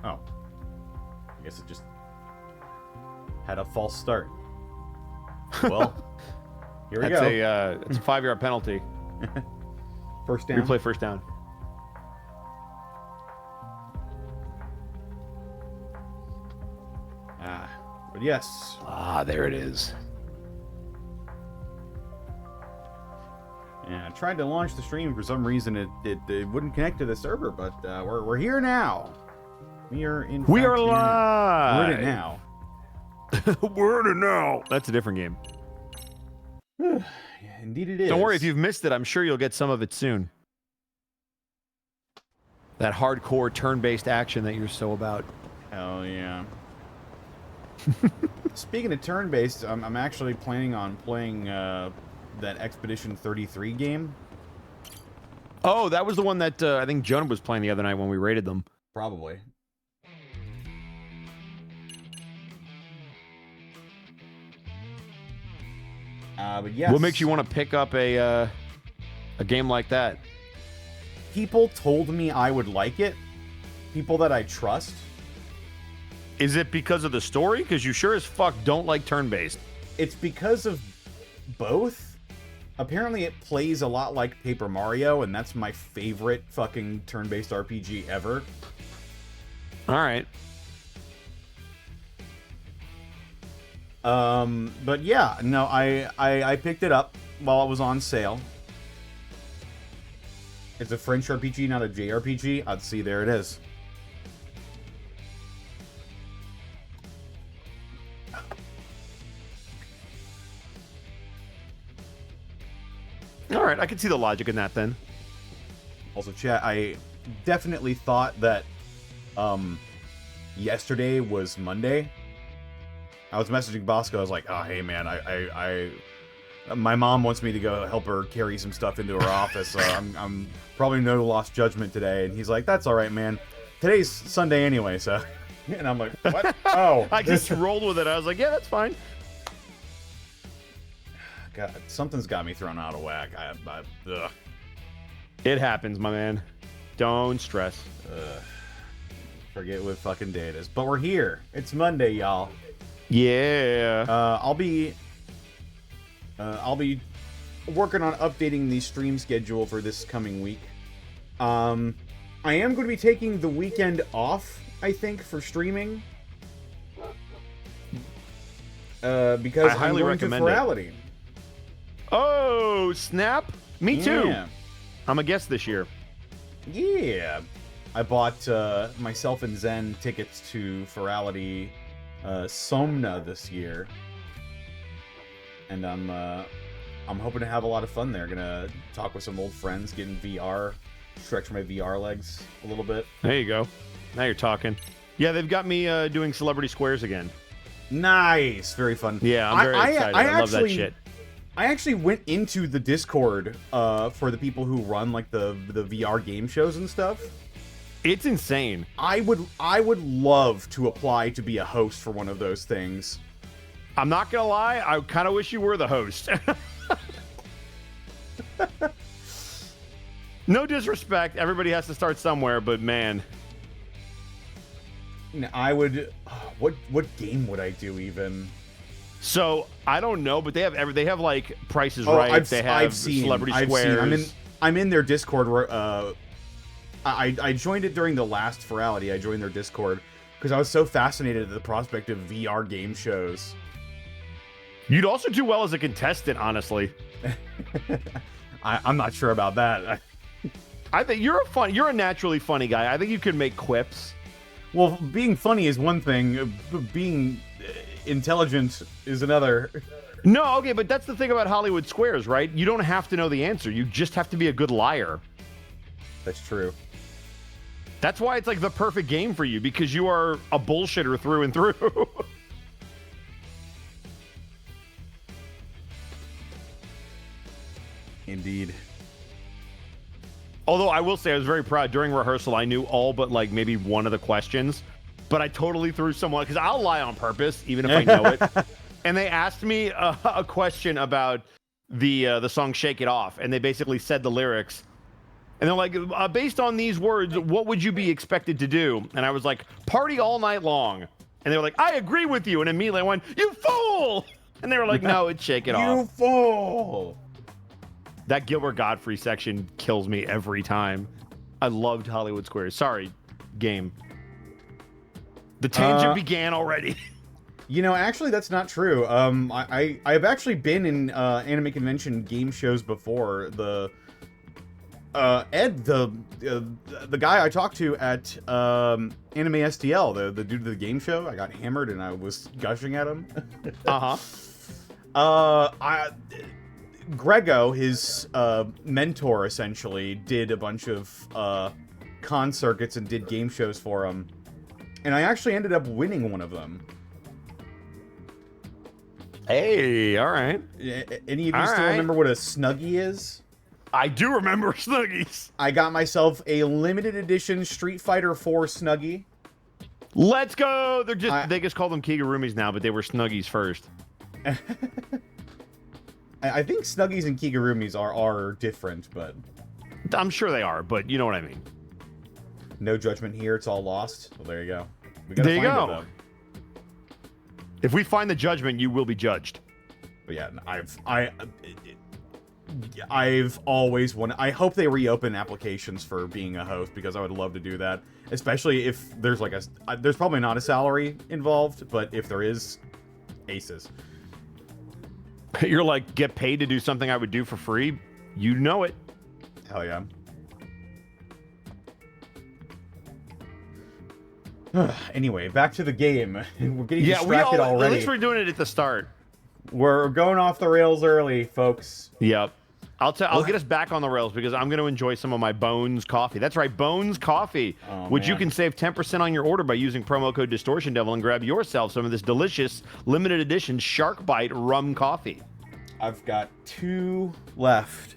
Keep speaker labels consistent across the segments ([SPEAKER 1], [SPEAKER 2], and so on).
[SPEAKER 1] Oh. I guess it just had a false start. Well, here we go.
[SPEAKER 2] It's a 5-yard penalty.
[SPEAKER 1] First down.
[SPEAKER 2] Replay first down.
[SPEAKER 1] But yes.
[SPEAKER 2] There it is.
[SPEAKER 1] Yeah, I tried to launch the stream. For some reason, it wouldn't connect to the server, but we're here now. We are
[SPEAKER 2] live.
[SPEAKER 1] We're in it now.
[SPEAKER 2] We're in it now. That's a different game.
[SPEAKER 1] Yeah, indeed it is.
[SPEAKER 2] Don't worry, if you've missed it, I'm sure you'll get some of it soon. That hardcore turn-based action that you're so about.
[SPEAKER 1] Hell yeah. Speaking of turn-based, I'm actually planning on playing that Expedition 33 game.
[SPEAKER 2] Oh, that was the one that I think Jonah was playing the other night when we rated them.
[SPEAKER 1] Probably. But yes.
[SPEAKER 2] What makes you want to pick up a game like that?
[SPEAKER 1] People told me I would like it. People that I trust.
[SPEAKER 2] Is it because of the story? Because you sure as fuck don't like turn-based.
[SPEAKER 1] It's because of both. Apparently it plays a lot like Paper Mario, and that's my favorite fucking turn-based RPG ever.
[SPEAKER 2] All right.
[SPEAKER 1] But yeah, no, I picked it up while it was on sale. It's a French RPG, not a JRPG. I'd see, there it is.
[SPEAKER 2] All right, I can see the logic in that then.
[SPEAKER 1] Also, chat, I definitely thought that yesterday was Monday. I was messaging Bosco. I was like, "Oh, hey man, my mom wants me to go help her carry some stuff into her office. So I'm probably no lost judgment today." And he's like, "That's all right, man. Today's Sunday anyway." So, and I'm like, "What?" Oh,
[SPEAKER 2] I just rolled with it. I was like, "Yeah, that's fine."
[SPEAKER 1] God, something's got me thrown out of whack. Ugh.
[SPEAKER 2] It happens, my man. Don't stress.
[SPEAKER 1] Forget what fucking day it is. But we're here. It's Monday, y'all.
[SPEAKER 2] Yeah.
[SPEAKER 1] I'll be working on updating the stream schedule for this coming week. I am going to be taking the weekend off, I think, for streaming. Because
[SPEAKER 2] I highly
[SPEAKER 1] I'm going
[SPEAKER 2] recommend
[SPEAKER 1] to Virality.
[SPEAKER 2] Oh, snap. Me too.
[SPEAKER 1] Yeah.
[SPEAKER 2] I'm a guest this year.
[SPEAKER 1] Yeah. I bought myself and Zen tickets to Virality Somna this year. And I'm hoping to have a lot of fun there. Gonna talk with some old friends, get in VR, stretch my VR legs a little bit.
[SPEAKER 2] There you go. Now you're talking. Yeah, they've got me doing Celebrity Squares again.
[SPEAKER 1] Nice. Very fun.
[SPEAKER 2] Yeah, I'm very excited. I love that shit.
[SPEAKER 1] I actually went into the Discord for the people who run like the VR game shows and stuff.
[SPEAKER 2] It's insane.
[SPEAKER 1] I would love to apply to be a host for one of those things.
[SPEAKER 2] I'm not gonna lie, I kind of wish you were the host. No disrespect, everybody has to start somewhere, but man.
[SPEAKER 1] I would. What game would I do even?
[SPEAKER 2] So I don't know, but they have like Prices Right. I've seen Celebrity Squares.
[SPEAKER 1] I'm in their Discord. I joined it during the last Virality. I joined their Discord because I was so fascinated at the prospect of VR game shows.
[SPEAKER 2] You'd also do well as a contestant, honestly.
[SPEAKER 1] I'm not sure about that.
[SPEAKER 2] I think you're a naturally funny guy. I think you could make quips.
[SPEAKER 1] Well, being funny is one thing. Being intelligent is another.
[SPEAKER 2] No, okay, but that's the thing about Hollywood Squares, right? You don't have to know the answer. You just have to be a good liar.
[SPEAKER 1] That's true.
[SPEAKER 2] That's why it's like the perfect game for you, because you are a bullshitter through and through.
[SPEAKER 1] Indeed.
[SPEAKER 2] Although I will say I was very proud. During rehearsal, I knew all but like maybe one of the questions, but I totally threw someone, because I'll lie on purpose, even if I know it. And they asked me a question about the song Shake It Off, and they basically said the lyrics. And they're like, based on these words, what would you be expected to do? And I was like, party all night long. And they were like, I agree with you. And immediately I went, you fool! And they were like, no, it's shake it off.
[SPEAKER 1] You fool!
[SPEAKER 2] That Gilbert Godfrey section kills me every time. I loved Hollywood Squares. Sorry, game. The tangent began already.
[SPEAKER 1] You know, actually, that's not true. I've actually been in anime convention game shows before. Ed, the guy I talked to at Anime STL, the dude of the game show, I got hammered and I was gushing at him. Grego, his mentor, essentially, did a bunch of con circuits and did game shows for him. And I actually ended up winning one of them.
[SPEAKER 2] Hey, all right.
[SPEAKER 1] Any of you still remember what a Snuggie is?
[SPEAKER 2] I do remember Snuggies.
[SPEAKER 1] I got myself a limited edition Street Fighter 4 Snuggie.
[SPEAKER 2] Let's go! They just call them Kigurumis now, but they were Snuggies first.
[SPEAKER 1] I think Snuggies and Kigurumis are different, but...
[SPEAKER 2] I'm sure they are, but you know what I mean.
[SPEAKER 1] No judgment here, it's all lost. Well, there you go. We
[SPEAKER 2] gotta find it, though. If we find the judgment, you will be judged.
[SPEAKER 1] But yeah, I've always wanted... I hope they reopen applications for being a host, because I would love to do that. Especially if there's like there's probably not a salary involved, but if there is, aces.
[SPEAKER 2] You're like, get paid to do something I would do for free? You know it.
[SPEAKER 1] Hell yeah. Anyway, back to the game. We're getting distracted already.
[SPEAKER 2] At least we're doing it at the start.
[SPEAKER 1] We're going off the rails early, folks.
[SPEAKER 2] Yep. I'll get us back on the rails because I'm going to enjoy some of my Bones coffee. That's right, Bones coffee, which you can save 10% on your order by using promo code Distortion Devil and grab yourself some of this delicious limited edition Shark Bite rum coffee.
[SPEAKER 1] I've got 2 left.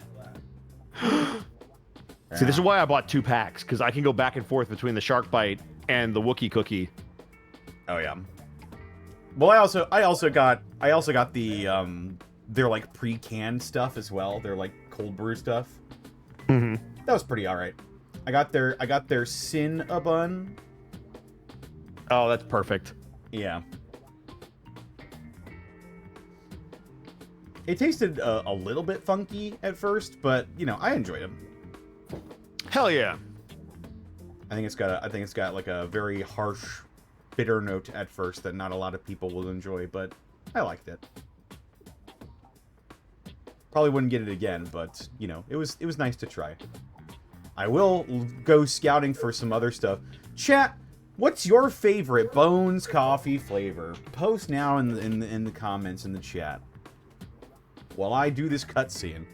[SPEAKER 2] See, this is why I bought 2 packs, because I can go back and forth between the Shark Bite and the Wookiee cookie.
[SPEAKER 1] Oh yeah. Well, I also got the they're like pre-canned stuff as well. They're like cold brew stuff.
[SPEAKER 2] Mm-hmm.
[SPEAKER 1] That was pretty all right. I got their Cinnabon.
[SPEAKER 2] Oh, that's perfect.
[SPEAKER 1] Yeah. It tasted a little bit funky at first, but you know, I enjoyed them.
[SPEAKER 2] Hell yeah.
[SPEAKER 1] I think it's got like a very harsh, bitter note at first that not a lot of people will enjoy, but I liked it. Probably wouldn't get it again, but you know, it was nice to try. I will go scouting for some other stuff. Chat, what's your favorite Bones coffee flavor? Post now in the comments in the chat while I do this cutscene.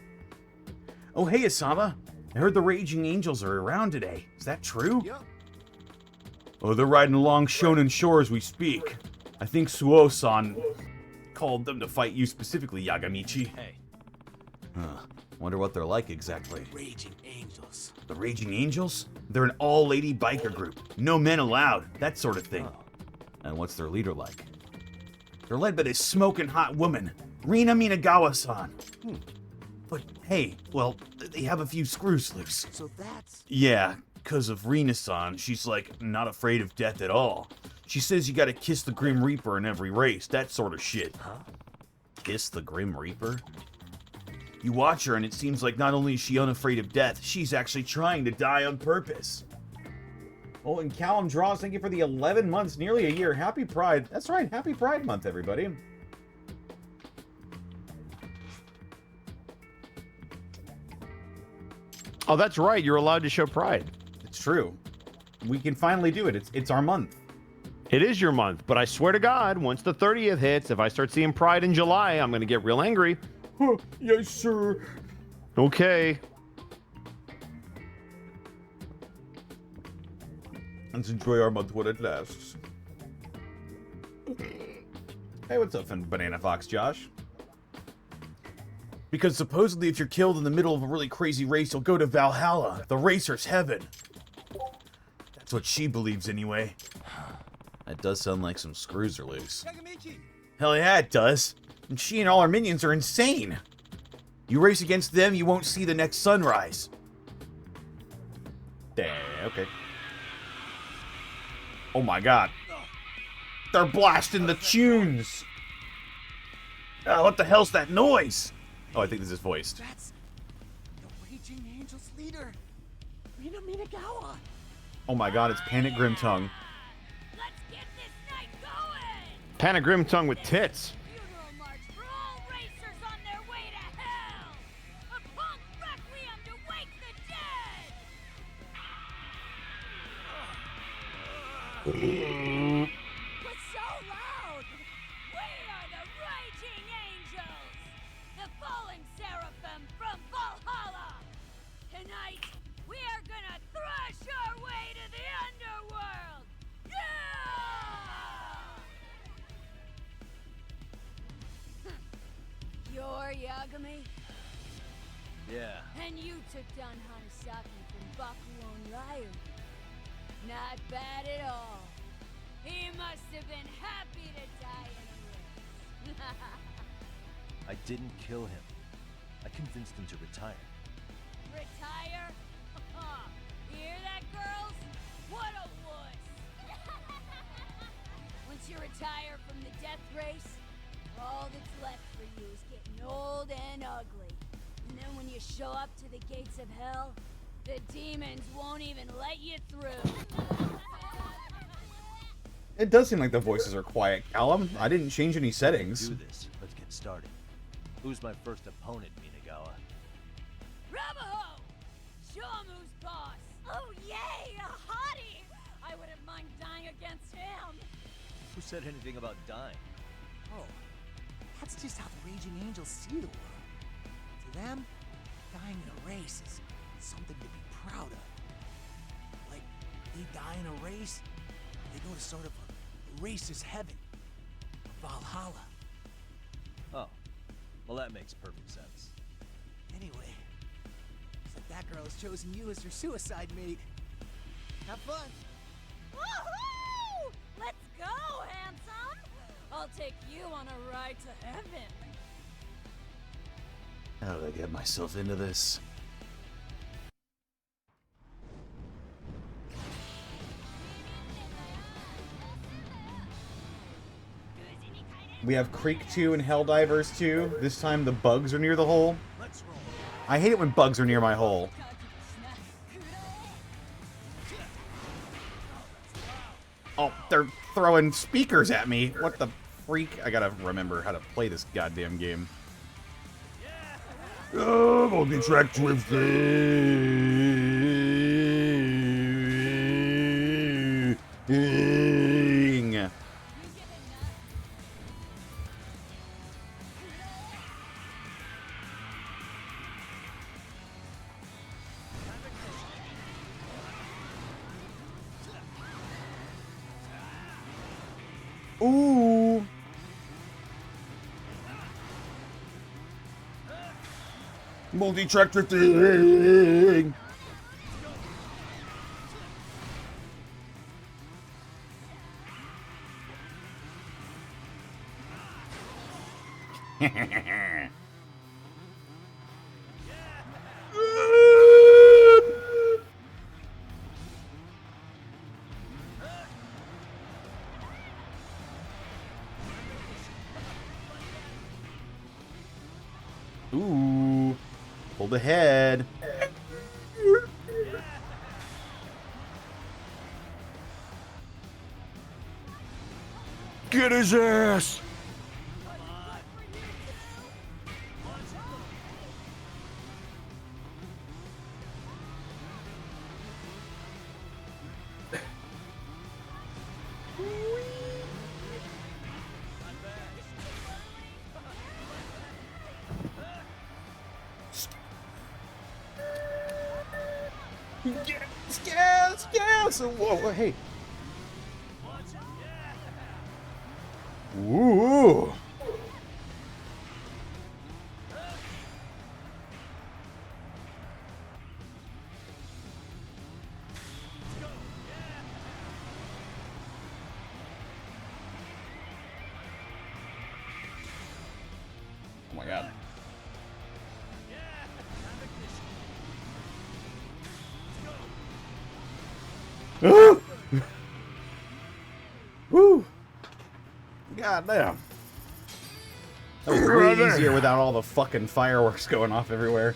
[SPEAKER 1] Oh hey Asama, I heard the Raging Angels are around today. Is that true? Yep. Oh, they're riding along Shonen Shore as we speak. I think Suo-san called them to fight you specifically, Yagamichi.
[SPEAKER 3] Hey.
[SPEAKER 1] Wonder what they're like exactly.
[SPEAKER 3] Raging Angels.
[SPEAKER 1] The Raging Angels? They're an all-lady biker group. No men allowed. That sort of thing.
[SPEAKER 3] Oh.
[SPEAKER 1] And what's their leader like? They're led by this smoking hot woman, Rina Minagawa-san. But hey, well, they have a few screws loose.
[SPEAKER 3] So that's...
[SPEAKER 1] Yeah, because of Rina-san, she's like not afraid of death at all. She says you gotta kiss the Grim Reaper in every race, that sort of shit.
[SPEAKER 3] Huh?
[SPEAKER 1] Kiss the Grim Reaper? You watch her and it seems like not only is she unafraid of death, she's actually trying to die on purpose. Oh, and Callum Draws, thank you for the 11 months, nearly a year. Happy Pride. That's right, happy Pride Month, everybody.
[SPEAKER 2] Oh, that's right. You're allowed to show pride.
[SPEAKER 1] It's true. We can finally do it. It's our month.
[SPEAKER 2] It is your month, but I swear to God, once the 30th hits, if I start seeing pride in July, I'm going to get real angry.
[SPEAKER 1] Yes, sir.
[SPEAKER 2] Okay.
[SPEAKER 1] Let's enjoy our month when it lasts. Hey, what's up, Banana Fox Josh? Because supposedly if you're killed in the middle of a really crazy race, you'll go to Valhalla, the racer's heaven. That's what she believes anyway. That does sound like some screws are loose. Hell yeah, it does. And she and all her minions are insane. You race against them, you won't see the next sunrise. Okay. Oh my god. They're blasting the tunes! What the hell's that noise? Oh, I think this is voiced.
[SPEAKER 3] That's the Raging Angels leader, Rina Minagawa.
[SPEAKER 1] Oh my god, it's Panic Grimtongue.
[SPEAKER 4] Let's get this night going!
[SPEAKER 2] Panic Grim Tongue with tits.
[SPEAKER 4] Funeral march for all racers on their way to hell! A punk requiem to wake the dead! What's so loud? We are the Raging Angels! The fallen seraphim from Valhalla! Tonight, we are gonna thrash our way to the underworld! Yeah! You're Yagami?
[SPEAKER 3] Yeah.
[SPEAKER 4] And you took down Hanasaki from Baku on Ryu. Not bad at all. He must have been happy to die in a race.
[SPEAKER 5] I didn't kill him. I convinced him to retire.
[SPEAKER 4] Retire? Hear that, girls? What a wuss! Once you retire from the death race, all that's left for you is getting old and ugly. And then when you show up to the gates of hell, the demons won't even let you through.
[SPEAKER 1] It does seem like the voices are quiet, Callum. I didn't change any settings.
[SPEAKER 5] Do this. Let's get started. Who's my first opponent, Minagawa?
[SPEAKER 4] Rabaho! Show him who's boss! Oh, yay! A hottie! I wouldn't mind dying against him!
[SPEAKER 5] Who said anything about dying?
[SPEAKER 3] Oh, that's just how the Raging Angels see the world. To them, dying in a race is something to be proud of. Like, they die in a race, they go to sort of a racist heaven. Valhalla.
[SPEAKER 5] Oh, well that makes perfect sense.
[SPEAKER 3] Anyway, looks like that girl has chosen you as her suicide mate. Have fun.
[SPEAKER 4] Woohoo! Let's go, handsome! I'll take you on a ride to heaven.
[SPEAKER 1] How did I get myself into this? We have Creek 2 and Helldivers 2. This time the bugs are near the hole.
[SPEAKER 3] Let's roll.
[SPEAKER 1] I hate it when bugs are near my hole. Oh, they're throwing speakers at me. What the freak? I gotta remember how to play this goddamn game. Oh, multi-track drifting. Ooh. Multi-track drifting. Ooh, hold ahead. Get his ass! Yes! Whoa, hey. Ooh. Oh my god. Woo! God damn. That was way easier without all the fucking fireworks going off everywhere.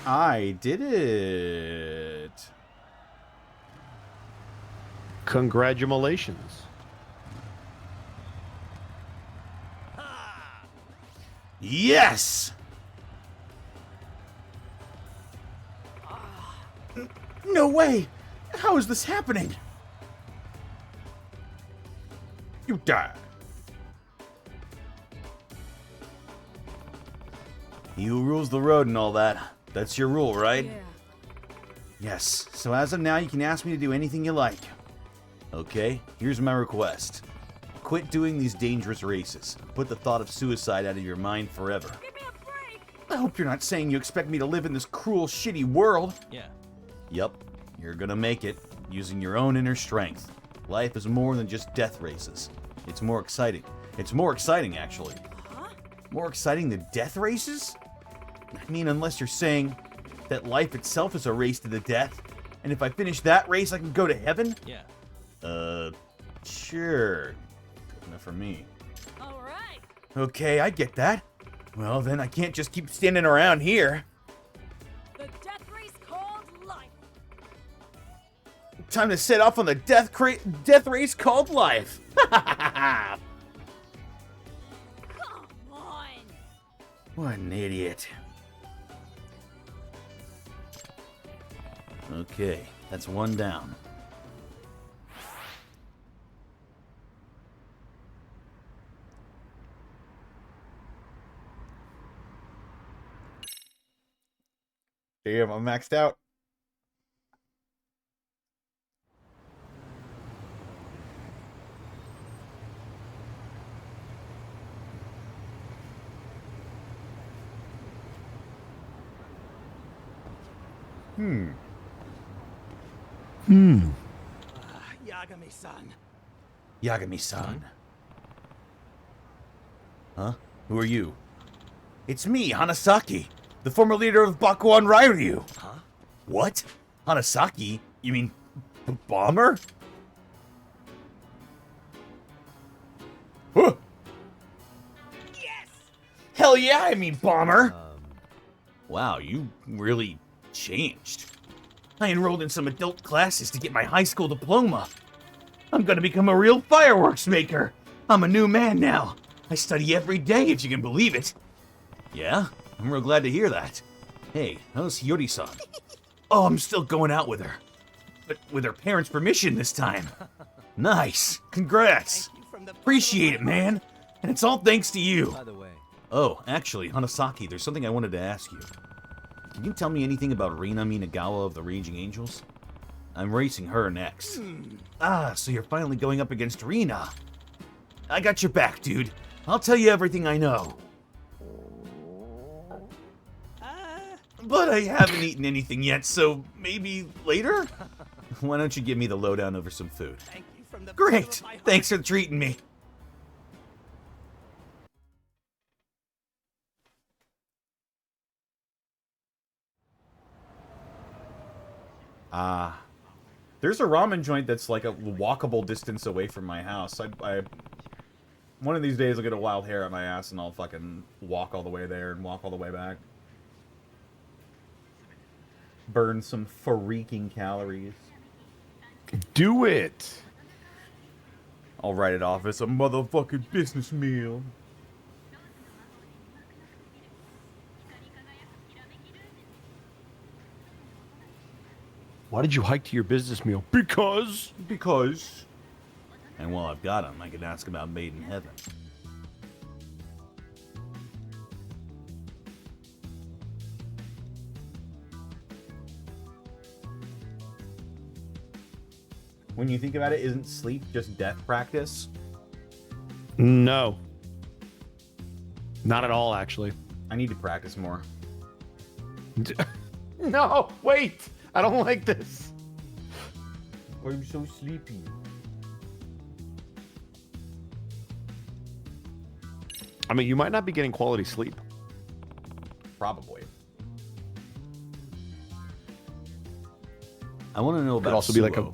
[SPEAKER 1] I did it.
[SPEAKER 2] Congratulations.
[SPEAKER 1] Yes! No way! How is this happening? You die. He who rules the road and all that. That's your rule, right?
[SPEAKER 4] Yeah.
[SPEAKER 1] Yes. So as of now, you can ask me to do anything you like. Okay, here's my request. Quit doing these dangerous races. Put the thought of suicide out of your mind forever.
[SPEAKER 4] Give me a break.
[SPEAKER 1] I hope you're not saying you expect me to live in this cruel, shitty world.
[SPEAKER 5] Yeah.
[SPEAKER 1] Yep, you're gonna make it, using your own inner strength. Life is more than just death races. It's more exciting. It's more exciting, actually.
[SPEAKER 4] Huh?
[SPEAKER 1] More exciting than death races? I mean, unless you're saying that life itself is a race to the death, and if I finish that race, I can go to heaven?
[SPEAKER 5] Yeah.
[SPEAKER 1] Sure. Good enough for me.
[SPEAKER 4] All right.
[SPEAKER 1] Okay, I get that. Well, then I can't just keep standing around here.
[SPEAKER 4] The death race called life.
[SPEAKER 1] Time to set off on the death race called life.
[SPEAKER 4] Come on.
[SPEAKER 1] What an idiot. Okay, that's one down. Damn, I'm maxed out.
[SPEAKER 3] Yagami-san.
[SPEAKER 1] Yagami-san. Huh? Who are you? It's me, Hanasaki, the former leader of Bakuan Ryu.
[SPEAKER 5] Huh?
[SPEAKER 1] What? Hanasaki? You mean Bomber? Huh.
[SPEAKER 3] Yes!
[SPEAKER 1] Hell yeah, I mean Bomber! Wow, you really changed. I enrolled in some adult classes to get my high school diploma. I'm gonna become a real fireworks maker. I'm a new man now. I study every day, if you can believe it. Yeah? I'm real glad to hear that. Hey, how's Hiyori-san? Oh, I'm still going out with her. But with her parents' permission this time. Nice. Congrats.
[SPEAKER 3] Thank you from the
[SPEAKER 1] Appreciate it, man. And it's all thanks to you.
[SPEAKER 5] By the way,
[SPEAKER 1] Oh, actually, Hanasaki, there's something I wanted to ask you. Can you tell me anything about Rina Minagawa of the Raging Angels? I'm racing her next. Ah, so you're finally going up against Rina. I got your back, dude. I'll tell you everything I know. But I haven't eaten anything yet, so maybe later? Why don't you give me the lowdown over some food?
[SPEAKER 3] Thank you from the
[SPEAKER 1] Great!
[SPEAKER 3] bottom of my heart.
[SPEAKER 1] Thanks for treating me. There's a ramen joint that's like a walkable distance away from my house. One of these days I'll get a wild hair at my ass and I'll fucking walk all the way there and walk all the way back. Burn some freaking calories.
[SPEAKER 2] Do it.
[SPEAKER 1] I'll write it off as a motherfucking business meal.
[SPEAKER 2] Why did you hike to your business meal? Because.
[SPEAKER 1] And while I've got him, I can ask about Made in Heaven. When you think about it, isn't sleep just death practice?
[SPEAKER 2] No. Not at all, actually.
[SPEAKER 1] I need to practice more.
[SPEAKER 2] No, wait. I don't like this.
[SPEAKER 1] Why are you so sleepy?
[SPEAKER 2] I mean, you might not be getting quality sleep.
[SPEAKER 1] Probably. I want to know about
[SPEAKER 2] Could also be like a.
[SPEAKER 1] Suo.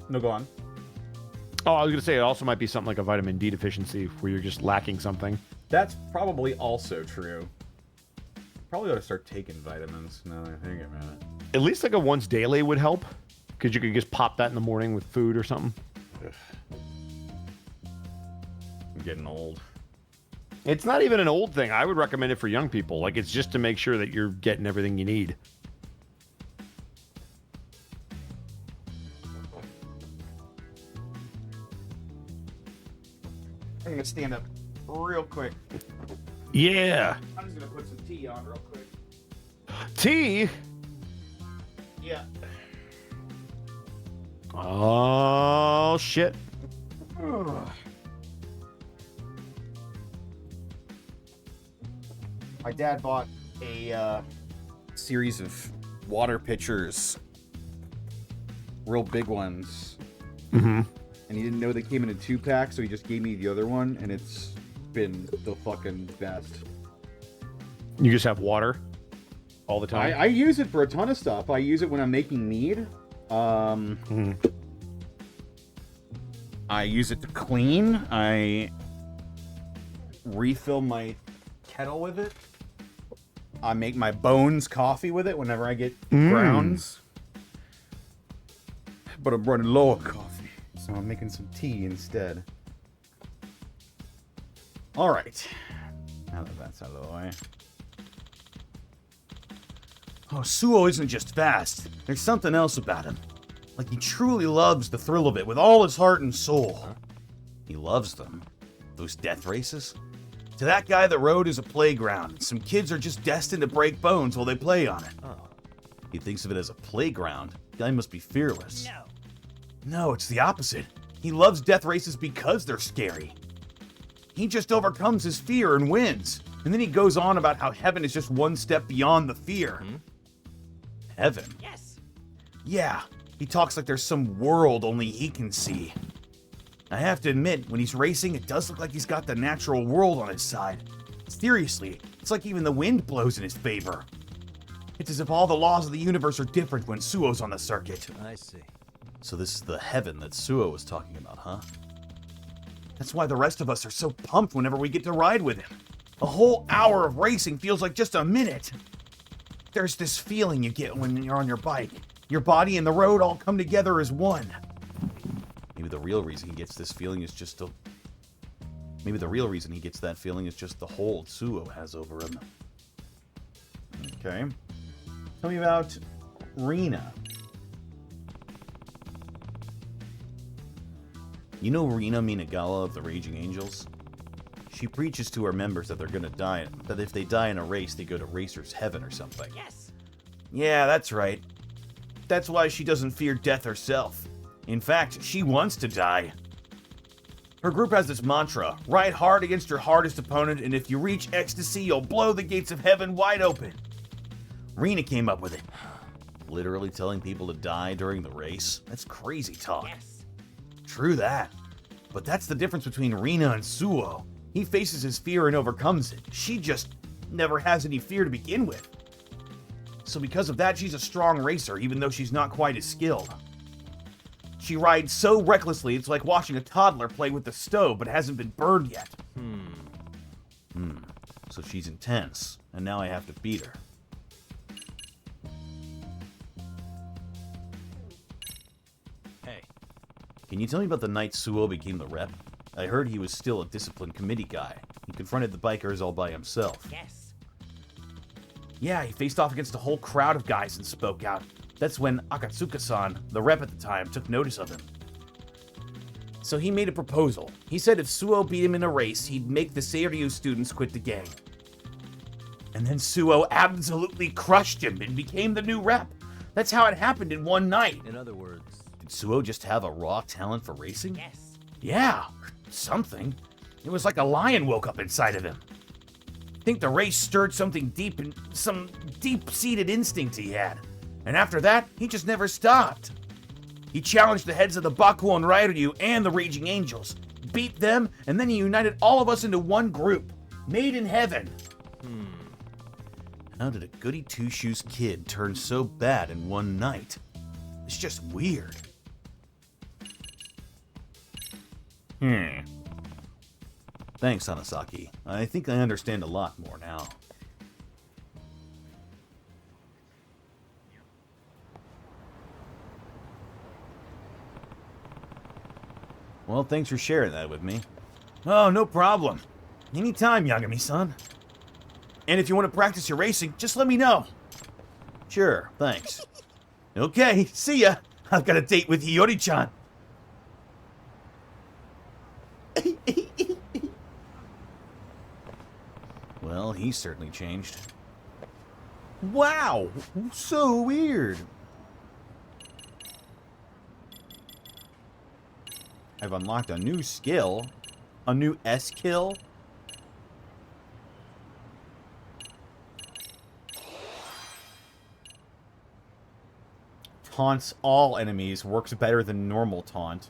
[SPEAKER 1] No, go on.
[SPEAKER 2] Oh, I was gonna say it also might be something like a vitamin D deficiency where you're just lacking something.
[SPEAKER 1] That's probably also true. Probably ought to start taking vitamins now that I think about it.
[SPEAKER 2] At least like a once daily would help, because you could just pop that in the morning with food or something.
[SPEAKER 1] I'm getting old.
[SPEAKER 2] It's not even an old thing. I would recommend it for young people. Like, it's just to make sure that you're getting everything you need.
[SPEAKER 1] I'm gonna stand up real quick.
[SPEAKER 2] Yeah.
[SPEAKER 1] I'm just gonna put some tea on real quick.
[SPEAKER 2] Tea?
[SPEAKER 1] Yeah.
[SPEAKER 2] Oh, shit.
[SPEAKER 1] My dad bought a series of water pitchers, real big ones.
[SPEAKER 2] Mm-hmm.
[SPEAKER 1] And he didn't know they came in a 2-pack, so he just gave me the other one, and it's been the fucking best.
[SPEAKER 2] You just have water all the time?
[SPEAKER 1] I use it for a ton of stuff. I use it when I'm making mead. I use it to clean. I refill my kettle with it. I make my Bones coffee with it whenever I get grounds. But I'm running low on coffee, so I'm making some tea instead. All right. Now that that's out of the way. Oh, Suo isn't just fast. There's something else about him. Like he truly loves the thrill of it with all his heart and soul. He loves them. Those death races. To that guy, the road is a playground. Some kids are just destined to break bones while they play on it.
[SPEAKER 5] Oh.
[SPEAKER 1] He thinks of it as a playground. The guy must be fearless.
[SPEAKER 4] No.
[SPEAKER 1] No, it's the opposite. He loves death races because they're scary. He just overcomes his fear and wins. And then he goes on about how heaven is just one step beyond the fear. Heaven?
[SPEAKER 4] Yes.
[SPEAKER 1] Yeah, he talks like there's some world only he can see. I have to admit, when he's racing, it does look like he's got the natural world on his side. Seriously, it's like even the wind blows in his favor. It's as if all the laws of the universe are different when Suo's on the circuit.
[SPEAKER 5] I see.
[SPEAKER 1] So this is the heaven that Suo was talking about, huh? That's why the rest of us are so pumped whenever we get to ride with him. A whole hour of racing feels like just a minute. There's this feeling you get when you're on your bike. Your body and the road all come together as one. Maybe the real reason he gets this feeling is just Maybe the real reason he gets that feeling is just the hold Suo has over him. Okay. Tell me about Rena. You know Rena Minagawa of the Raging Angels? She preaches to her members that they're gonna die, that if they die in a race, they go to Racer's Heaven or something.
[SPEAKER 4] Yes.
[SPEAKER 1] Yeah, that's right. That's why she doesn't fear death herself. In fact, she wants to die. Her group has this mantra, ride hard against your hardest opponent, and if you reach ecstasy, you'll blow the gates of heaven wide open. Rena came up with it. Literally telling people to die during the race? That's crazy talk.
[SPEAKER 4] Yes.
[SPEAKER 1] True that. But that's the difference between Rena and Suo. He faces his fear and overcomes it. She just never has any fear to begin with. So because of that, she's a strong racer, even though she's not quite as skilled. She rides so recklessly, it's like watching a toddler play with the stove, but hasn't been burned yet. So she's intense, and now I have to beat her.
[SPEAKER 5] Hey,
[SPEAKER 1] Can you tell me about the night Suo became the rep? I heard he was still a discipline committee guy. He confronted the bikers all by himself.
[SPEAKER 4] Yes.
[SPEAKER 1] Yeah, he faced off against a whole crowd of guys and spoke out. That's when Akatsuka-san, the rep at the time, took notice of him. So he made a proposal. He said if Suo beat him in a race, he'd make the Seiryu students quit the gang. And then Suo absolutely crushed him and became the new rep. That's how it happened in one night.
[SPEAKER 5] in other words,
[SPEAKER 1] Did Suo just have a raw talent for racing?
[SPEAKER 4] Yes.
[SPEAKER 1] Yeah, something. It was like a lion woke up inside of him. I think the race stirred something deep in some deep-seated instinct he had. And after that, he just never stopped.
[SPEAKER 6] He challenged the heads of the Bakuo and Ryu and the Raging Angels, beat them, and then he united all of us into one group. Made in heaven. How did a goody two-shoes kid turn so bad in one night? It's just weird. Thanks, Hanasaki. I think I understand a lot more now. Well, thanks for sharing that with me. Oh, no problem. Anytime, Yagami-san. And if you want to practice your racing, just let me know. Sure, thanks. Okay, see ya. I've got a date with Hiyori-chan. Well, he certainly changed. Wow, so weird. I've unlocked a new skill. A new S-kill. Taunts all enemies. Works better than normal taunt.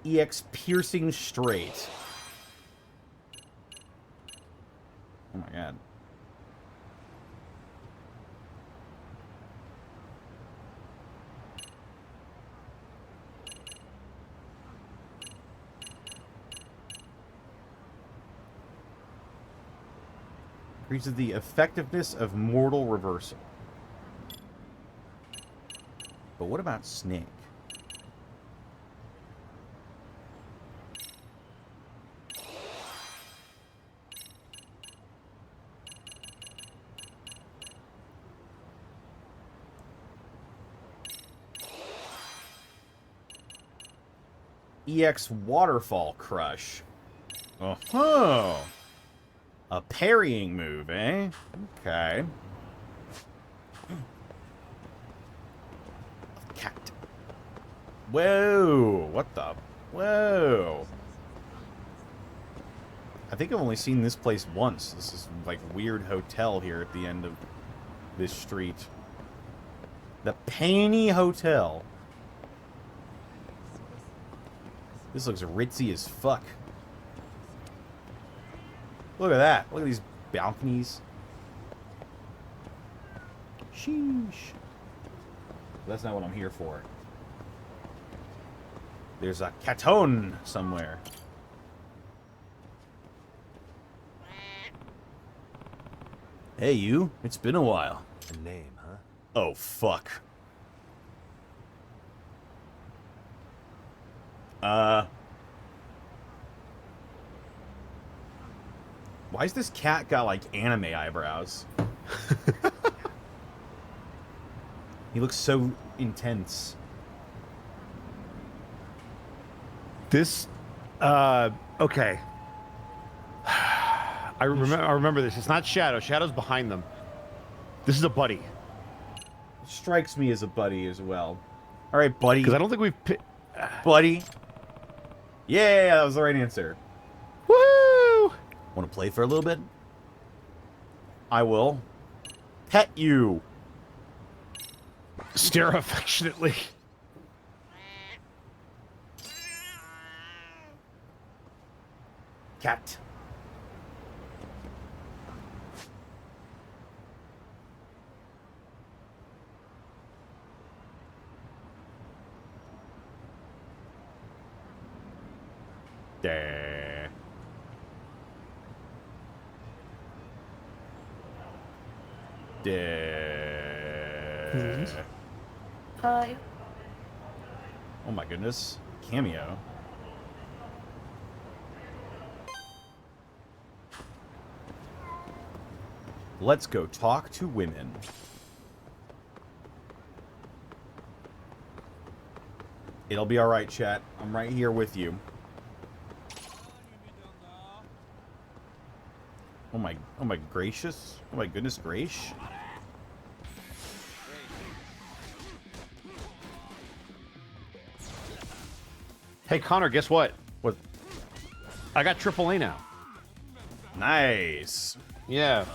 [SPEAKER 6] EX piercing straight. Oh my god. Increases the effectiveness of mortal reversal. But what about Snake? EX Waterfall Crush. Oh-ho! A parrying move, eh? Okay. Cat. Whoa! What the? Whoa! I think I've only seen this place once. This is like a weird hotel here at the end of this street. The Paney Hotel. This looks ritzy as fuck. Look at that. Look at these balconies. Sheesh. That's not what I'm here for. There's a Caton somewhere. Hey, you. It's been a while.
[SPEAKER 5] A name, huh?
[SPEAKER 6] Oh, fuck. Why's this cat got, like, anime eyebrows? He looks so intense.
[SPEAKER 2] This, okay. I remember this. It's not Shadow. Shadow's behind them. This is a buddy.
[SPEAKER 1] Strikes me as a buddy as well. All right, buddy.
[SPEAKER 2] Because I don't think we've...
[SPEAKER 1] Buddy. Yeah, that was the right answer.
[SPEAKER 2] Woo!
[SPEAKER 6] Want to play for a little bit?
[SPEAKER 1] I will. Pet you.
[SPEAKER 2] Stare affectionately.
[SPEAKER 6] Cat.
[SPEAKER 1] There. There.
[SPEAKER 7] Hi.
[SPEAKER 1] Oh my goodness. Cameo. Let's go talk to women. It'll be alright, chat. I'm right here with you. Oh my gracious. Oh my goodness gracious.
[SPEAKER 2] Hey, Connor, guess what?
[SPEAKER 1] What?
[SPEAKER 2] I got AAA now.
[SPEAKER 1] Nice.
[SPEAKER 2] Yeah,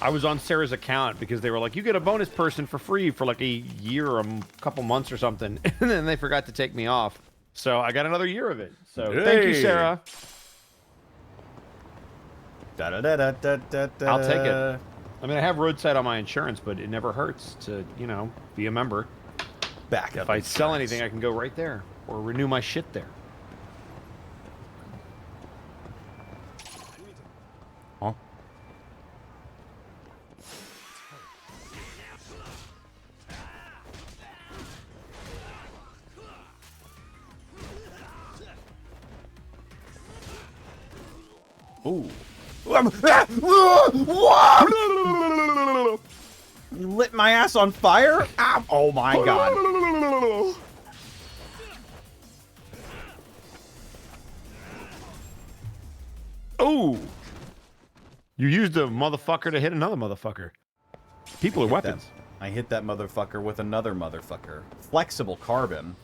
[SPEAKER 2] I was on Sarah's account because they were like, you get a bonus person for free for like a year or a couple months or something. And then they forgot to take me off. So I got another year of it. So thank you, Sarah.
[SPEAKER 1] Da, da, da, da, da, da, da.
[SPEAKER 2] I'll take it. I mean, I have roadside on my insurance, but it never hurts to, you know, be a member.
[SPEAKER 1] Back up.
[SPEAKER 2] If I sell anything, I can go right there or renew my shit there.
[SPEAKER 1] Huh? Ooh. You lit my ass on fire? Ah, oh my god.
[SPEAKER 2] Oh! You used a motherfucker to hit another motherfucker. People are weapons.
[SPEAKER 1] I hit that motherfucker with another motherfucker. Flexible carbon.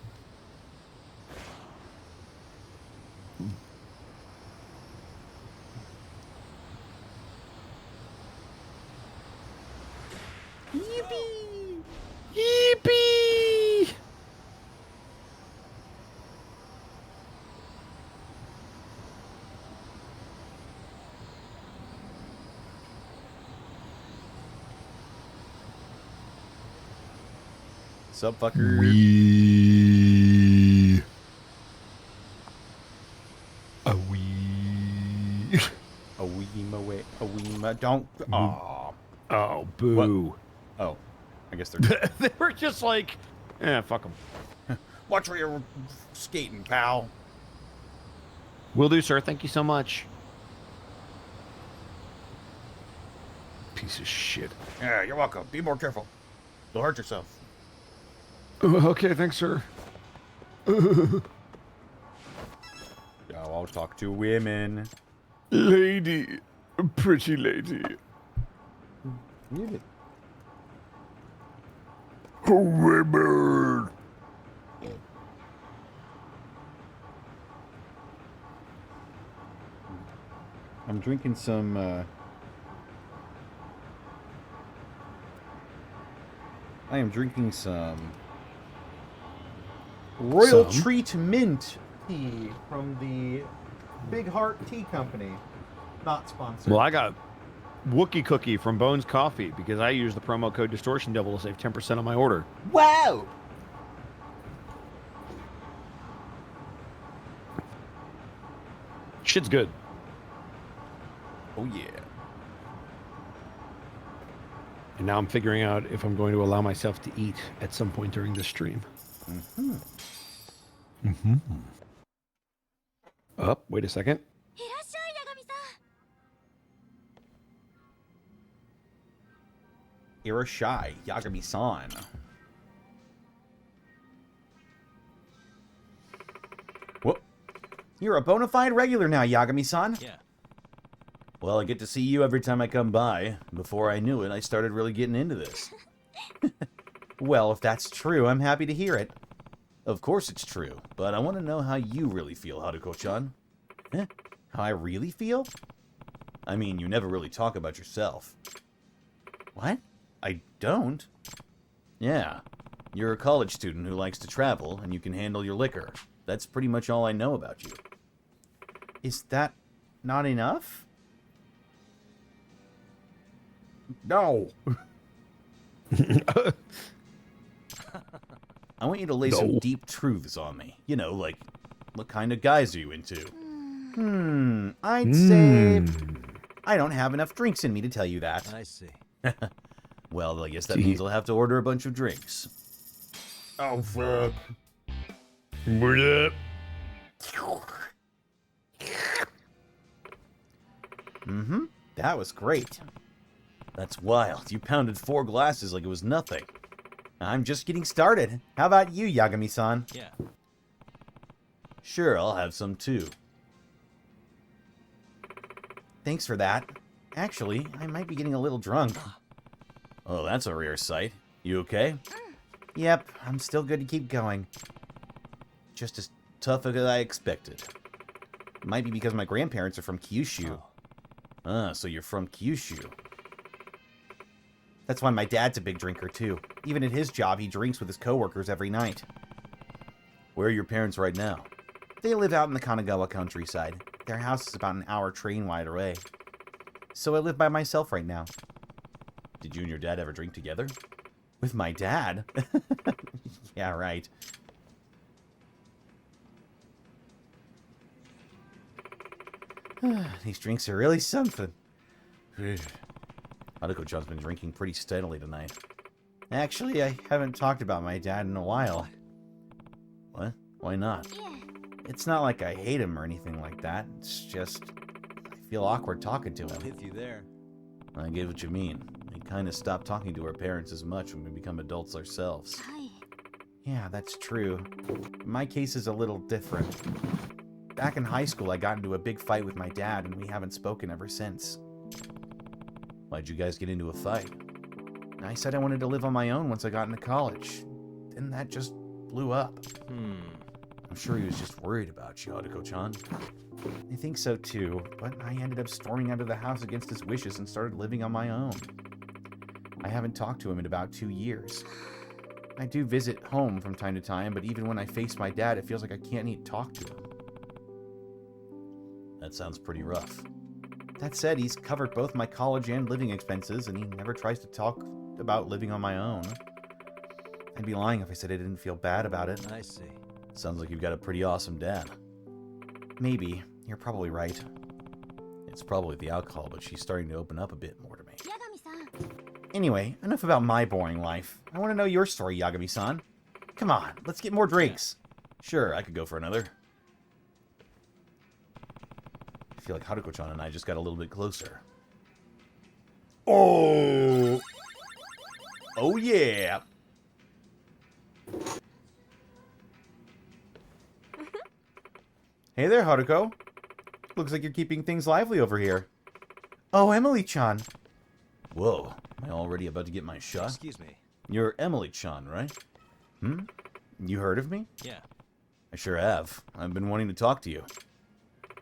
[SPEAKER 1] Yippee!
[SPEAKER 2] Yippee!
[SPEAKER 1] Sup, fucker?
[SPEAKER 2] Wee. A wee.
[SPEAKER 1] A wee ma don't. Aw.
[SPEAKER 2] Oh, boo.
[SPEAKER 1] What? Oh, I guess they're.
[SPEAKER 2] They were just like, eh, fuck them.
[SPEAKER 1] Watch where you're skating, pal.
[SPEAKER 2] Will do, sir. Thank you so much. Piece of shit.
[SPEAKER 1] Yeah, you're welcome. Be more careful. You'll hurt yourself.
[SPEAKER 2] Okay, thanks, sir.
[SPEAKER 1] Yeah, I'll talk to women.
[SPEAKER 2] Lady. Pretty lady.
[SPEAKER 1] Women.
[SPEAKER 2] Women.
[SPEAKER 1] I'm drinking some, I am drinking some Royal Treat Mint tea from the Big Heart Tea Company. Not sponsored.
[SPEAKER 2] Well, I got Wookie Cookie from Bones Coffee because I use the promo code Distortion Devil to save 10% on my order.
[SPEAKER 1] Wow!
[SPEAKER 2] Shit's good.
[SPEAKER 1] Oh, yeah.
[SPEAKER 2] And now I'm figuring out if I'm going to allow myself to eat at some point during this stream.
[SPEAKER 1] Mm-hmm.
[SPEAKER 2] Mm-hmm. Up, wait a second.
[SPEAKER 1] Irashai, Yagami-san. Whoop. You're a bona fide regular now, Yagami-san.
[SPEAKER 5] Yeah.
[SPEAKER 1] Well, I get to see you every time I come by. Before I knew it, I started really getting into this. Well, if that's true, I'm happy to hear it. Of course it's true, but I want to know how you really feel, Haruko-chan. Eh? How I really feel? I mean, you never really talk about yourself. What? I don't? Yeah. You're a college student who likes to travel, and you can handle your liquor. That's pretty much all I know about you. Is that not enough? No. I want you to lay some deep truths on me. You know, like, what kind of guys are you into? I'd say I don't have enough drinks in me to tell you that.
[SPEAKER 5] I see.
[SPEAKER 1] Well, I guess that means I'll have to order a bunch of drinks. Oh, fuck.
[SPEAKER 2] What up?
[SPEAKER 1] Mm-hmm. That was great. That's wild. You pounded 4 glasses like it was nothing. I'm just getting started. How about you, Yagami-san?
[SPEAKER 5] Yeah.
[SPEAKER 1] Sure, I'll have some too. Thanks for that. Actually, I might be getting a little drunk. Oh, that's a rare sight. You okay? Yep, I'm still good to keep going. Just as tough as I expected. Might be because my grandparents are from Kyushu. Ah, so you're from Kyushu.
[SPEAKER 6] That's why my dad's a big drinker, too. Even at his job, he drinks with his coworkers every night. Where are your parents right now? They live out in the Kanagawa countryside. Their house is about an hour train ride away. So I live by myself right now. Did you and your dad ever drink together? With my dad? Yeah, right. These drinks are really something. Haruko-chan's been drinking pretty steadily tonight. Actually, I haven't talked about my dad in a while. What? Why not? It's not like I hate him or anything like that. It's just, I feel awkward talking to him.
[SPEAKER 5] With you there.
[SPEAKER 6] I get what you mean. We kind of stop talking to our parents as much when we become adults ourselves. Yeah, that's true. My case is a little different. Back in high school, I got into a big fight with my dad, and we haven't spoken ever since. Why'd you guys get into a fight? I said I wanted to live on my own once I got into college. Then that just blew up. I'm sure he was just worried about you, Haruko-chan. I think so too, but I ended up storming out of the house against his wishes and started living on my own. I haven't talked to him in about 2 years. I do visit home from time to time, but even when I face my dad, it feels like I can't even talk to him. That sounds pretty rough. That said, he's covered both my college and living expenses, and he never tries to talk about living on my own. I'd be lying if I said I didn't feel bad about it.
[SPEAKER 5] I see.
[SPEAKER 6] Sounds like you've got a pretty awesome dad. Maybe. You're probably right. It's probably the alcohol, but she's starting to open up a bit more to me. Anyway, enough about my boring life. I want to know your story, Yagami-san. Come on, let's get more drinks. Sure, I could go for another. I feel like Haruko-chan and I just got a little bit closer. Oh! Oh yeah! Hey there, Haruko. Looks like you're keeping things lively over here. Oh, Emily-chan. Whoa, am I already about to get my shot?
[SPEAKER 5] Excuse me.
[SPEAKER 6] You're Emily-chan, right? You heard of me?
[SPEAKER 5] Yeah,
[SPEAKER 6] I sure have. I've been wanting to talk to you.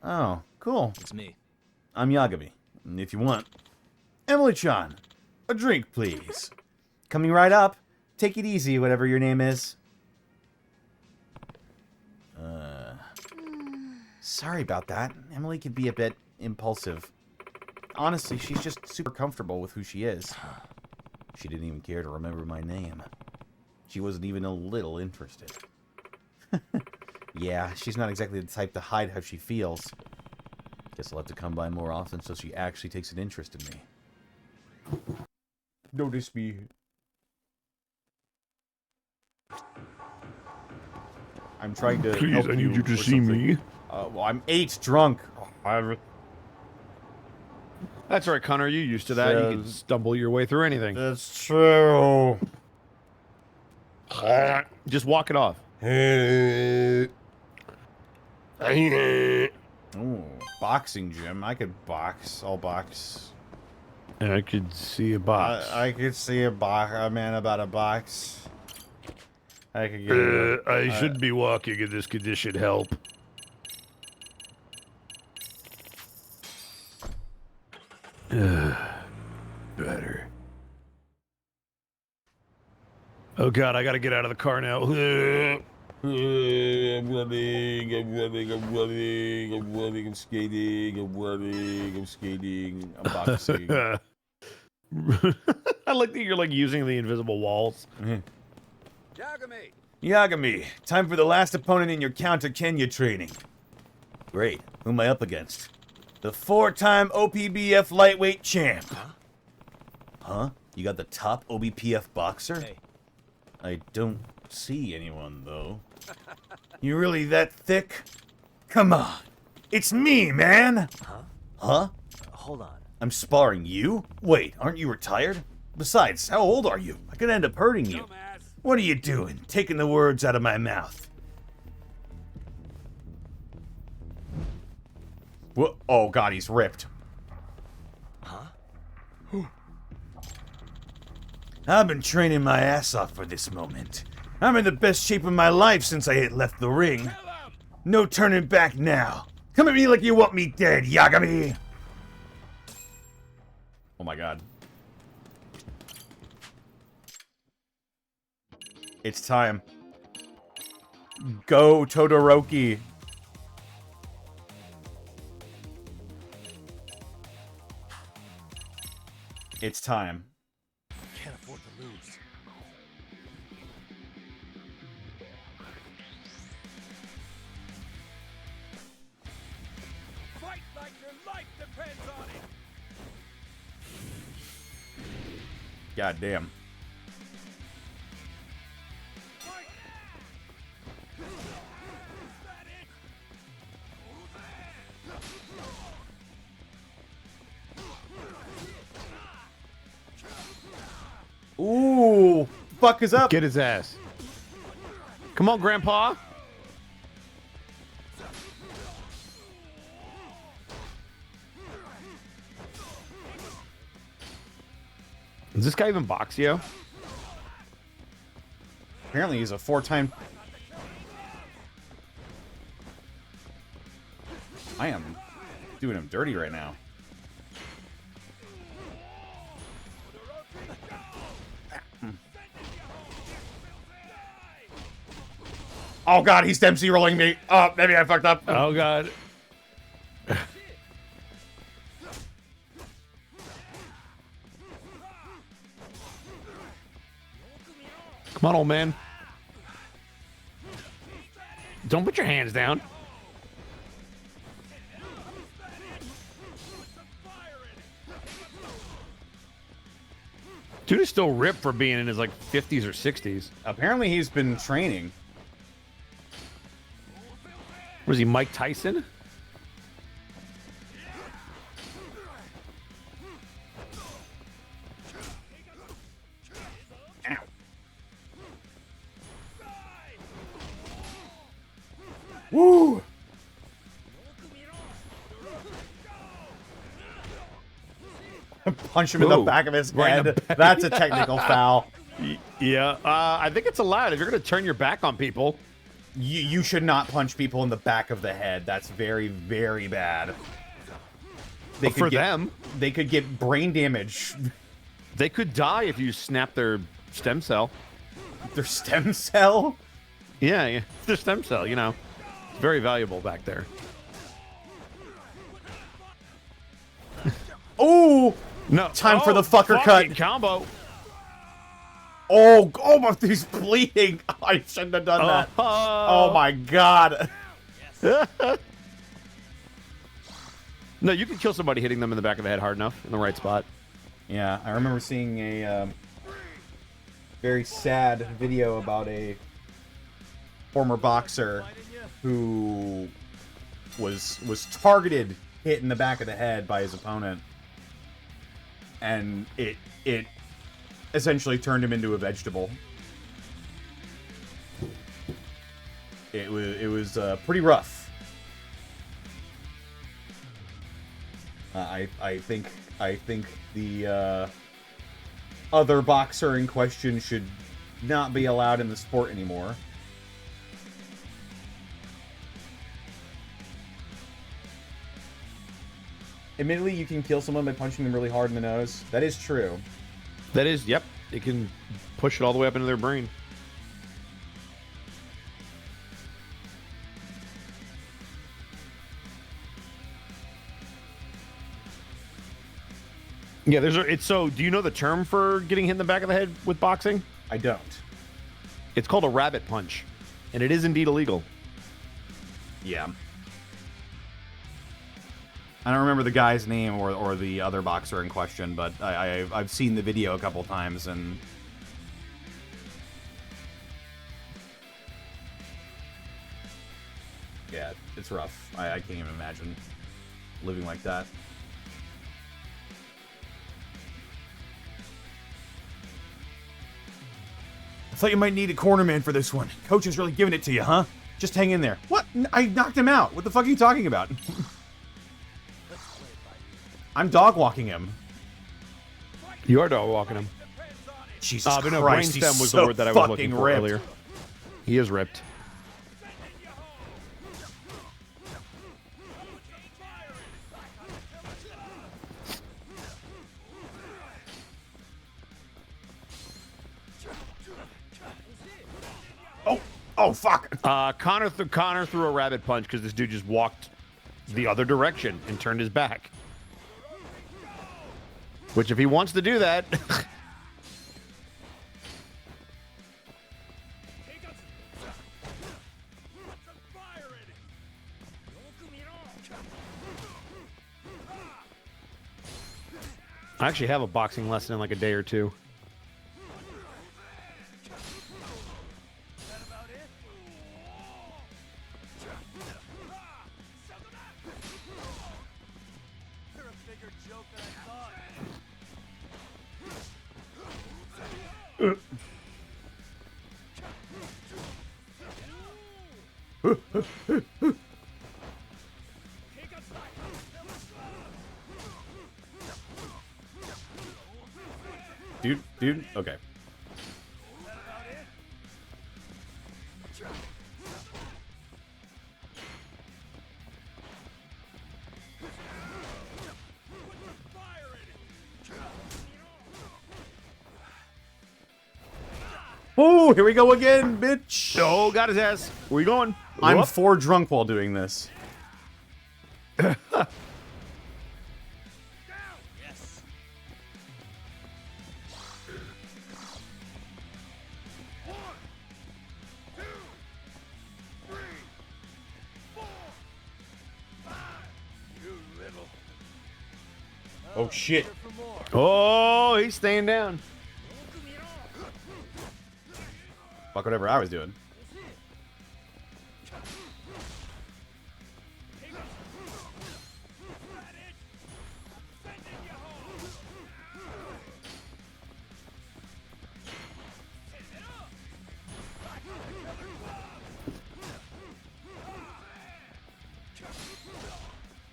[SPEAKER 6] Oh, cool.
[SPEAKER 5] it's me.
[SPEAKER 6] I'm Yagami. If you want. Emily-chan, a drink, please. Coming right up. Take it easy, whatever your name is. Sorry about that. Emily can be a bit impulsive. Honestly, she's just super comfortable with who she is. She didn't even care to remember my name. She wasn't even a little interested. Yeah, she's not exactly the type to hide how she feels. Guess I'll have to come by more often so she actually takes an interest in me. Notice me. I'm trying to
[SPEAKER 2] Please,
[SPEAKER 6] help
[SPEAKER 2] I need you to
[SPEAKER 6] or
[SPEAKER 2] see
[SPEAKER 6] something.
[SPEAKER 2] me.
[SPEAKER 6] Well, I'm 8 drunk.
[SPEAKER 2] That's right, Connor. You're used to that. You can stumble your way through anything.
[SPEAKER 6] That's true.
[SPEAKER 2] Just walk it off.
[SPEAKER 6] Ooh, boxing gym. I could box. I'll box.
[SPEAKER 2] I could see a box.
[SPEAKER 6] I could see a man about a box. I could get.
[SPEAKER 2] I should be walking in this condition. Help. Better. Oh god, I gotta get out of the car now.
[SPEAKER 6] I'm running, I'm skating, I'm boxing.
[SPEAKER 2] I like that you're like using the invisible walls.
[SPEAKER 6] Yagami, time for the last opponent in your counter Kenya training. Great, who am I up against? The 4-time OPBF lightweight champ. Huh? You got the top OBPF boxer?
[SPEAKER 5] Hey.
[SPEAKER 6] I don't see anyone, though. You really that thick? Come on. It's me, man! Huh?
[SPEAKER 5] Hold on.
[SPEAKER 6] I'm sparring you? Wait, aren't you retired? Besides, how old are you? I could end up hurting you. What are you doing? Taking the words out of my mouth. What? Oh god, he's ripped. I've been training my ass off for this moment. I'm in the best shape of my life since I left the ring. No turning back now. Come at me like you want me dead, Yagami! Oh my god.
[SPEAKER 1] It's time. Go, Todoroki. It's time.
[SPEAKER 3] Can't afford to lose.
[SPEAKER 8] Fight like your life depends on it.
[SPEAKER 1] God damn. Ooh, fuck is up?
[SPEAKER 2] Get his ass. Come on, Grandpa. Does this guy even box you?
[SPEAKER 1] Apparently he's a 4-time... I am doing him dirty right now. Oh god, he's Dempsey rolling me. Oh, maybe I fucked up.
[SPEAKER 2] Oh god. Come on, old man. Don't put your hands down. Dude is still ripped for being in his like 50s or 60s.
[SPEAKER 1] Apparently he's been training.
[SPEAKER 2] Was he Mike Tyson?
[SPEAKER 1] Woo! Punch him in the
[SPEAKER 2] Ooh,
[SPEAKER 1] back of his
[SPEAKER 2] right in
[SPEAKER 1] head.
[SPEAKER 2] the back.
[SPEAKER 1] That's a technical foul.
[SPEAKER 2] Yeah, I think it's allowed. If you're going to turn your back on people.
[SPEAKER 1] You should not punch people in the back of the head. That's very, very bad. They
[SPEAKER 2] For
[SPEAKER 1] could get,
[SPEAKER 2] them.
[SPEAKER 1] They could get brain damage.
[SPEAKER 2] They could die if you snap their stem cell.
[SPEAKER 1] Their stem cell?
[SPEAKER 2] Yeah, their stem cell, you know. It's very valuable back there.
[SPEAKER 1] Oh!
[SPEAKER 2] No.
[SPEAKER 1] Time for the fucker cut.
[SPEAKER 2] Combo.
[SPEAKER 1] Oh, oh, he's bleeding. I shouldn't have done that. Oh my god.
[SPEAKER 2] No, you can kill somebody hitting them in the back of the head hard enough in the right spot.
[SPEAKER 1] Yeah, I remember seeing a very sad video about a former boxer who was targeted, hit in the back of the head by his opponent, and it essentially turned him into a vegetable. It was pretty rough. I think the other boxer in question should not be allowed in the sport anymore. Admittedly, you can kill someone by punching them really hard in the nose. That is true.
[SPEAKER 2] That is, yep. It can push it all the way up into their brain. Yeah, it's so, do you know the term for getting hit in the back of the head with boxing?
[SPEAKER 1] I don't.
[SPEAKER 2] It's called a rabbit punch, and it is indeed illegal.
[SPEAKER 1] Yeah. I don't remember the guy's name or the other boxer in question, but I've seen the video a couple times, and yeah, it's rough. I can't even imagine living like that.
[SPEAKER 6] I thought you might need a cornerman for this one. Coach is really giving it to you, huh?
[SPEAKER 1] Just hang in there. What? I knocked him out. What the fuck are you talking about? I'm dog walking him.
[SPEAKER 2] You are dog walking him.
[SPEAKER 1] Jesus
[SPEAKER 2] But no,
[SPEAKER 1] Christ,
[SPEAKER 2] brainstem
[SPEAKER 1] he's
[SPEAKER 2] was
[SPEAKER 1] so
[SPEAKER 2] the word that I was
[SPEAKER 1] fucking
[SPEAKER 2] looking for
[SPEAKER 1] ripped.
[SPEAKER 2] earlier. He is ripped.
[SPEAKER 1] Oh, fuck.
[SPEAKER 2] Connor threw a rabbit punch because this dude just walked the other direction and turned his back. Which, if he wants to do that... I actually have a boxing lesson in like a day or two.
[SPEAKER 5] You're a bigger joke than I thought.
[SPEAKER 1] Dude, okay. Oh, here we go again, bitch.
[SPEAKER 2] Oh, got his ass. Where you going?
[SPEAKER 1] I'm
[SPEAKER 2] Whoop.
[SPEAKER 1] 4 drunk while doing this. Oh, shit.
[SPEAKER 2] Oh, he's staying down.
[SPEAKER 1] Fuck whatever I was doing.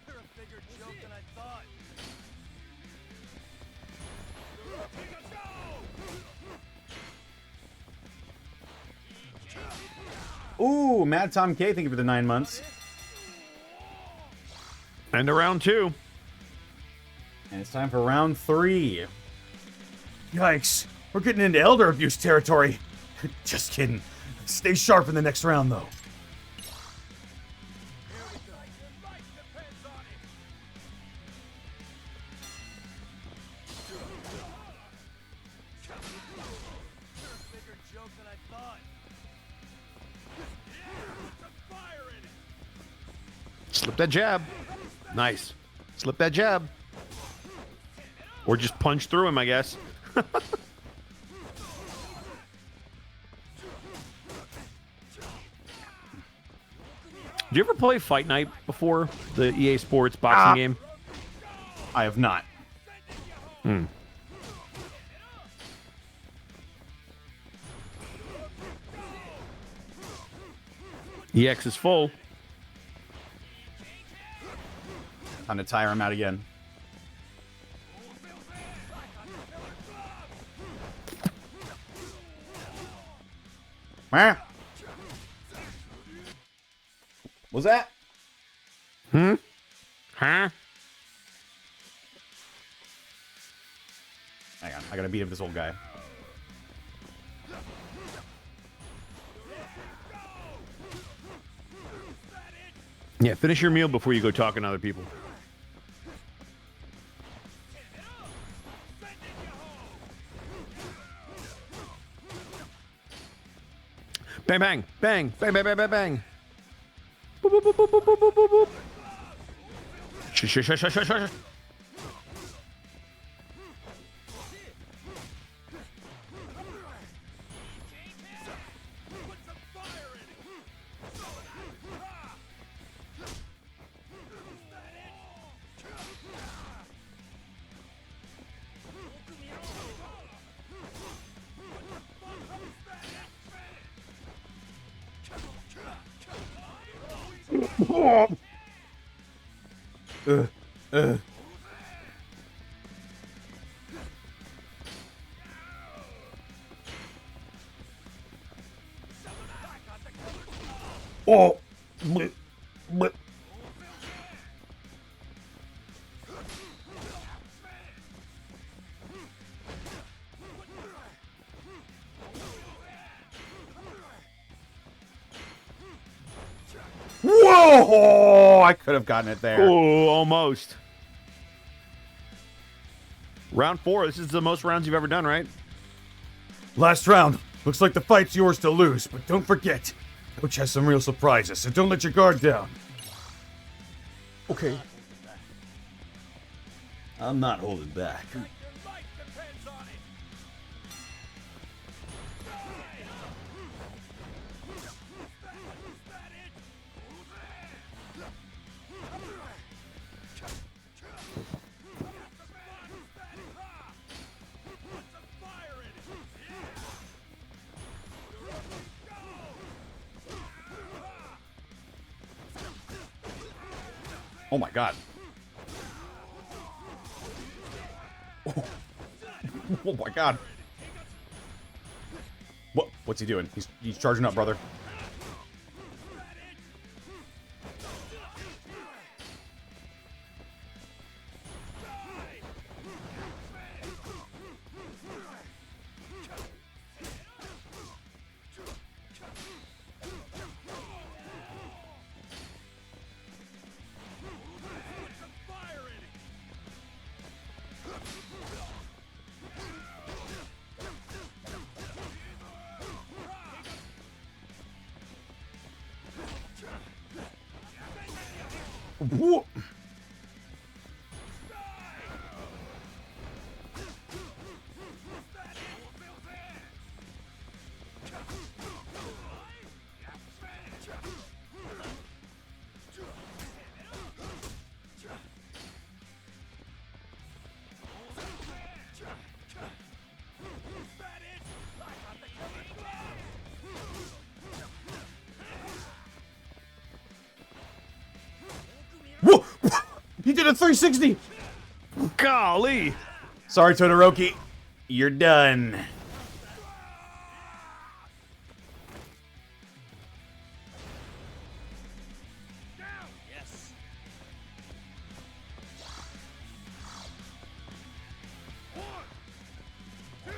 [SPEAKER 5] You're a bigger joke than I thought.
[SPEAKER 1] Ooh, Mad Tom K, thank you for the 9 months.
[SPEAKER 2] And to round 2.
[SPEAKER 1] And it's time for round 3.
[SPEAKER 6] Yikes. We're getting into elder abuse territory. Just kidding. Stay sharp in the next round, though.
[SPEAKER 5] Bigger joke than I thought.
[SPEAKER 2] Slip that jab. Nice. Slip that jab. Or just punch through him, I guess. Did you ever play Fight Night before? The EA Sports boxing game?
[SPEAKER 1] I have not.
[SPEAKER 2] EX is full.
[SPEAKER 1] Time to tire him out again. Wah. Was that?
[SPEAKER 2] Huh?
[SPEAKER 1] Hang on, I gotta beat up this old guy.
[SPEAKER 2] Yeah, finish your meal before you go talking to other people. Bang, bang, bang, bang, bang, bang, bang, bang. Boop, boop, boop, boop, boop, boop, boop, boop. Shush, shush, shush, shush, shush.
[SPEAKER 6] Oh! Bleh. Bleh.
[SPEAKER 1] Oh, I could have gotten it there.
[SPEAKER 2] Oh, almost. Round 4. This is the most rounds you've ever done, right?
[SPEAKER 6] Last round. Looks like the fight's yours to lose, but don't forget, Coach has some real surprises, so don't let your guard down.
[SPEAKER 1] Okay.
[SPEAKER 6] I'm not holding back.
[SPEAKER 8] Your life depends on it.
[SPEAKER 1] Oh my god. Oh my god. What's he doing? He's charging up, brother. Whoa. Whoa! He did a 360!
[SPEAKER 2] Golly!
[SPEAKER 1] Sorry, Todoroki. You're done.
[SPEAKER 8] Yes. One, two,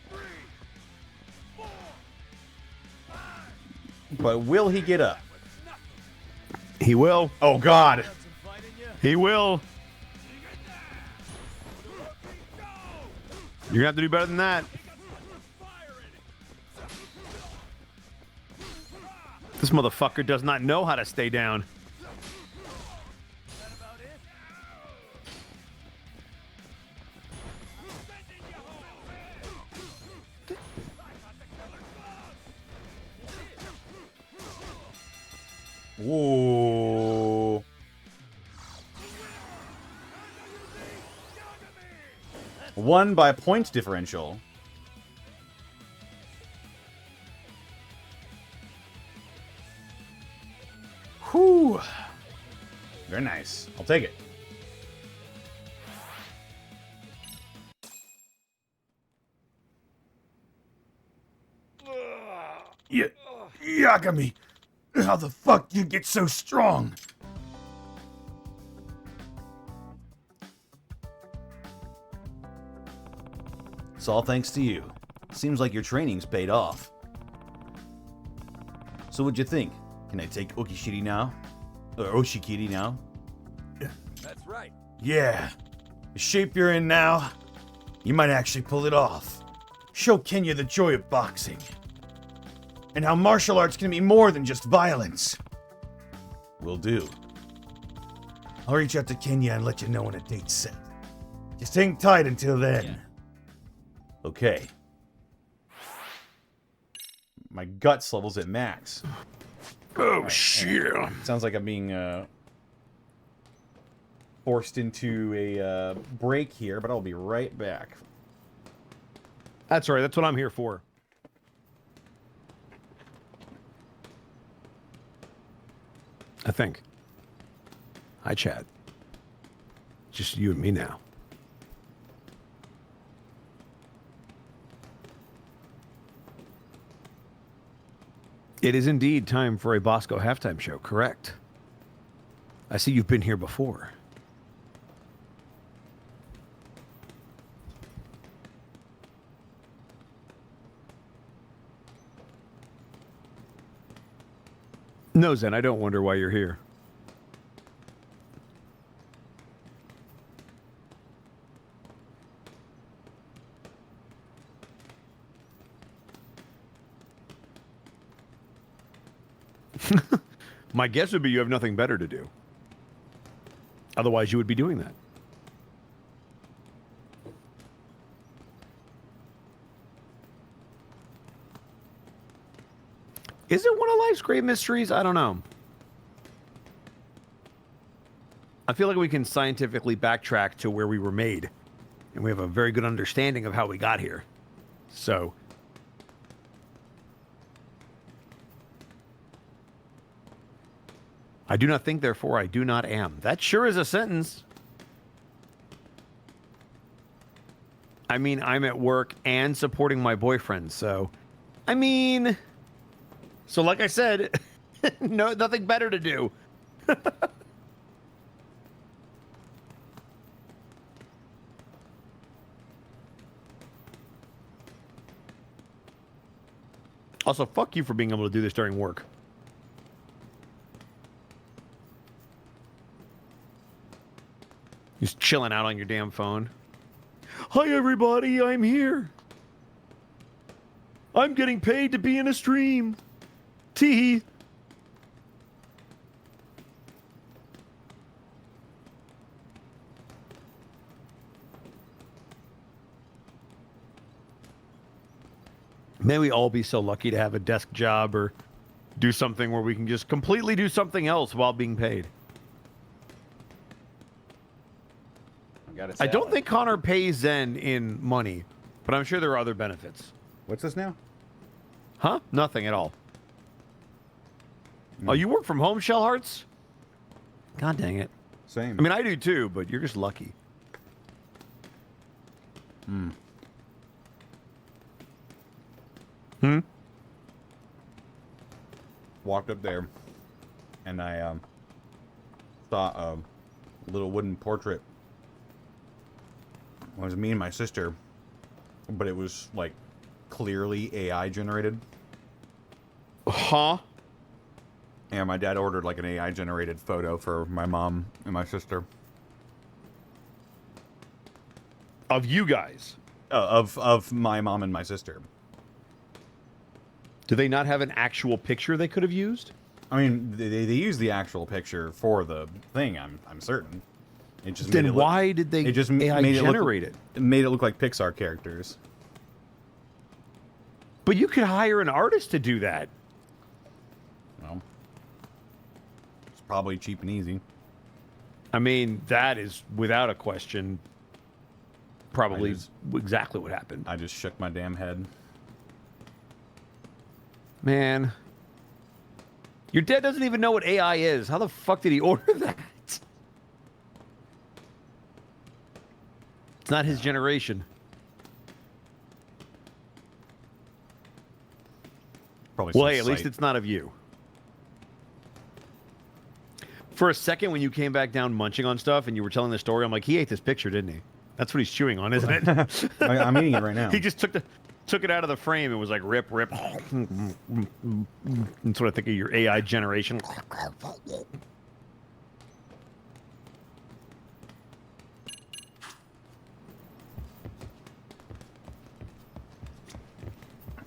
[SPEAKER 8] three, four, five.
[SPEAKER 1] But will he get up?
[SPEAKER 2] He will.
[SPEAKER 1] Oh god.
[SPEAKER 2] He will. You're gonna have to do better than that. This motherfucker does not know how to stay down.
[SPEAKER 1] Ooh. Won by point differential. Whew. Very nice. I'll take it.
[SPEAKER 6] Yagami, how the fuck you get so strong? It's all thanks to you. Seems like your training's paid off. So what'd you think? Can I take Okishiri now? Or Oshikiri now?
[SPEAKER 8] That's right.
[SPEAKER 6] Yeah. The shape you're in now, you might actually pull it off. Show Kenya the joy of boxing. And how martial arts can be more than just violence. Will do. I'll reach out to Kenya and let you know when a date's set. Just hang tight until then.
[SPEAKER 1] Yeah. Okay. My guts level's at max.
[SPEAKER 2] Oh, shit.
[SPEAKER 1] Sounds like I'm being forced into a break here, but I'll be right back.
[SPEAKER 2] That's right. That's what I'm here for. I think. Hi, Chad. Just you and me now. It is indeed time for a Bosco halftime show, correct? I see you've been here before. No, Zen, I don't wonder why you're here. My guess would be you have nothing better to do. Otherwise, you would be doing that. Is it one of life's great mysteries? I don't know. I feel like we can scientifically backtrack to where we were made, and we have a very good understanding of how we got here. So, I do not think, therefore I do not am. That sure is a sentence. I mean, I'm at work and supporting my boyfriend, so... I mean... So like I said, no, nothing better to do. Also, fuck you for being able to do this during work. Just chilling out on your damn phone. Hi, everybody, I'm here. I'm getting paid to be in a stream. Tee. May we all be so lucky to have a desk job or do something where we can just completely do something else while being paid. I don't think Connor pays Zen in money, but I'm sure there are other benefits.
[SPEAKER 1] What's this now?
[SPEAKER 2] Huh? Nothing at all. Oh, you work from home, Shell Hearts? God dang it.
[SPEAKER 1] Same.
[SPEAKER 2] I mean, I do too, but you're just lucky.
[SPEAKER 1] Walked up there, and I saw a little wooden portrait. It was me and my sister, but it was, like, clearly AI generated.
[SPEAKER 2] Huh?
[SPEAKER 1] Yeah, my dad ordered, like, an AI generated photo for my mom and my sister.
[SPEAKER 2] Of you guys?
[SPEAKER 1] Of my mom and my sister.
[SPEAKER 2] Do they not have an actual picture they could have used?
[SPEAKER 1] I mean, they used the actual picture for the thing, I'm certain. It just
[SPEAKER 2] Then
[SPEAKER 1] made it
[SPEAKER 2] why
[SPEAKER 1] look,
[SPEAKER 2] did they
[SPEAKER 1] it just
[SPEAKER 2] AI
[SPEAKER 1] made
[SPEAKER 2] generate
[SPEAKER 1] it?
[SPEAKER 2] it?
[SPEAKER 1] It made it look like Pixar characters.
[SPEAKER 2] But you could hire an artist to do that.
[SPEAKER 1] Well, it's probably cheap and easy.
[SPEAKER 2] I mean, that is, without a question, probably exactly what happened.
[SPEAKER 1] I just shook my damn head.
[SPEAKER 2] Man. Your dad doesn't even know what AI is. How the fuck did he order that? It's not his generation.
[SPEAKER 1] Probably
[SPEAKER 2] Well,
[SPEAKER 1] some
[SPEAKER 2] hey, at least
[SPEAKER 1] site.
[SPEAKER 2] it's not of you. For a second, when you came back down munching on stuff and you were telling the story, I'm like, he ate this picture, didn't he? That's what he's chewing on, isn't it?
[SPEAKER 1] I'm eating it right now.
[SPEAKER 2] He just took it out of the frame and was like, rip, rip. That's what I think of your AI generation.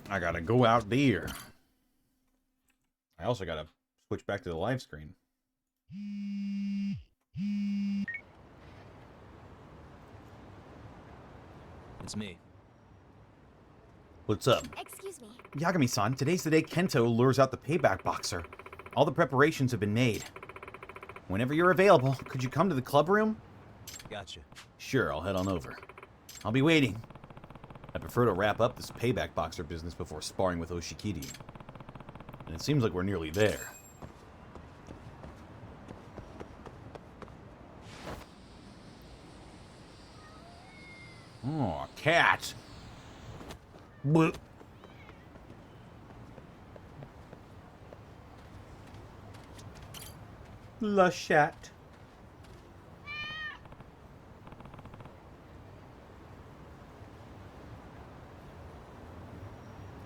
[SPEAKER 1] I gotta go out there. I also gotta switch back to the live screen.
[SPEAKER 5] It's me.
[SPEAKER 6] What's up?
[SPEAKER 4] Excuse me.
[SPEAKER 6] Yagami-san, today's the day Kento lures out the payback boxer. All the preparations have been made. Whenever you're available, could you come to the club room?
[SPEAKER 5] Gotcha.
[SPEAKER 6] Sure, I'll head on over. I'll be waiting. I prefer to wrap up this payback boxer business before sparring with Oshikiri. And it seems like we're nearly there. Oh, cat! Bleh. Lushat.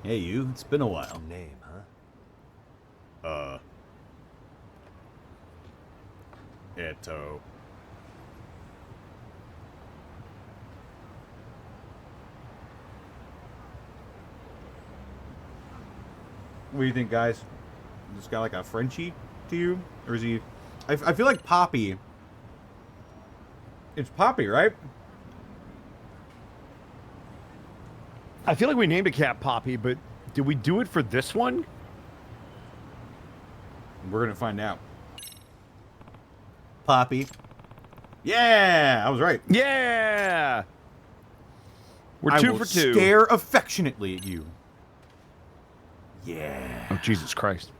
[SPEAKER 6] Hey, you. It's been a while.
[SPEAKER 5] Name, huh?
[SPEAKER 1] Eto. What do you think, guys? Is this guy like a Frenchie to you? Or is he... I feel like Poppy. It's Poppy, right?
[SPEAKER 2] I feel like we named a cat Poppy, but did we do it for this one?
[SPEAKER 1] We're gonna find out. Poppy. Yeah, I was right.
[SPEAKER 2] Yeah! We're
[SPEAKER 1] I
[SPEAKER 2] 2
[SPEAKER 1] will
[SPEAKER 2] for 2.
[SPEAKER 1] stare affectionately at you. Yeah.
[SPEAKER 2] Oh, Jesus Christ.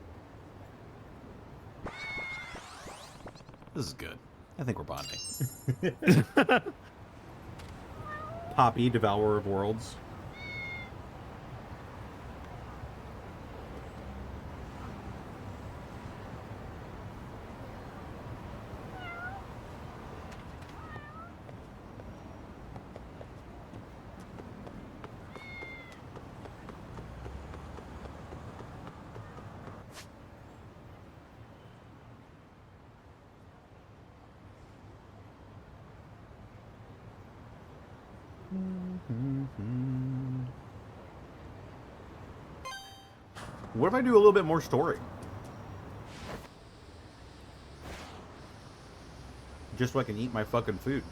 [SPEAKER 1] This is good. I think we're bonding. Poppy, Devourer of Worlds. What if I do a little bit more story? Just so I can eat my fucking food.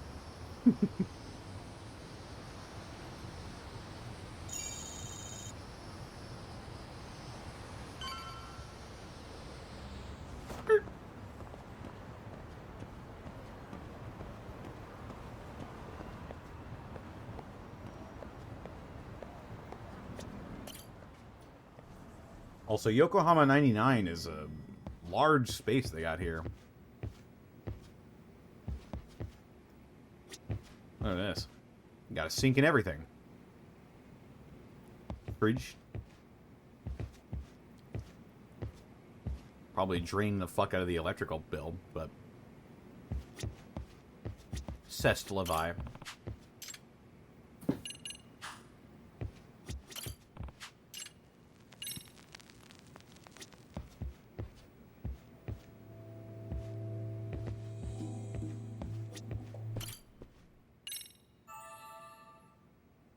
[SPEAKER 1] Also, Yokohama 99 is a large space they got here. Look at this. Got a sink and everything. Fridge. Probably drain the fuck out of the electrical bill, but... Cest Levi.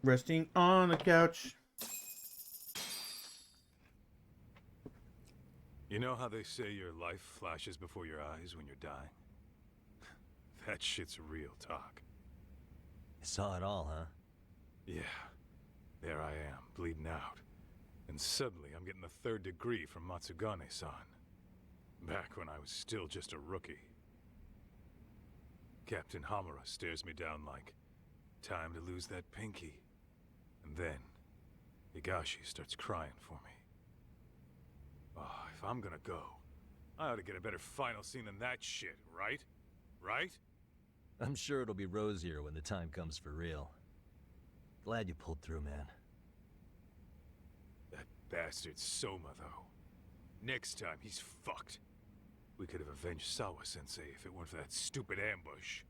[SPEAKER 1] Resting on a couch.
[SPEAKER 8] You know how they say your life flashes before your eyes when you're dying? That shit's real talk.
[SPEAKER 5] You saw it all, huh?
[SPEAKER 8] Yeah. There I am, bleeding out. And suddenly I'm getting the 3rd degree from Matsugane-san. Back when I was still just a rookie. Captain Hamura stares me down like, time to lose that pinky. And then, Higashi starts crying for me. Oh, if I'm gonna go, I ought to get a better final scene than that shit, right? Right?
[SPEAKER 5] I'm sure it'll be rosier when the time comes for real. Glad you pulled through, man.
[SPEAKER 8] That bastard Soma, though. Next time, he's fucked. We could have avenged Sawa-sensei if it weren't for that stupid ambush.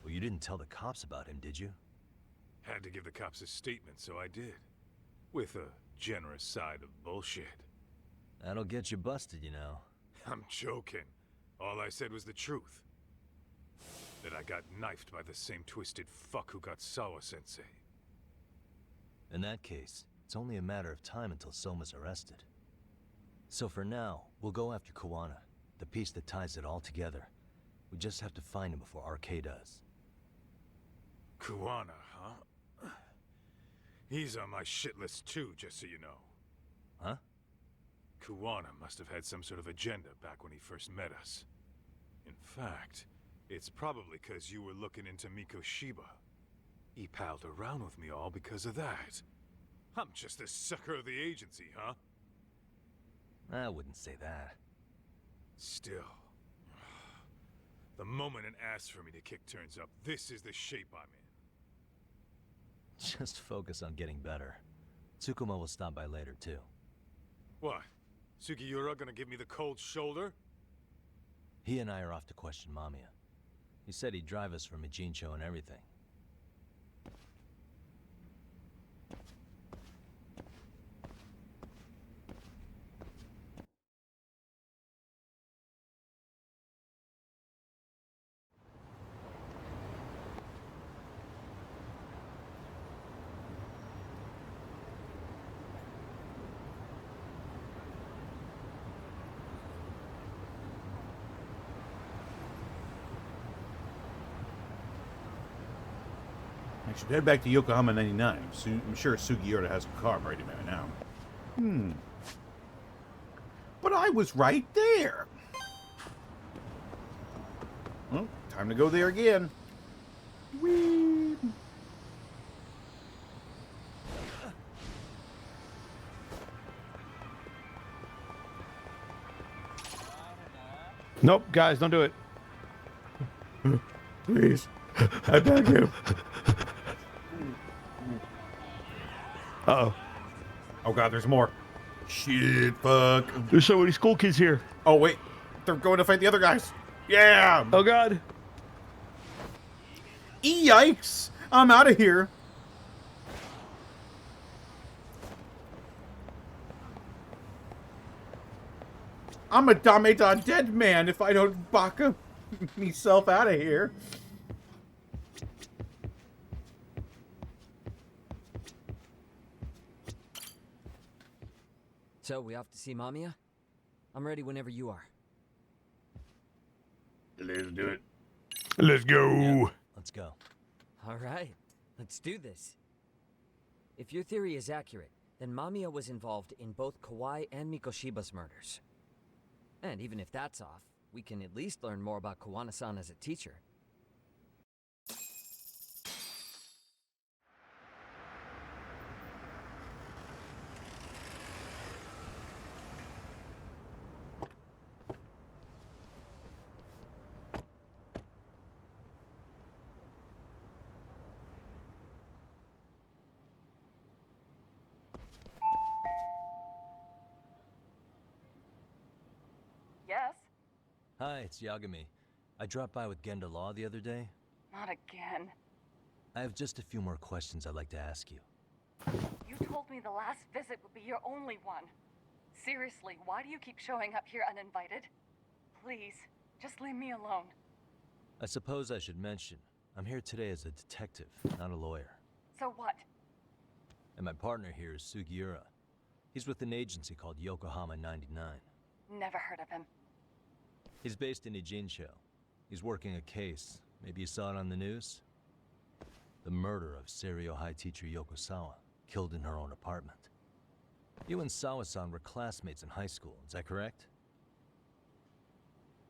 [SPEAKER 5] Well, you didn't tell the cops about him, did you?
[SPEAKER 8] Had to give the cops a statement, so I did. With a generous side of bullshit.
[SPEAKER 5] That'll get you busted, you know.
[SPEAKER 8] I'm joking. All I said was the truth. That I got knifed by the same twisted fuck who got Sawa-sensei.
[SPEAKER 5] In that case, it's only a matter of time until Soma's arrested. So for now, we'll go after Kuwana, the piece that ties it all together. We just have to find him before RK does.
[SPEAKER 8] Kuwana, huh? He's on my shit list too, just so you know.
[SPEAKER 5] Huh?
[SPEAKER 8] Kuwana must have had some sort of agenda back when he first met us. In fact, it's probably because you were looking into Mikoshiba. He palled around with me all because of that. I'm just a sucker of the agency, huh?
[SPEAKER 5] I wouldn't say that.
[SPEAKER 8] Still. The moment an ass for me to kick turns up, this is the shape I'm in.
[SPEAKER 5] Just focus on getting better. Tsukuma will stop by later, too.
[SPEAKER 8] What? Sugiura gonna give me the cold shoulder?
[SPEAKER 5] He and I are off to question Mamiya. He said he'd drive us from Ijincho and everything.
[SPEAKER 6] should head back to Yokohama 99. I'm sure Sugiura has a car ready by now. But I was right there. Well, time to go there again. Whee!
[SPEAKER 2] Nope, guys, don't do it.
[SPEAKER 6] Please, I beg you.
[SPEAKER 2] Uh-oh.
[SPEAKER 6] Oh god, there's more. Shit, fuck.
[SPEAKER 2] There's so many school kids here.
[SPEAKER 6] Oh wait, they're going to fight the other guys. Yeah.
[SPEAKER 2] Oh, God.
[SPEAKER 6] Yikes! I'm out of here. I'm a Dameda dead man if I don't baka myself out of here.
[SPEAKER 9] So, we off to see Mamiya? I'm ready whenever you are.
[SPEAKER 6] Let's do it.
[SPEAKER 2] Let's go.
[SPEAKER 5] Yeah, let's go.
[SPEAKER 9] Alright, let's do this. If your theory is accurate, then Mamiya was involved in both Kawai and Mikoshiba's murders. And even if that's off, we can at least learn more about Kawana-san as a teacher.
[SPEAKER 10] Yes?
[SPEAKER 5] Hi, it's Yagami. I dropped by with Genda Law the other day.
[SPEAKER 10] Not again.
[SPEAKER 5] I have just a few more questions I'd like to ask you.
[SPEAKER 10] You told me the last visit would be your only one. Seriously, why do you keep showing up here uninvited? Please, just leave me alone.
[SPEAKER 5] I suppose I should mention, I'm here today as a detective, not a lawyer.
[SPEAKER 10] So what?
[SPEAKER 5] And my partner here is Sugiura. He's with an agency called Yokohama 99.
[SPEAKER 10] Never heard of him.
[SPEAKER 5] He's based in Ijincho. He's working a case. Maybe you saw it on the news? The murder of Seiryo High teacher Yokosawa, killed in her own apartment. You and Sawa-san were classmates in high school, is that correct?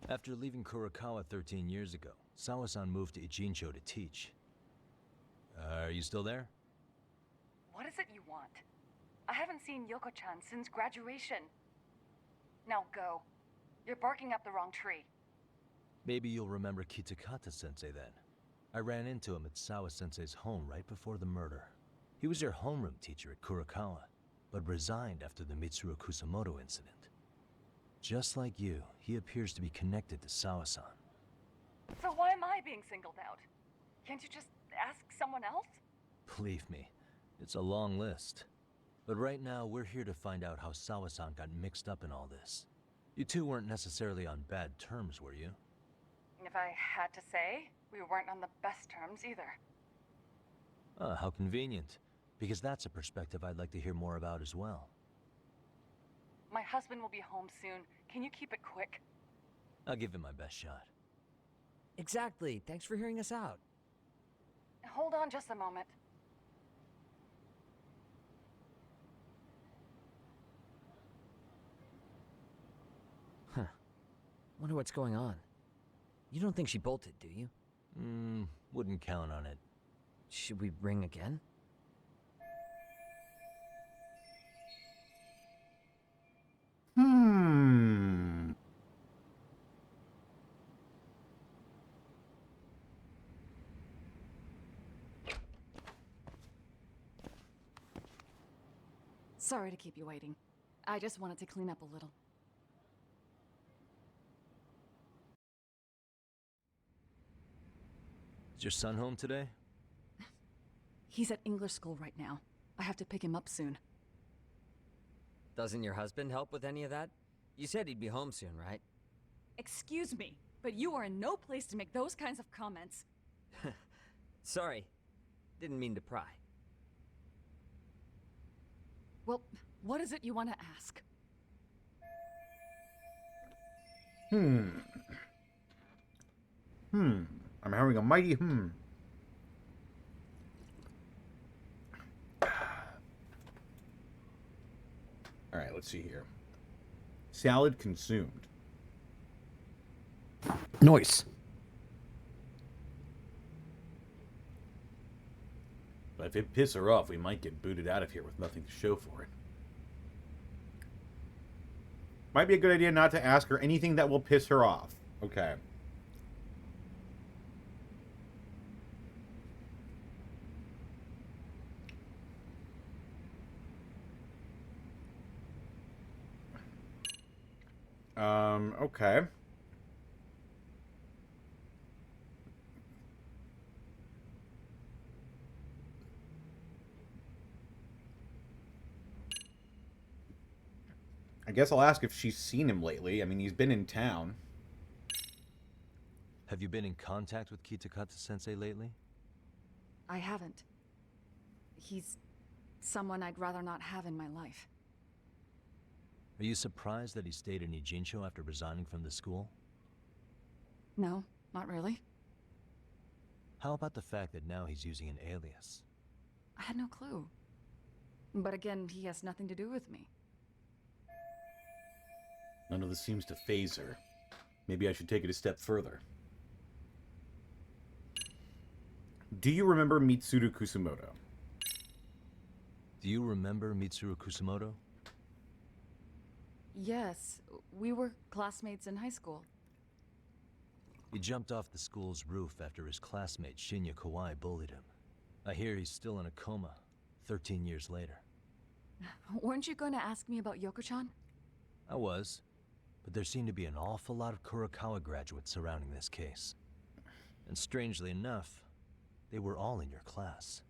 [SPEAKER 5] After leaving Kurokawa 13 years ago, Sawa-san moved to Ijincho to teach. Are you still there?
[SPEAKER 10] What is it you want? I haven't seen Yoko-chan since graduation. Now go. You're barking up the wrong tree.
[SPEAKER 5] Maybe you'll remember Kitakata-sensei then. I ran into him at Sawa-sensei's home right before the murder. He was your homeroom teacher at Kurokawa, but resigned after the Mitsuru Kusamoto incident. Just like you, he appears to be connected to Sawa-san.
[SPEAKER 10] So why am I being singled out? Can't you just ask someone else?
[SPEAKER 5] Believe me, it's a long list. But right now, we're here to find out how Sawa-san got mixed up in all this. You two weren't necessarily on bad terms, were you?
[SPEAKER 10] If I had to say, we weren't on the best terms either.
[SPEAKER 5] Ah, how convenient. Because that's a perspective I'd like to hear more about as well.
[SPEAKER 10] My husband will be home soon. Can you keep it quick?
[SPEAKER 5] I'll give it my best shot.
[SPEAKER 9] Exactly. Thanks for hearing us out.
[SPEAKER 10] Hold on just a moment.
[SPEAKER 9] Huh. Wonder what's going on. You don't think she bolted, do you?
[SPEAKER 5] Wouldn't count on it.
[SPEAKER 9] Should we ring again?
[SPEAKER 10] Sorry to keep you waiting. I just wanted to clean up a little.
[SPEAKER 5] Is your son home today?
[SPEAKER 10] He's at English school right now. I have to pick him up soon.
[SPEAKER 9] Doesn't your husband help with any of that? You said he'd be home soon, right?
[SPEAKER 10] Excuse me, but you are in no place to make those kinds of comments.
[SPEAKER 9] Sorry. Didn't mean to pry.
[SPEAKER 10] Well, what is it you want to ask?
[SPEAKER 6] I'm having a mighty
[SPEAKER 1] All right, let's see here. Salad consumed.
[SPEAKER 2] Noise.
[SPEAKER 6] But if it pisses her off, we might get booted out of here with nothing to show for it.
[SPEAKER 1] Might be a good idea not to ask her anything that will piss her off. Okay. Okay. I guess I'll ask if she's seen him lately. I mean, he's been in town.
[SPEAKER 5] Have you been in contact with Kitakata-sensei lately?
[SPEAKER 10] I haven't. He's someone I'd rather not have in my life.
[SPEAKER 5] Are you surprised that he stayed in Ijincho after resigning from the school?
[SPEAKER 10] No, not really.
[SPEAKER 5] How about the fact that now he's using an alias?
[SPEAKER 10] I had no clue. But again, he has nothing to do with me.
[SPEAKER 6] None of this seems to faze her. Maybe I should take it a step further.
[SPEAKER 1] Do you remember Mitsuru Kusumoto?
[SPEAKER 5] Do you remember Mitsuru Kusumoto?
[SPEAKER 10] Yes, we were classmates in high school.
[SPEAKER 5] He jumped off the school's roof after his classmate Shinya Kawai bullied him. I hear he's still in a coma, 13 years later.
[SPEAKER 10] Weren't you going to ask me about Yoko-chan?
[SPEAKER 5] I was, but there seemed to be an awful lot of Kurokawa graduates surrounding this case. And strangely enough, they were all in your class.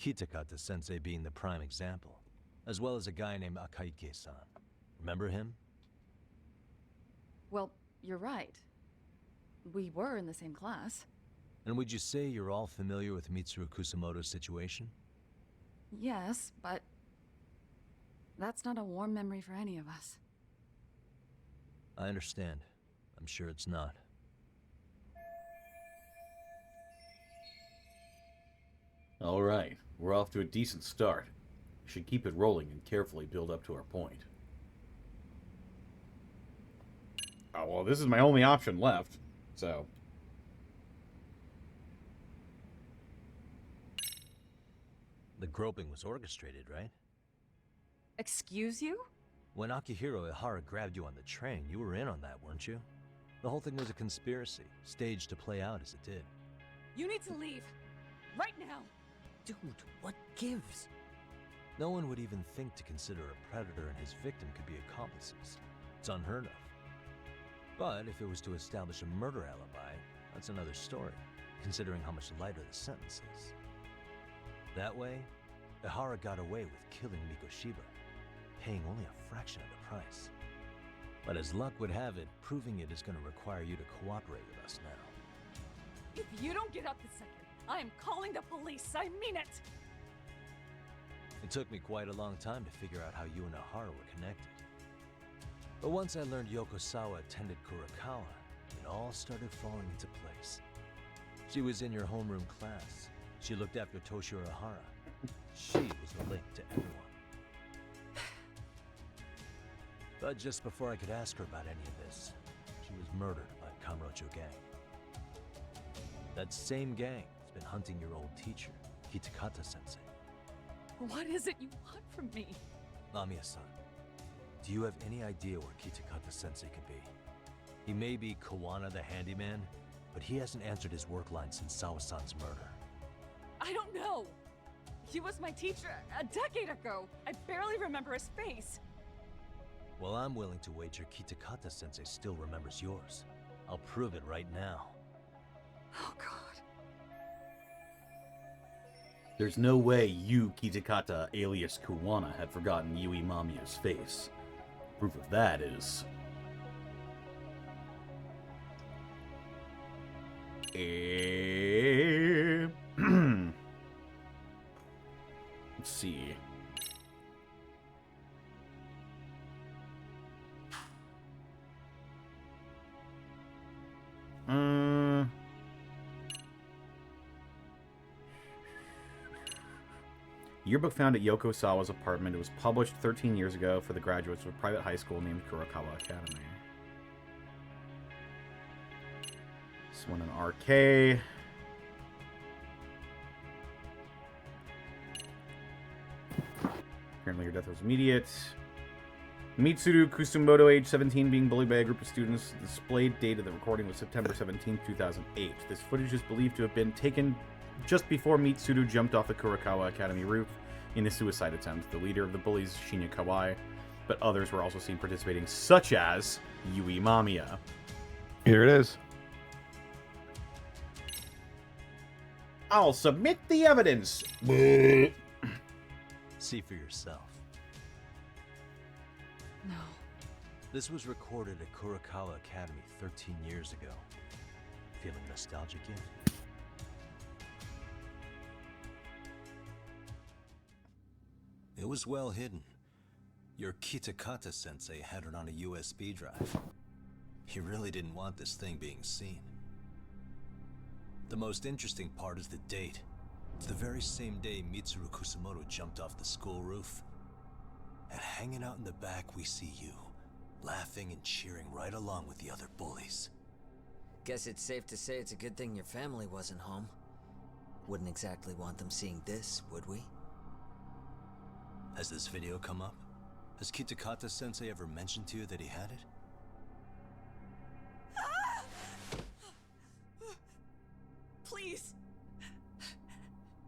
[SPEAKER 5] Kitakata-sensei being the prime example, as well as a guy named Akaike-san. Remember him?
[SPEAKER 10] Well, you're right. We were in the same class.
[SPEAKER 5] And would you say you're all familiar with Mitsuru Kusumoto's situation?
[SPEAKER 10] Yes, but that's not a warm memory for any of us.
[SPEAKER 5] I understand. I'm sure it's not.
[SPEAKER 6] All right, we're off to a decent start. We should keep it rolling and carefully build up to our point.
[SPEAKER 1] Oh, well, this is my only option left, so...
[SPEAKER 5] The groping was orchestrated, right?
[SPEAKER 10] Excuse you?
[SPEAKER 5] When Akihiro Ihara grabbed you on the train, you were in on that, weren't you? The whole thing was a conspiracy, staged to play out as it did.
[SPEAKER 10] You need to leave. Right now.
[SPEAKER 9] Dude, what gives?
[SPEAKER 5] No one would even think to consider a predator and his victim could be accomplices. It's unheard of. But if it was to establish a murder alibi, that's another story, considering how much lighter the sentence is. That way, Ihara got away with killing Mikoshiba, paying only a fraction of the price. But as luck would have it, proving it is going to require you to cooperate with us now.
[SPEAKER 10] If you don't get out this second, I am calling the police. I mean it.
[SPEAKER 5] It took me quite a long time to figure out how you and Ihara were connected. But once I learned Yokosawa attended Kurokawa, it all started falling into place. She was in your homeroom class. She looked after Toshiro Ihara. She was the link to everyone. But just before I could ask her about any of this, she was murdered by Kamurocho gang. That same gang has been hunting your old teacher, Kitakata-sensei.
[SPEAKER 10] What is it you want from me?
[SPEAKER 5] Lamia-san, do you have any idea where Kitakata-sensei could be? He may be Kawana the handyman, but he hasn't answered his work line since Sawa-san's murder.
[SPEAKER 10] I don't know. He was my teacher a decade ago. I barely remember his face.
[SPEAKER 5] Well, I'm willing to wager Kitakata-sensei still remembers yours. I'll prove it right now.
[SPEAKER 10] Oh, God.
[SPEAKER 6] There's no way you, Kitakata, alias Kuwana, had forgotten Yui Mamiya's face. Proof of that is... Let's see.
[SPEAKER 1] Yearbook found at Yoko Sawa's apartment. It was published 13 years ago for the graduates of a private high school named Kurokawa Academy. This one an RK. Apparently her death was immediate. Mitsuru Kusumoto, age 17, being bullied by a group of students. The displayed date of the recording was September 17, 2008. This footage is believed to have been taken just before Mitsuru jumped off the Kurokawa Academy roof in a suicide attempt. The leader of the bullies, Shinya Kawai, but others were also seen participating, such as Yui Mamiya.
[SPEAKER 2] Here it is.
[SPEAKER 1] I'll submit the evidence.
[SPEAKER 5] See for yourself.
[SPEAKER 10] No.
[SPEAKER 5] This was recorded at Kurokawa Academy 13 years ago. Feeling nostalgic yet? It was well hidden. Your Kitakata sensei had it on a USB drive. He really didn't want this thing being seen. The most interesting part is the date. It's the very same day Mitsuru Kusumoto jumped off the school roof. And hanging out in the back, we see you, laughing and cheering right along with the other bullies.
[SPEAKER 9] Guess it's safe to say it's a good thing your family wasn't home. Wouldn't exactly want them seeing this, would we?
[SPEAKER 5] Has this video come up? Has Kitakata-sensei ever mentioned to you that he had it?
[SPEAKER 10] Please.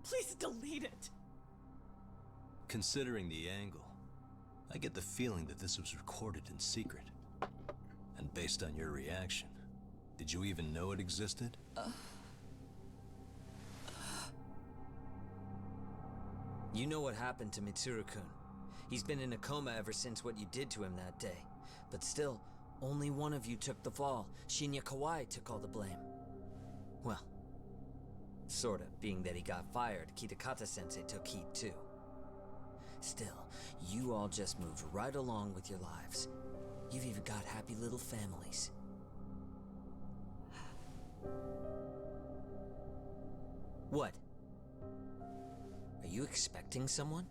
[SPEAKER 10] Please delete it.
[SPEAKER 5] Considering the angle, I get the feeling that this was recorded in secret. And based on your reaction, did you even know it existed?
[SPEAKER 9] You know what happened to Mitsuru-kun. He's been in a coma ever since what you did to him that day. But still, only one of you took the fall. Shinya Kawai took all the blame. Well, sorta, being that he got fired, Kitakata-sensei took heat too. Still, you all just moved right along with your lives. You've even got happy little families. What? Are you expecting someone?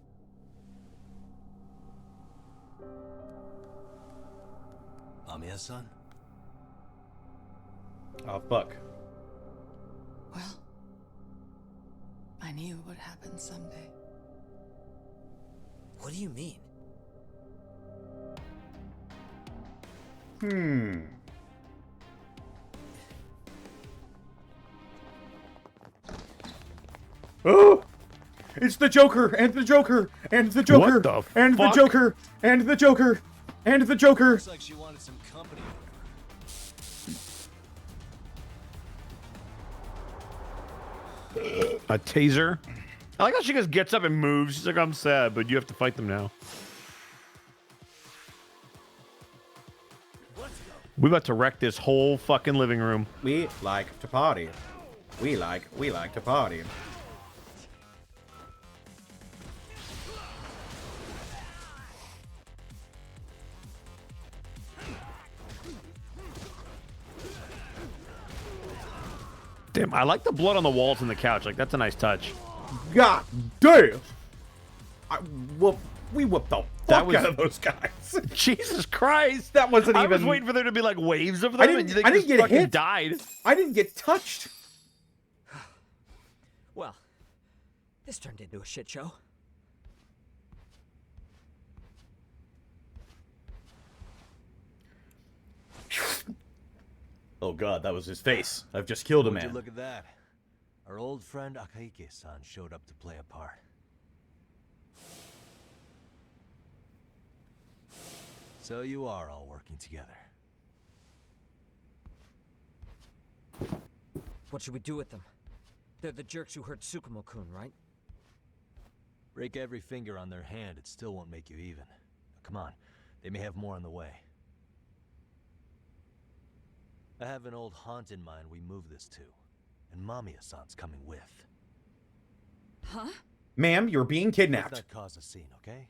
[SPEAKER 5] Amiya-san?
[SPEAKER 1] Oh, fuck.
[SPEAKER 10] Well, I knew it would happen someday.
[SPEAKER 9] What do you mean?
[SPEAKER 1] Oh! It's the Joker! And the Joker! And the Joker!
[SPEAKER 2] What the
[SPEAKER 1] and
[SPEAKER 2] fuck?
[SPEAKER 1] the Joker! And the Joker! And the Joker!
[SPEAKER 5] Looks like she wanted some company.
[SPEAKER 2] A taser. I like how she just gets up and moves. She's like, I'm sad, but you have to fight them now. We about to wreck this whole fucking living room.
[SPEAKER 1] We like to party. We like to party.
[SPEAKER 2] Damn, I like the blood on the walls and the couch. Like, that's a nice touch.
[SPEAKER 1] God damn! We whooped the
[SPEAKER 2] That
[SPEAKER 1] fuck
[SPEAKER 2] was-
[SPEAKER 1] out of those guys.
[SPEAKER 2] Jesus Christ.
[SPEAKER 1] That wasn't
[SPEAKER 2] I
[SPEAKER 1] even...
[SPEAKER 2] was waiting for there to be like waves of them.
[SPEAKER 1] I didn't-
[SPEAKER 2] and they
[SPEAKER 1] I didn't
[SPEAKER 2] just
[SPEAKER 1] get
[SPEAKER 2] fucking
[SPEAKER 1] hit.
[SPEAKER 2] died.
[SPEAKER 1] I didn't get touched.
[SPEAKER 9] Well, this turned into a shit show.
[SPEAKER 1] Oh god, that was his face. I've just killed a
[SPEAKER 5] Would you
[SPEAKER 1] man.
[SPEAKER 5] look at that? Our old friend Akaike-san showed up to play a part. So you are all working together.
[SPEAKER 9] What should we do with them? They're the jerks who hurt Tsukumo-kun, right?
[SPEAKER 5] Break every finger on their hand, it still won't make you even. Come on, they may have more on the way. I have an old haunt in mind we move this to, and Mamiya-san's coming with.
[SPEAKER 10] Huh?
[SPEAKER 1] Ma'am, you're being
[SPEAKER 5] Let's
[SPEAKER 1] kidnapped.
[SPEAKER 5] not cause a scene, okay?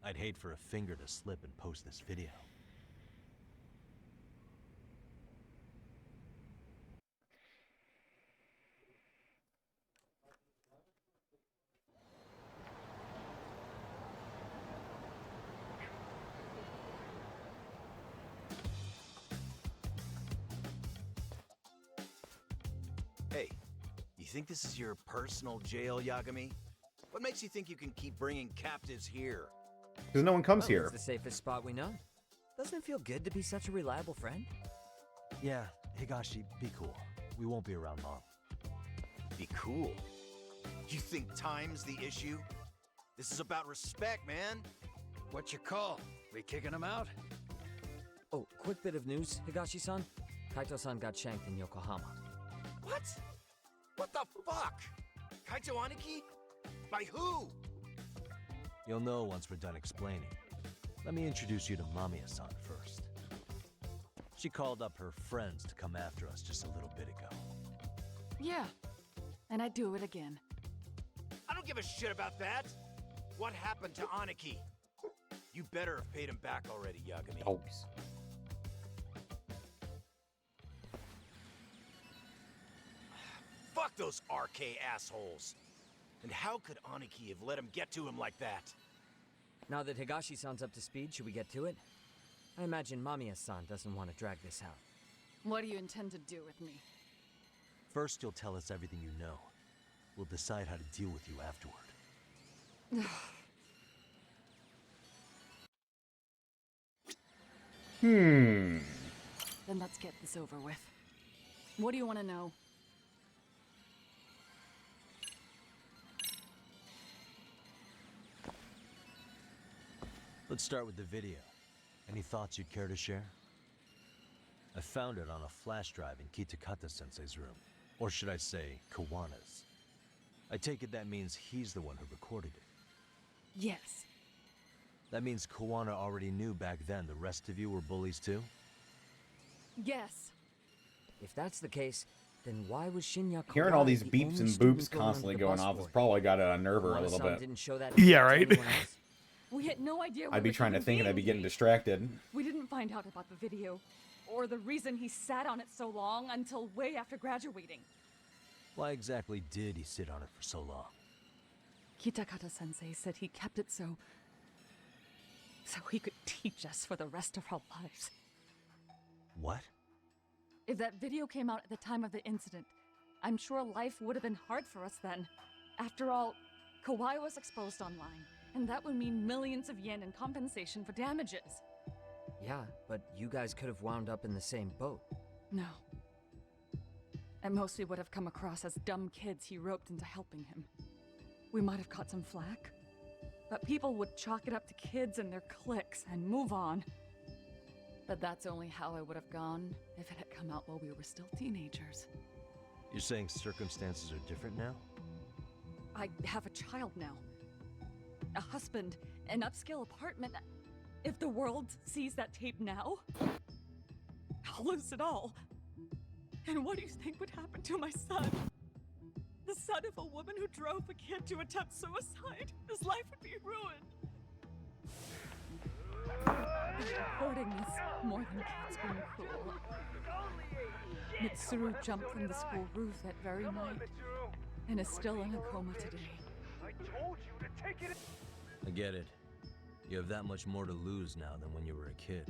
[SPEAKER 5] I'd hate for a finger to slip and post this video.
[SPEAKER 11] Hey, you think this is your personal jail, Yagami? What makes you think you can keep bringing captives here?
[SPEAKER 1] Because no one comes
[SPEAKER 9] Well,
[SPEAKER 1] here.
[SPEAKER 9] It's the safest spot we know. Doesn't it feel good to be such a reliable friend?
[SPEAKER 5] Yeah, Higashi, be cool. We won't be around long.
[SPEAKER 11] Be cool. You think time's the issue? This is about respect, man.
[SPEAKER 12] What's your call? We kicking him out?
[SPEAKER 9] Oh, quick bit of news, Higashi-san. Kaito-san got shanked in Yokohama.
[SPEAKER 11] What? What the fuck? Kaito Aniki? By who?
[SPEAKER 5] You'll know once we're done explaining. Let me introduce you to Mamiya-san first. She called up her friends to come after us just a little bit ago.
[SPEAKER 13] Yeah, and I'd do it again.
[SPEAKER 11] I don't give a shit about that. What happened to Aniki? You better have paid him back already, Yagami.
[SPEAKER 1] Oh.
[SPEAKER 11] Fuck those RK assholes. And how could Aniki have let him get to him like that?
[SPEAKER 9] Now that Higashi-san's up to speed, should we get to it? I imagine Mamiya-san doesn't want to drag this out.
[SPEAKER 13] What do you intend to do with me?
[SPEAKER 5] First, you'll tell us everything you know. We'll decide how to deal with you afterward.
[SPEAKER 13] Then let's get this over with. What do you want to know?
[SPEAKER 5] Let's start with the video. Any thoughts you'd care to share? I found it on a flash drive in Kitakata-sensei's room. Or should I say, Kawana's. I take it that means he's the one who recorded it.
[SPEAKER 13] Yes.
[SPEAKER 5] That means Kawana already knew back then the rest of you were bullies too?
[SPEAKER 13] Yes.
[SPEAKER 9] If that's the case, then why was Shinya
[SPEAKER 1] Hearing all
[SPEAKER 9] Kawai
[SPEAKER 1] these
[SPEAKER 9] the
[SPEAKER 1] beeps
[SPEAKER 9] only
[SPEAKER 1] and
[SPEAKER 9] student
[SPEAKER 1] boops
[SPEAKER 9] going onto
[SPEAKER 1] constantly
[SPEAKER 9] the
[SPEAKER 1] going
[SPEAKER 9] bus
[SPEAKER 1] off has
[SPEAKER 9] board?
[SPEAKER 1] probably got it on nerve her a little
[SPEAKER 9] Kawano-san
[SPEAKER 1] bit.
[SPEAKER 9] didn't show that
[SPEAKER 2] Yeah,
[SPEAKER 9] to
[SPEAKER 2] right.
[SPEAKER 9] anyone else?
[SPEAKER 13] We had no idea.
[SPEAKER 1] I'd be trying to think and I'd be getting distracted.
[SPEAKER 13] We didn't find out about the video, or the reason he sat on it so long until way after graduating.
[SPEAKER 5] Why exactly did he sit on it for so long?
[SPEAKER 13] Kitakata-sensei said he kept it so he could teach us for the rest of our lives.
[SPEAKER 5] What?
[SPEAKER 13] If that video came out at the time of the incident, I'm sure life would have been hard for us then. After all, Kawai was exposed online, and that would mean millions of yen in compensation for damages.
[SPEAKER 9] Yeah, but you guys could have wound up in the same boat.
[SPEAKER 13] No. At most, we would have come across as dumb kids he roped into helping him. We might have caught some flack, but people would chalk it up to kids and their cliques and move on. But that's only how it would have gone if it had come out while we were still teenagers.
[SPEAKER 5] You're saying circumstances are different now?
[SPEAKER 13] I have a child now. A husband, an upscale apartment. If the world sees that tape now, I'll lose it all. And what do you think would happen to my son? The son of a woman who drove a kid to attempt suicide. His life would be ruined. Reporting is more than kids being cruel. Mitsuru jumped from the school roof that very night and is still in a coma today.
[SPEAKER 5] I get it. You have that much more to lose now than when you were a kid.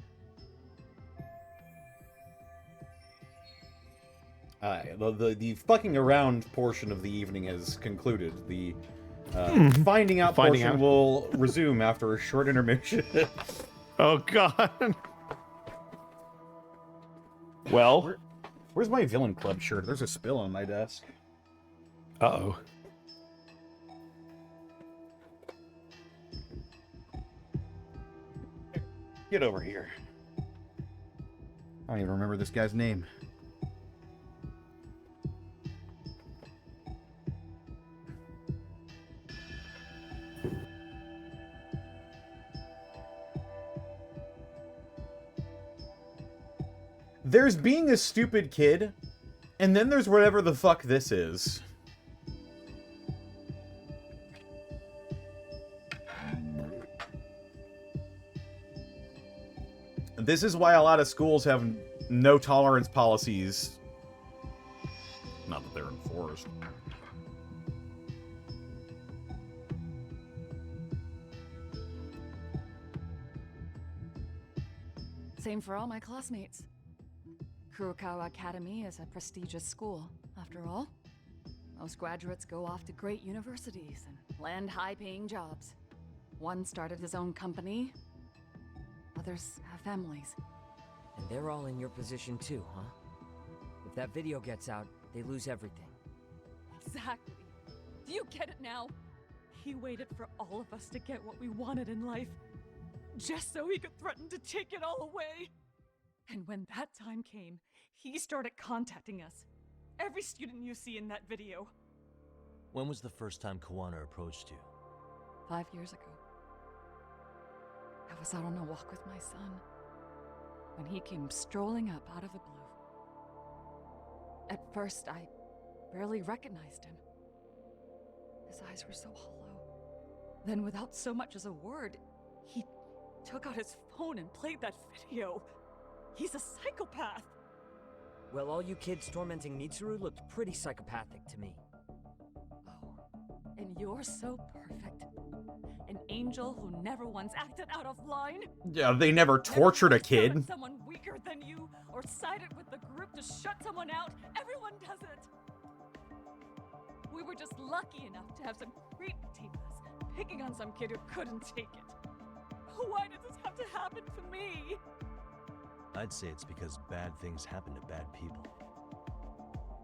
[SPEAKER 1] The fucking around portion of the evening has concluded. The finding out portion will resume after a short intermission.
[SPEAKER 2] Oh, God. Well.
[SPEAKER 1] Where's my Villain Club shirt? There's a spill on my desk.
[SPEAKER 2] Uh-oh.
[SPEAKER 1] Get over here. I don't even remember this guy's name. There's being a stupid kid, and then there's whatever the fuck this is. This is why a lot of schools have no tolerance policies. Not that they're enforced.
[SPEAKER 13] Same for all my classmates. Kurokawa Academy is a prestigious school, after After all, most graduates go off to great universities and land high-paying jobs. One started his own company, others have families.
[SPEAKER 9] And they're all in your position too, huh? If that video gets out, they lose everything.
[SPEAKER 13] Exactly. Do you get it now? He waited for all of us to get what we wanted in life, just so he could threaten to take it all away. And when that time came, he started contacting us. Every student you see in that video.
[SPEAKER 5] When was the first time Kawana approached you?
[SPEAKER 13] 5 years ago. I was out on a walk with my son when he came strolling up out of the blue. At first, I barely recognized him. His eyes were so hollow. Then, without so much as a word, he took out his phone and played that video. He's a psychopath.
[SPEAKER 9] Well, all you kids tormenting Mitsuru looked pretty psychopathic to me.
[SPEAKER 13] Oh, and you're so perfect. An angel who never once acted out of line.
[SPEAKER 1] Yeah, they never tortured a kid.
[SPEAKER 13] Someone weaker than you, or sided with the group to shut someone out. Everyone does it. We were just lucky enough to have some creep tape us, picking on some kid who couldn't take it. Why did this have to happen to me?
[SPEAKER 5] I'd say it's because bad things happen to bad people.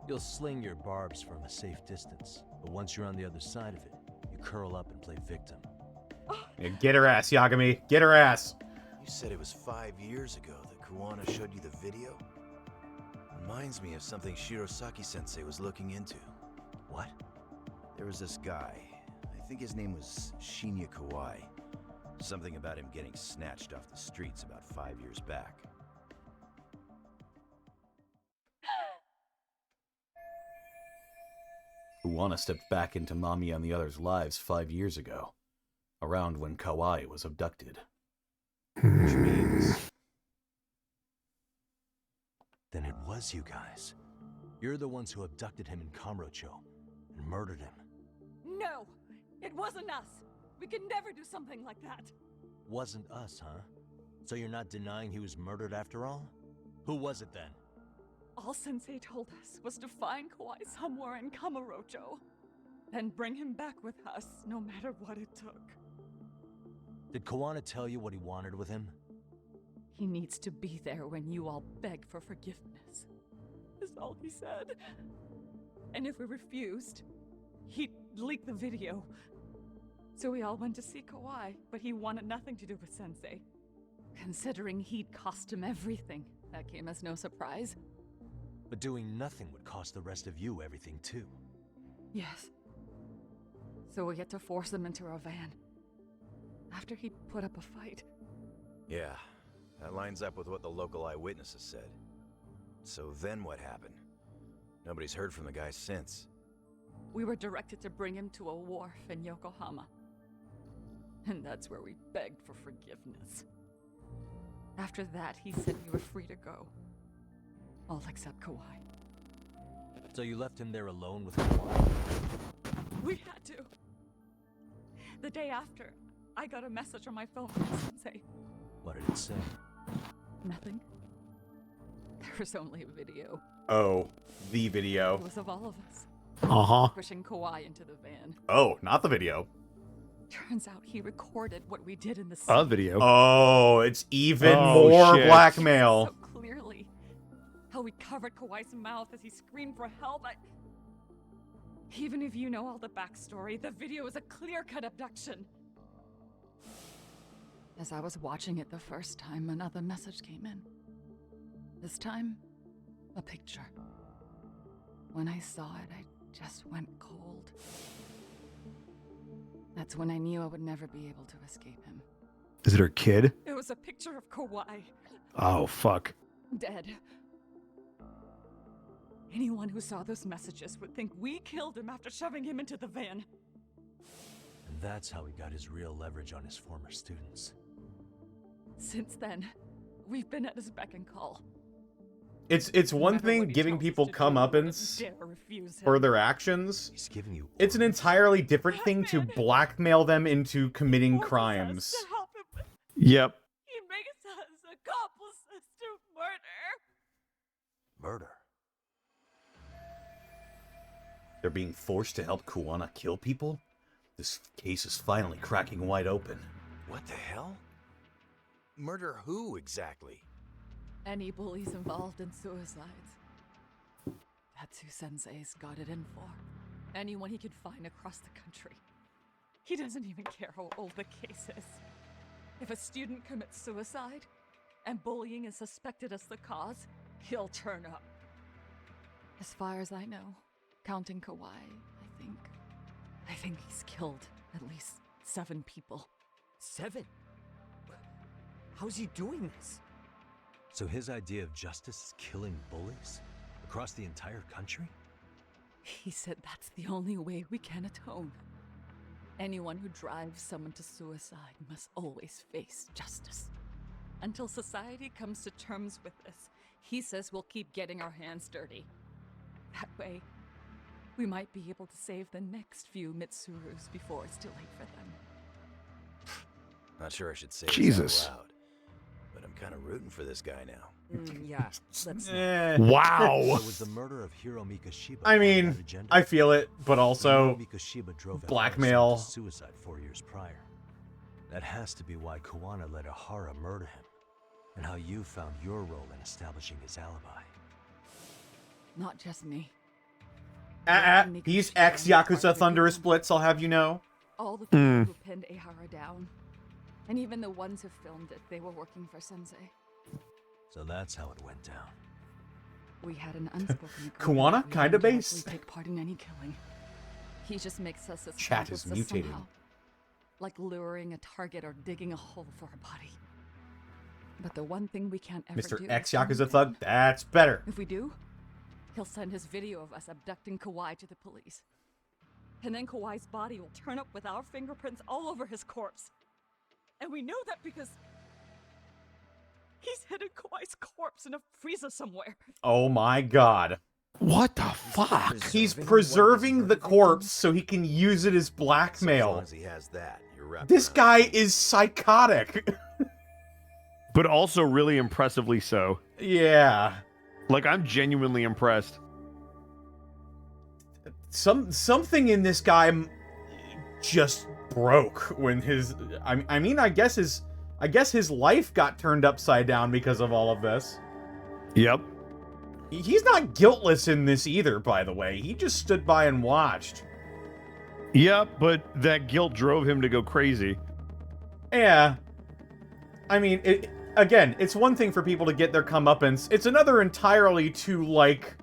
[SPEAKER 5] You'll sling your barbs from a safe distance, but once you're on the other side of it, you curl up and play victim.
[SPEAKER 1] Yeah, get her ass, Yagami. Get her ass.
[SPEAKER 11] You said it was 5 years ago that Kawana showed you the video? Reminds me of something Shirosaki-sensei was looking into.
[SPEAKER 5] What?
[SPEAKER 11] There was this guy. I think his name was Shinya Kawai. Something about him getting snatched off the streets about 5 years back.
[SPEAKER 6] Uwana stepped back into Mami and the others' lives 5 years ago, around when Kawai was abducted.
[SPEAKER 11] Which means...
[SPEAKER 5] Then it was you guys. You're the ones who abducted him in Kamurocho and murdered him.
[SPEAKER 13] No, it wasn't us. We could never do something like that.
[SPEAKER 5] Wasn't us, huh? So you're not denying he was murdered after all? Who was it then?
[SPEAKER 13] All Sensei told us was to find Kawai somewhere in Kamurocho, then bring him back with us, no matter what it took.
[SPEAKER 5] Did Kawana tell you what he wanted with him?
[SPEAKER 13] He needs to be there when you all beg for forgiveness. Is all he said. And if we refused, he'd leak the video. So we all went to see Kawai, but he wanted nothing to do with Sensei. Considering he'd cost him everything, that came as no surprise.
[SPEAKER 5] But doing nothing would cost the rest of you everything too.
[SPEAKER 13] Yes. So we had to force him into our van. After he put up a fight.
[SPEAKER 11] Yeah, that lines up with what the local eyewitnesses said. So then what happened? Nobody's heard from the guy since.
[SPEAKER 13] We were directed to bring him to a wharf in Yokohama. And that's where we begged for forgiveness. After that, he said we were free to go. All except Kawai.
[SPEAKER 5] So you left him there alone with Kawai?
[SPEAKER 13] We had to. The day after, I got a message on my phone from Sensei.
[SPEAKER 5] What did it say?
[SPEAKER 13] Nothing. There was only a video.
[SPEAKER 1] Oh, the video.
[SPEAKER 13] It was of all of us.
[SPEAKER 1] Uh-huh.
[SPEAKER 13] Pushing Kawai into the van.
[SPEAKER 1] Oh, not the video.
[SPEAKER 13] Turns out he recorded what we did in the scene.
[SPEAKER 2] A video.
[SPEAKER 1] Oh, it's even more
[SPEAKER 2] shit.
[SPEAKER 1] blackmail.
[SPEAKER 13] So clearly. How we covered Kawai's mouth as he screamed for help. Even if you know all the backstory, the video is a clear-cut abduction. As I was watching it the first time, another message came in. This time, a picture. When I saw it, I just went cold. That's when I knew I would never be able to escape him.
[SPEAKER 2] Is it her kid?
[SPEAKER 13] It was a picture of Kawai.
[SPEAKER 2] Oh, fuck.
[SPEAKER 13] Dead. Anyone who saw those messages would think we killed him after shoving him into the van.
[SPEAKER 5] And that's how he got his real leverage on his former students.
[SPEAKER 13] Since then, we've been at his beck and call.
[SPEAKER 1] It's one thing giving people comeuppance for their actions.
[SPEAKER 5] He's giving you
[SPEAKER 1] It's an entirely different thing to blackmail them into committing crimes.
[SPEAKER 2] Yep.
[SPEAKER 13] He makes us accomplices to murder.
[SPEAKER 5] Murder?
[SPEAKER 6] They're being forced to help Kuwana kill people? This case is finally cracking wide open.
[SPEAKER 11] What the hell? Murder who, exactly?
[SPEAKER 13] Any bullies involved in suicides. That's who Sensei's got it in for. Anyone he could find across the country. He doesn't even care how old the case is. If a student commits suicide, and bullying is suspected as the cause, he'll turn up. As far as I know, counting Kawhi, I think he's killed at least 7 people.
[SPEAKER 9] 7? How's he doing this?
[SPEAKER 5] So his idea of justice is killing bullies? Across the entire country?
[SPEAKER 13] He said that's the only way we can atone. Anyone who drives someone to suicide must always face justice. Until society comes to terms with this, he says we'll keep getting our hands dirty. That way, we might be able to save the next few Mitsurus before it's too late for them.
[SPEAKER 11] Not sure I should say
[SPEAKER 2] Jesus.
[SPEAKER 11] this out loud, but I'm kind of rooting for this guy now.
[SPEAKER 9] Yeah, let's
[SPEAKER 2] Wow.
[SPEAKER 5] So was the murder of Hiro Mikoshiba
[SPEAKER 1] I mean,
[SPEAKER 5] on that agenda?
[SPEAKER 1] I feel it, but also
[SPEAKER 5] Hiro Mikoshiba drove
[SPEAKER 1] blackmail.
[SPEAKER 5] Ahara to suicide 4 years prior. That has to be why Kuwana let Ahara murder him, and how you found your role in establishing his alibi.
[SPEAKER 13] Not just me.
[SPEAKER 1] He's ex-Yakuza Thunderous Blitz, I'll have you know.
[SPEAKER 13] All the people who pinned Ahara down. And even the ones who filmed it, they were working for Sensei.
[SPEAKER 5] So that's how it went down.
[SPEAKER 13] We had an unspoken
[SPEAKER 1] Kuwana? Kinda base?
[SPEAKER 13] Take part in any killing. He just makes us as
[SPEAKER 1] Chat is
[SPEAKER 13] accomplices
[SPEAKER 1] mutating.
[SPEAKER 13] somehow. Like luring a target or digging a hole for a body. But the one thing we can't ever do
[SPEAKER 1] Mr.
[SPEAKER 13] is
[SPEAKER 1] Ex-Yakuza Thug, that's better.
[SPEAKER 13] If we do, he'll send his video of us abducting Kawhi to the police. And then Kawhi's body will turn up with our fingerprints all over his corpse. And we know that because he's hidden Kawhi's corpse in a freezer somewhere.
[SPEAKER 1] Oh my god.
[SPEAKER 2] What the fuck?
[SPEAKER 1] He's preserving the corpse so he can use it as
[SPEAKER 11] So as
[SPEAKER 1] blackmail.
[SPEAKER 11] long as he has that, you're wrapped
[SPEAKER 1] This
[SPEAKER 11] around.
[SPEAKER 1] guy is psychotic.
[SPEAKER 2] But also really impressively so.
[SPEAKER 1] Yeah.
[SPEAKER 2] Like, I'm genuinely impressed.
[SPEAKER 1] Something in this guy just broke when his I guess his life got turned upside down because of all of this.
[SPEAKER 2] Yep.
[SPEAKER 1] He's not guiltless in this either, by the way. He just stood by and watched.
[SPEAKER 2] Yep, but that guilt drove him to go crazy.
[SPEAKER 1] Yeah. I mean, again, it's one thing for people to get their comeuppance. It's another entirely to, like,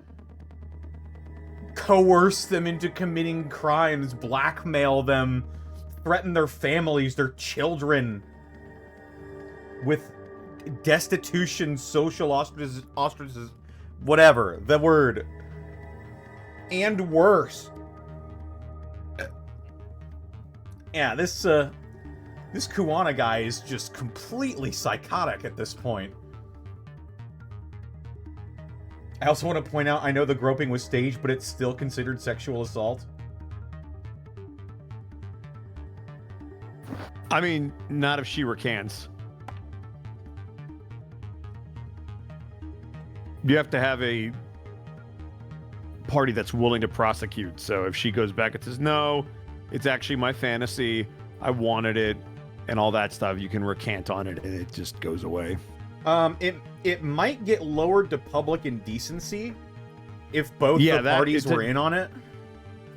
[SPEAKER 1] coerce them into committing crimes, blackmail them, threaten their families, their children, with destitution, social ostracism, whatever, the word. And worse. Yeah, this Kuwana guy is just completely psychotic at this point. I also want to point out, I know the groping was staged, but it's still considered sexual assault.
[SPEAKER 2] I mean, not if she recants. You have to have a party that's willing to prosecute. So if she goes back and says, no, it's actually my fantasy, I wanted it, and all that stuff, you can recant on it, and it just goes away.
[SPEAKER 1] It might get lowered to public indecency if both the parties were in on it.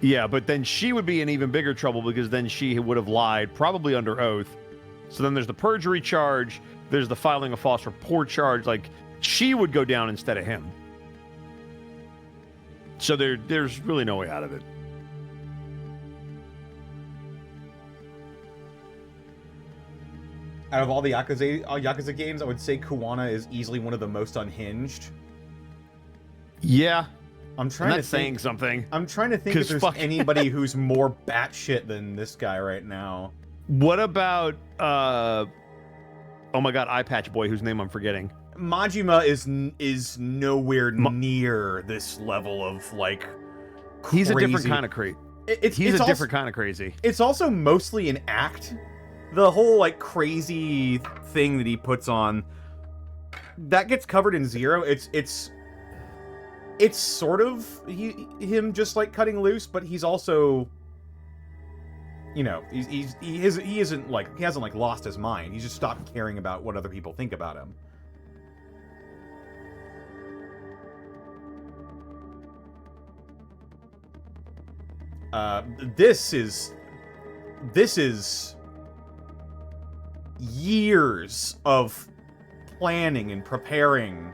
[SPEAKER 2] Yeah, but then she would be in even bigger trouble because then she would have lied, probably under oath. So then there's the perjury charge, there's the filing a false report charge, like, she would go down instead of him. So there's really no way out of it.
[SPEAKER 1] Out of all the Yakuza games, I would say Kuwana is easily one of the most unhinged.
[SPEAKER 2] Yeah.
[SPEAKER 1] I'm trying to think,
[SPEAKER 2] saying something.
[SPEAKER 1] I'm trying to think if there's anybody who's more batshit than this guy right now.
[SPEAKER 2] What about oh my god, Eye Patch Boy, whose name I'm forgetting.
[SPEAKER 1] Majima is nowhere near this level of, like, crazy.
[SPEAKER 2] He's a different kind of crazy. He's a different kind of crazy.
[SPEAKER 1] It's also mostly an act. The whole, like, crazy thing that he puts on, that gets covered in Zero. It's it's sort of him just like cutting loose, but he's also, you know, he isn't like, he hasn't like lost his mind. He's just stopped caring about what other people think about him. This is years of planning and preparing.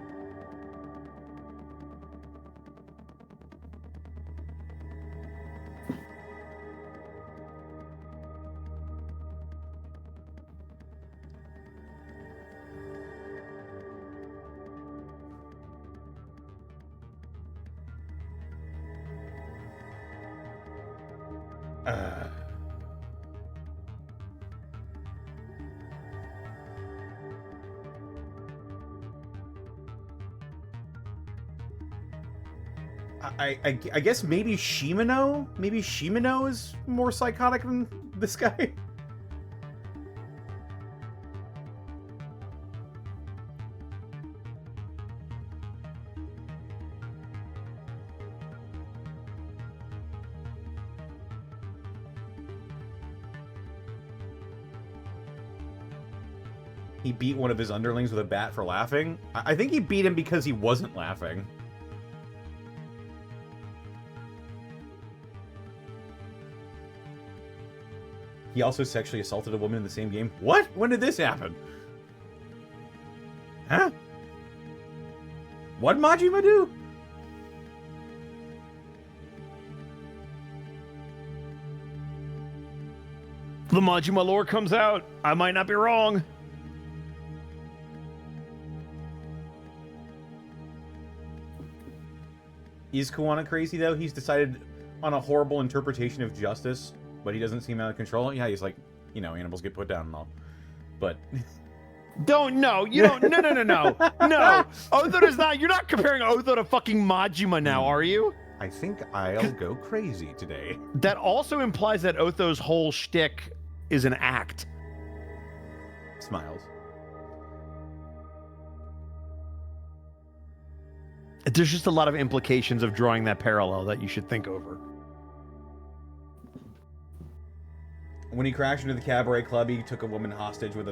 [SPEAKER 1] I guess maybe Shimano? Maybe Shimano is more psychotic than this guy? He beat one of his underlings with a bat for laughing? I think he beat him because he wasn't laughing. He also sexually assaulted a woman in the same game? What? When did this happen? Huh? What'd Majima do?
[SPEAKER 2] The Majima lore comes out. I might not be wrong.
[SPEAKER 1] Is Kuwana crazy, though? He's decided on a horrible interpretation of justice, but he doesn't seem out of control. Yeah, he's like, you know, animals get put down and all. But...
[SPEAKER 2] No. No. Otho does not... You're not comparing Otho to fucking Majima now, are you?
[SPEAKER 1] I think I'll go crazy today.
[SPEAKER 2] That also implies that Otho's whole shtick is an act.
[SPEAKER 1] Smiles.
[SPEAKER 2] There's just a lot of implications of drawing that parallel that you should think over.
[SPEAKER 1] When he crashed into the cabaret club, he took a woman hostage with a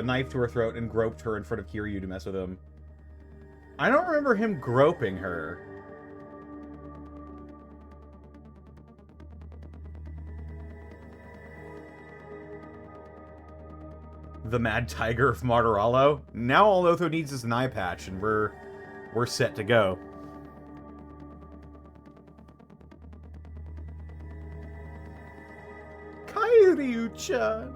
[SPEAKER 1] knife to her throat and groped her in front of Kiryu to mess with him. I don't remember him groping her. The Mad Tiger of Martorello. Now all Otho needs is an eye patch, and we're set to go. Kiryu-chan.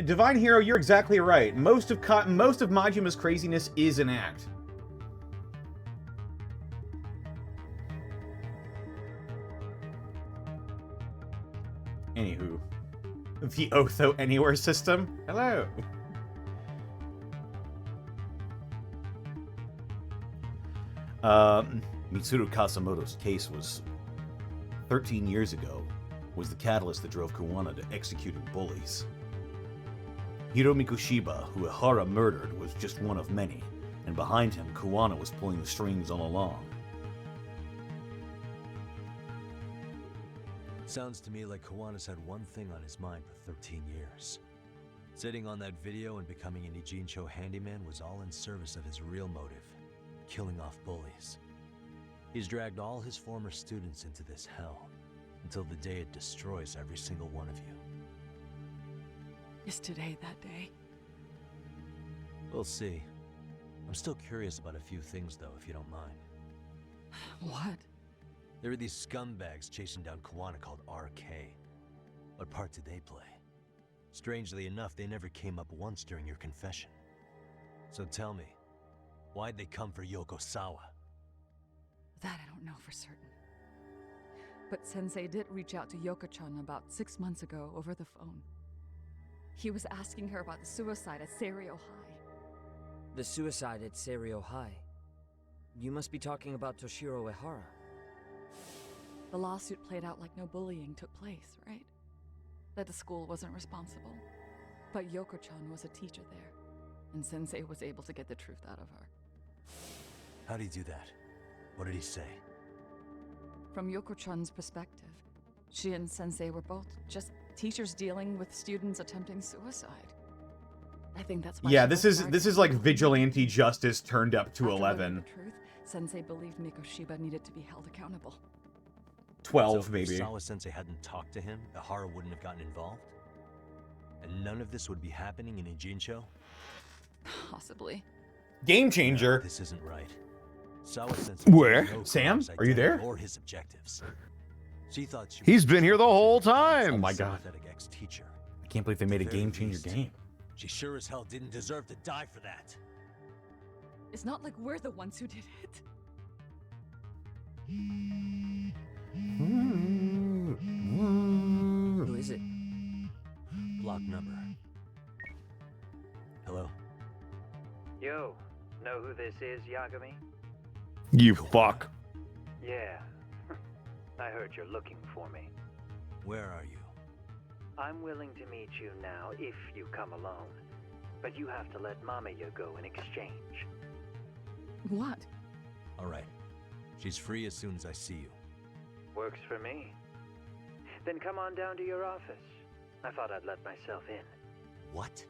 [SPEAKER 1] Divine Hero, you're exactly right. Most of Majima's craziness is an act. Anywho, the Otho Anywhere system. Hello.
[SPEAKER 6] Mitsuru Kasamoto's case was 13 years ago, was the catalyst that drove Kuwana to executing bullies. Hiro Mikoshiba, who Ihara murdered, was just one of many, and behind him, Kuwana was pulling the strings all along.
[SPEAKER 5] Sounds to me like Kawana's had one thing on his mind for 13 years. Sitting on that video and becoming an Ijincho handyman was all in service of his real motive, killing off bullies. He's dragged all his former students into this hell, until the day it destroys every single one of you.
[SPEAKER 13] Is today that day?
[SPEAKER 5] We'll see. I'm still curious about a few things, though, if you don't mind.
[SPEAKER 13] What?
[SPEAKER 5] There are these scumbags chasing down Kuwana called RK. What part did they play? Strangely enough, they never came up once during your confession. So tell me, why'd they come for Yokosawa?
[SPEAKER 13] That I don't know for certain. But Sensei did reach out to Yoko-chan about 6 months ago over the phone. He was asking her about the suicide at Seiryo High.
[SPEAKER 9] The suicide at Seiryo High? You must be talking about Toshiro Ehara.
[SPEAKER 13] The lawsuit played out like no bullying took place, right? That the school wasn't responsible. But Yoko-chan was a teacher there, and Sensei was able to get the truth out of her.
[SPEAKER 5] How'd he do that? What did he say?
[SPEAKER 13] From Yoko-chan's perspective, she and Sensei were both just teachers dealing with students attempting suicide. I think that's why.
[SPEAKER 1] Yeah,
[SPEAKER 13] she
[SPEAKER 1] this
[SPEAKER 13] was
[SPEAKER 1] is like vigilante justice turned up to
[SPEAKER 13] After learning
[SPEAKER 1] 11.
[SPEAKER 13] the truth, Sensei believed Mikoshiba needed to be held accountable.
[SPEAKER 1] 12
[SPEAKER 5] so
[SPEAKER 1] maybe.
[SPEAKER 5] If Sawa-sensei hadn't talked to him, Ehara wouldn't have gotten involved? And none of this would be happening in Ijincho?
[SPEAKER 13] Possibly.
[SPEAKER 1] Game changer.
[SPEAKER 5] This isn't right. Sawa-sensei
[SPEAKER 2] Where?
[SPEAKER 5] didn't know
[SPEAKER 1] Sam?
[SPEAKER 5] Kuwano's
[SPEAKER 1] Are you there?
[SPEAKER 5] identity Or his objectives. She thought she
[SPEAKER 2] He's
[SPEAKER 5] was
[SPEAKER 2] been here the whole time.
[SPEAKER 1] Oh my god.
[SPEAKER 5] sympathetic ex-teacher.
[SPEAKER 1] I can't believe they made a
[SPEAKER 5] At the very
[SPEAKER 1] game changer
[SPEAKER 5] least,
[SPEAKER 1] game.
[SPEAKER 5] She sure as hell didn't deserve to die for that.
[SPEAKER 13] It's not like we're the ones who did it.
[SPEAKER 9] Who is it?
[SPEAKER 5] Block number. Hello?
[SPEAKER 14] Yo, know who this is, Yagami?
[SPEAKER 2] You fuck.
[SPEAKER 14] Yeah. I heard you're looking for me.
[SPEAKER 5] Where are you?
[SPEAKER 14] I'm willing to meet you now if you come alone. But you have to let Mamiya go in exchange.
[SPEAKER 13] What?
[SPEAKER 5] Alright. She's free as soon as I see you.
[SPEAKER 14] Works for me. Then come on down to your office. I thought I'd let myself in.
[SPEAKER 5] What?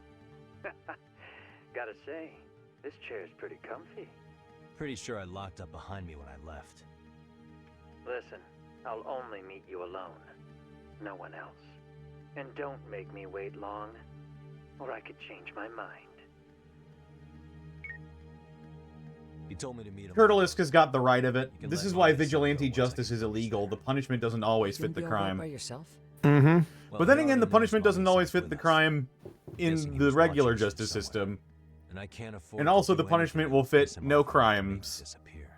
[SPEAKER 14] Gotta say, this chair's pretty comfy.
[SPEAKER 5] Pretty sure I locked up behind me when I left.
[SPEAKER 14] Listen, I'll only meet you alone. No one else. And don't make me wait long, or I could change my mind.
[SPEAKER 5] He told me to meet him.
[SPEAKER 1] Turtleisk has got the right of it.
[SPEAKER 5] can
[SPEAKER 1] This
[SPEAKER 5] let
[SPEAKER 1] is why
[SPEAKER 5] Mamiya
[SPEAKER 1] vigilante
[SPEAKER 5] go once I
[SPEAKER 1] justice
[SPEAKER 5] get
[SPEAKER 1] is
[SPEAKER 5] the
[SPEAKER 1] illegal.
[SPEAKER 5] chair.
[SPEAKER 1] The punishment doesn't always fit the
[SPEAKER 9] Gonna be all right by
[SPEAKER 1] crime.
[SPEAKER 9] yourself?
[SPEAKER 2] Mm-hmm.
[SPEAKER 5] Well,
[SPEAKER 1] But then
[SPEAKER 5] he
[SPEAKER 1] again, the
[SPEAKER 5] already
[SPEAKER 1] punishment
[SPEAKER 5] knows
[SPEAKER 1] doesn't
[SPEAKER 5] Mamiya's
[SPEAKER 1] always
[SPEAKER 5] safe
[SPEAKER 1] fit the
[SPEAKER 5] with us.
[SPEAKER 1] crime
[SPEAKER 5] Guessing he
[SPEAKER 1] in the
[SPEAKER 5] was
[SPEAKER 1] regular
[SPEAKER 5] watching
[SPEAKER 1] justice
[SPEAKER 5] somewhere.
[SPEAKER 1] system.
[SPEAKER 5] And I can't afford
[SPEAKER 1] And
[SPEAKER 5] to
[SPEAKER 1] also
[SPEAKER 5] do
[SPEAKER 1] the
[SPEAKER 5] anything
[SPEAKER 1] punishment
[SPEAKER 5] to
[SPEAKER 1] will fit
[SPEAKER 5] piss him
[SPEAKER 1] no
[SPEAKER 5] off or make him
[SPEAKER 1] crimes.
[SPEAKER 5] disappear.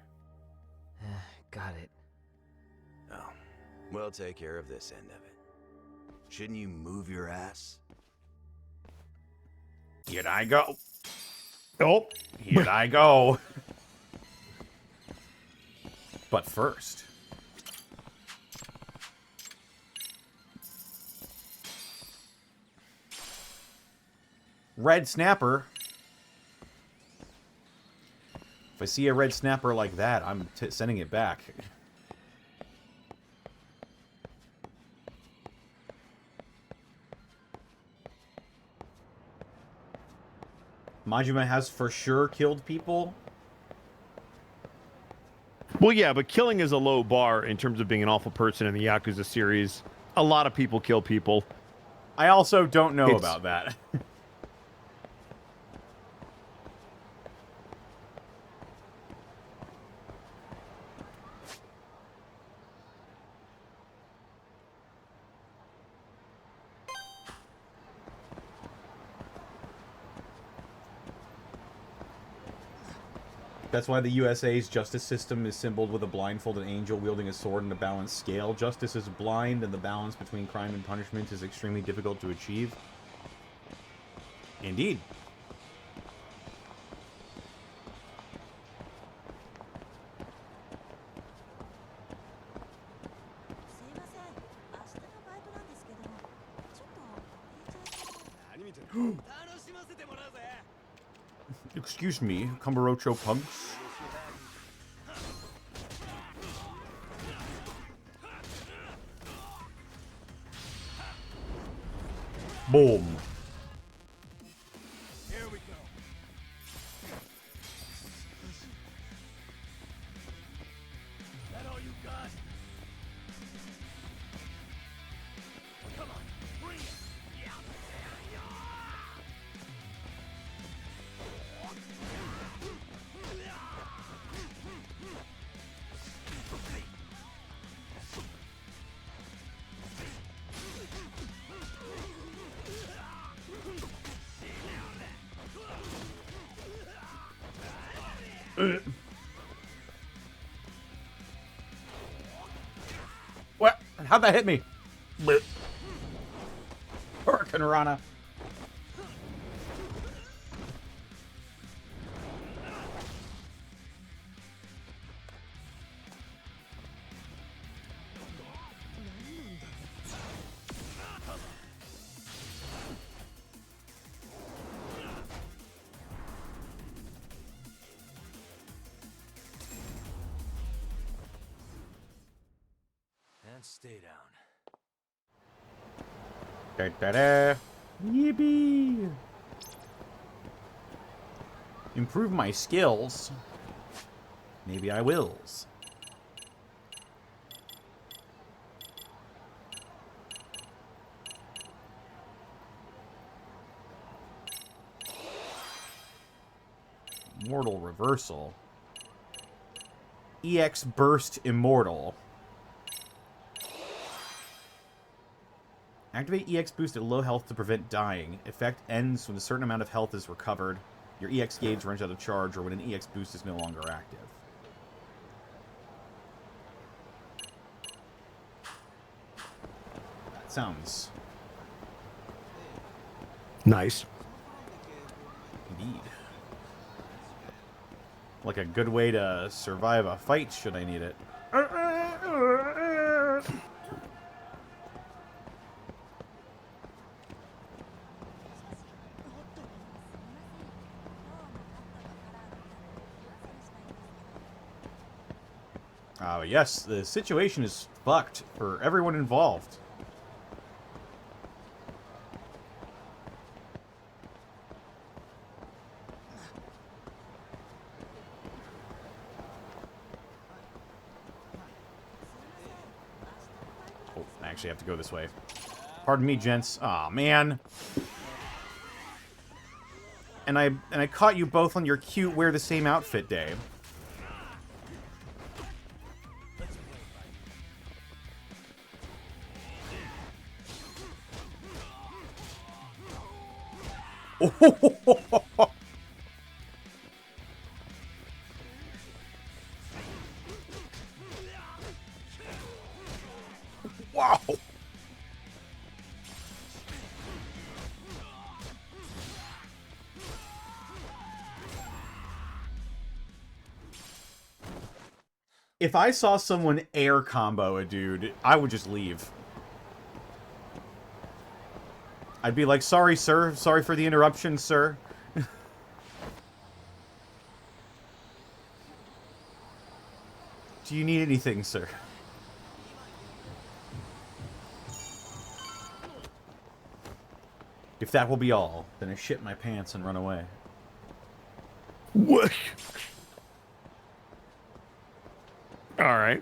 [SPEAKER 9] Got it.
[SPEAKER 11] Oh, we'll take care of this end of it. Shouldn't you move your ass?
[SPEAKER 1] Here I go. Oh, here I go. But first. Red snapper. If I see a red snapper like that, I'm sending it back. Majima has for sure killed people.
[SPEAKER 2] Well, yeah, but killing is a low bar in terms of being an awful person in the Yakuza series. A lot of people kill people.
[SPEAKER 1] I also don't know
[SPEAKER 2] It's-
[SPEAKER 1] about that. That's why the USA's justice system is symboled with a blindfolded angel wielding a sword and a balanced scale. Justice is blind, and the balance between crime and punishment is extremely difficult to achieve. Indeed. Excuse me, Kamurocho punks. Boom.
[SPEAKER 8] Here we go.
[SPEAKER 12] That all you got? Come on, bring it!
[SPEAKER 1] What? How'd that hit me? Hurricane Rana.
[SPEAKER 5] stay down.
[SPEAKER 1] Da-da-da. Yippee! Improve my skills. Maybe I wills. Mortal Reversal. EX Burst Immortal. Activate EX Boost at low health to prevent dying. Effect ends when a certain amount of health is recovered, your EX gauge runs out of charge, or when an EX boost is no longer active. That sounds...
[SPEAKER 2] nice.
[SPEAKER 1] Indeed. Like a good way to survive a fight, should I need it. Yes, the situation is fucked for everyone involved. Oh, I actually have to go this way. Pardon me, gents. Aw, man. And I caught you both on your cute wear the same outfit day. Wow. If I saw someone air combo a dude, I would just leave. I'd be like, sorry, sir. Sorry for the interruption, sir. Do you need anything, sir? If that will be all, then I shit my pants and run away.
[SPEAKER 2] What? Alright.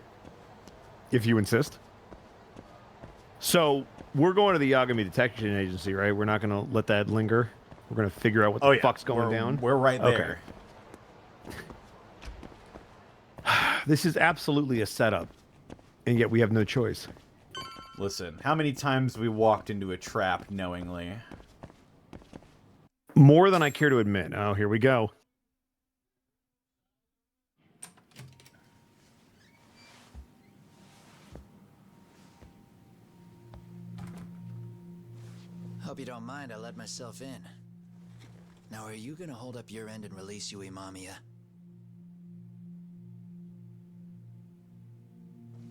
[SPEAKER 2] If you insist. So, we're going to the Yagami Detection Agency, right? We're not going to let that linger. We're going to figure out what the fuck's going down.
[SPEAKER 1] We're right there.
[SPEAKER 2] Okay. This is absolutely a setup, and yet we have no choice.
[SPEAKER 1] Listen, how many times have we walked into a trap knowingly?
[SPEAKER 2] More than I care to admit. Oh, here we go.
[SPEAKER 15] Hope you don't mind, I let myself in. Now, are you gonna hold up your end and release Yui Mamiya?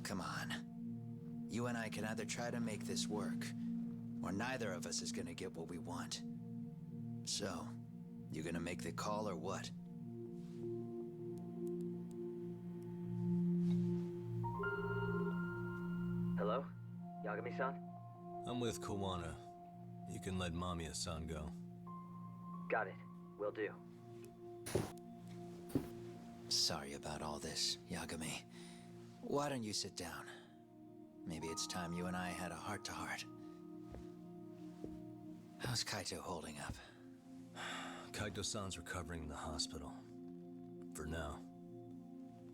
[SPEAKER 15] Come on. You and I can either try to make this work, or neither of us is gonna get what we want. So, you gonna make the call or what?
[SPEAKER 5] Hello? Yagami-san? I'm with Kawana. You can let Mamiya-san go. Got it. Will do.
[SPEAKER 15] Sorry about all this, Yagami. Why don't you sit down? Maybe it's time you and I had a heart-to-heart. How's Kaito holding up?
[SPEAKER 5] Kaito-san's recovering in the hospital. For now.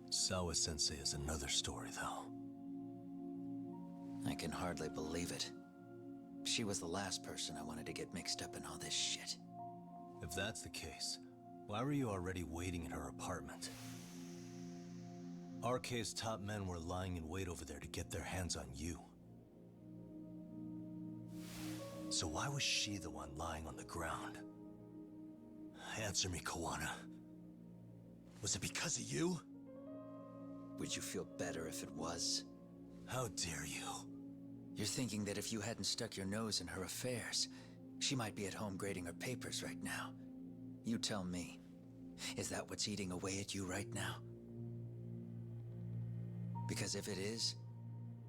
[SPEAKER 5] Sawa-sensei is another story, though.
[SPEAKER 15] I can hardly believe it. She was the last person I wanted to get mixed up in all this shit.
[SPEAKER 5] If that's the case, why were you already waiting in her apartment? RK's top men were lying in wait over there to get their hands on you. So why was she the one lying on the ground? Answer me, Kawana. Was it because of you?
[SPEAKER 15] Would you feel better if it was?
[SPEAKER 5] How dare you?
[SPEAKER 15] You're thinking that if you hadn't stuck your nose in her affairs, she might be at home grading her papers right now. You tell me. Is that what's eating away at you right now? Because if it is,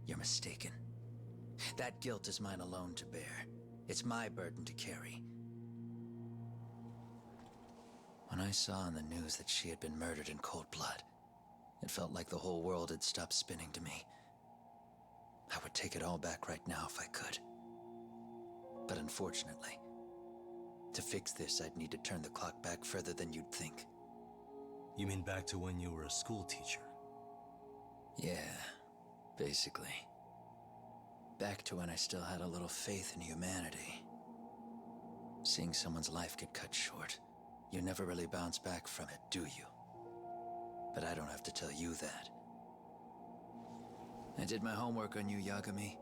[SPEAKER 15] You're mistaken. That guilt is mine alone to bear. It's my burden to carry. When I saw on the news that she had been murdered in cold blood, it felt like the whole world had stopped spinning to me. I would take it all back right now if I could. But unfortunately, to fix this, I'd need to turn the clock back further than you'd think.
[SPEAKER 5] You mean back to when you were a school teacher?
[SPEAKER 15] Yeah, basically. Back to when I still had a little faith in humanity. Seeing someone's life get cut short, you never really bounce back from it, do you? But I don't have to tell you that. I did my homework on you, Yagami.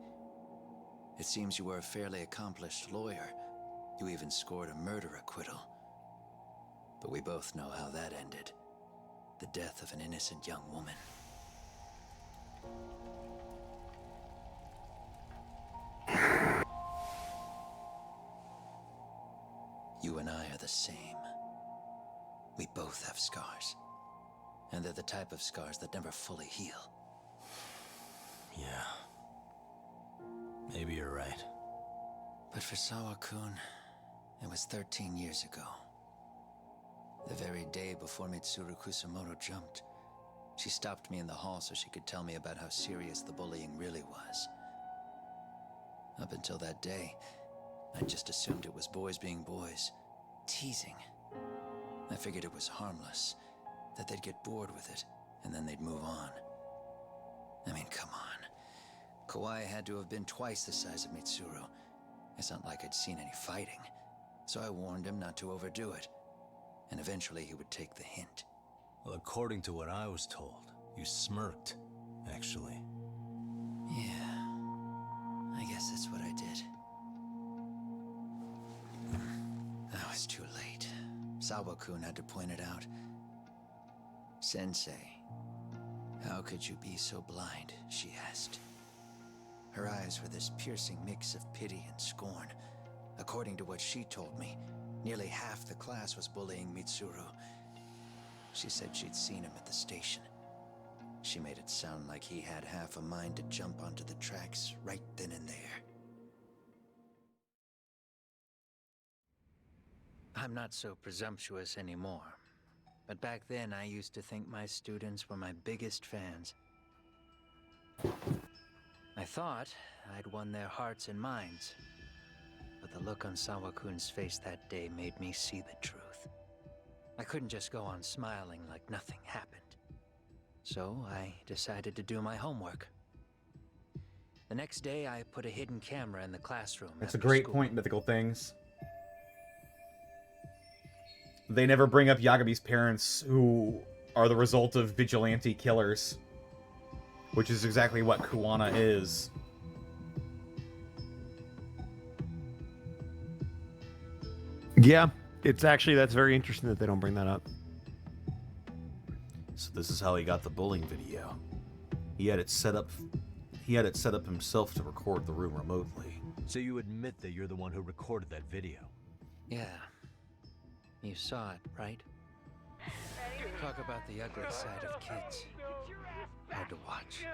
[SPEAKER 15] It seems you were a fairly accomplished lawyer. You even scored a murder acquittal. But we both know how that ended. The death of an innocent young woman. You and I are the same. We both have scars. And they're the type of scars that never fully heal.
[SPEAKER 5] Yeah. Maybe you're right.
[SPEAKER 15] But for Sawa-kun, it was 13 years ago. The very day before Mitsuru Kusamoto jumped, she stopped me in the hall so she could tell me about how serious the bullying really was. Up until that day, I just assumed it was boys being boys, teasing. I figured it was harmless, that they'd get bored with it, and then they'd move on. I mean, come on. Kawai had to have been twice the size of Mitsuru. It's not like I'd seen any fighting, so I warned him not to overdo it, and eventually he would take the hint.
[SPEAKER 5] Well, according to what I was told, you smirked, actually.
[SPEAKER 15] Yeah, I guess that's what I did. I was too late. Sawa-kun had to point it out. Sensei, how could you be so blind, she asked. Her eyes were this piercing mix of pity and scorn. According to what she told me, nearly half the class was bullying Mitsuru. She said she'd seen him at the station. She made it sound like he had half a mind to jump onto the tracks right then and there. I'm not so presumptuous anymore. But back then, I used to think my students were my biggest fans. I thought I'd won their hearts and minds. But the look on Sawa-kun's face that day made me see the truth. I couldn't just go on smiling like nothing happened. So I decided to do my homework. The next day, I put a hidden camera in the classroom.
[SPEAKER 1] That's a great point, Mythical Things. They never bring up Yagami's parents, who are the result of vigilante killers. Which is exactly what Kuwana is.
[SPEAKER 2] Yeah, it's actually, that's very interesting that they don't bring that up.
[SPEAKER 6] So this is how he got the bullying video. He had it set up himself to record the room remotely.
[SPEAKER 5] So you admit that you're the one who recorded that video?
[SPEAKER 15] Yeah. You saw it, right? Talk about the ugly side of kids. Hard to watch,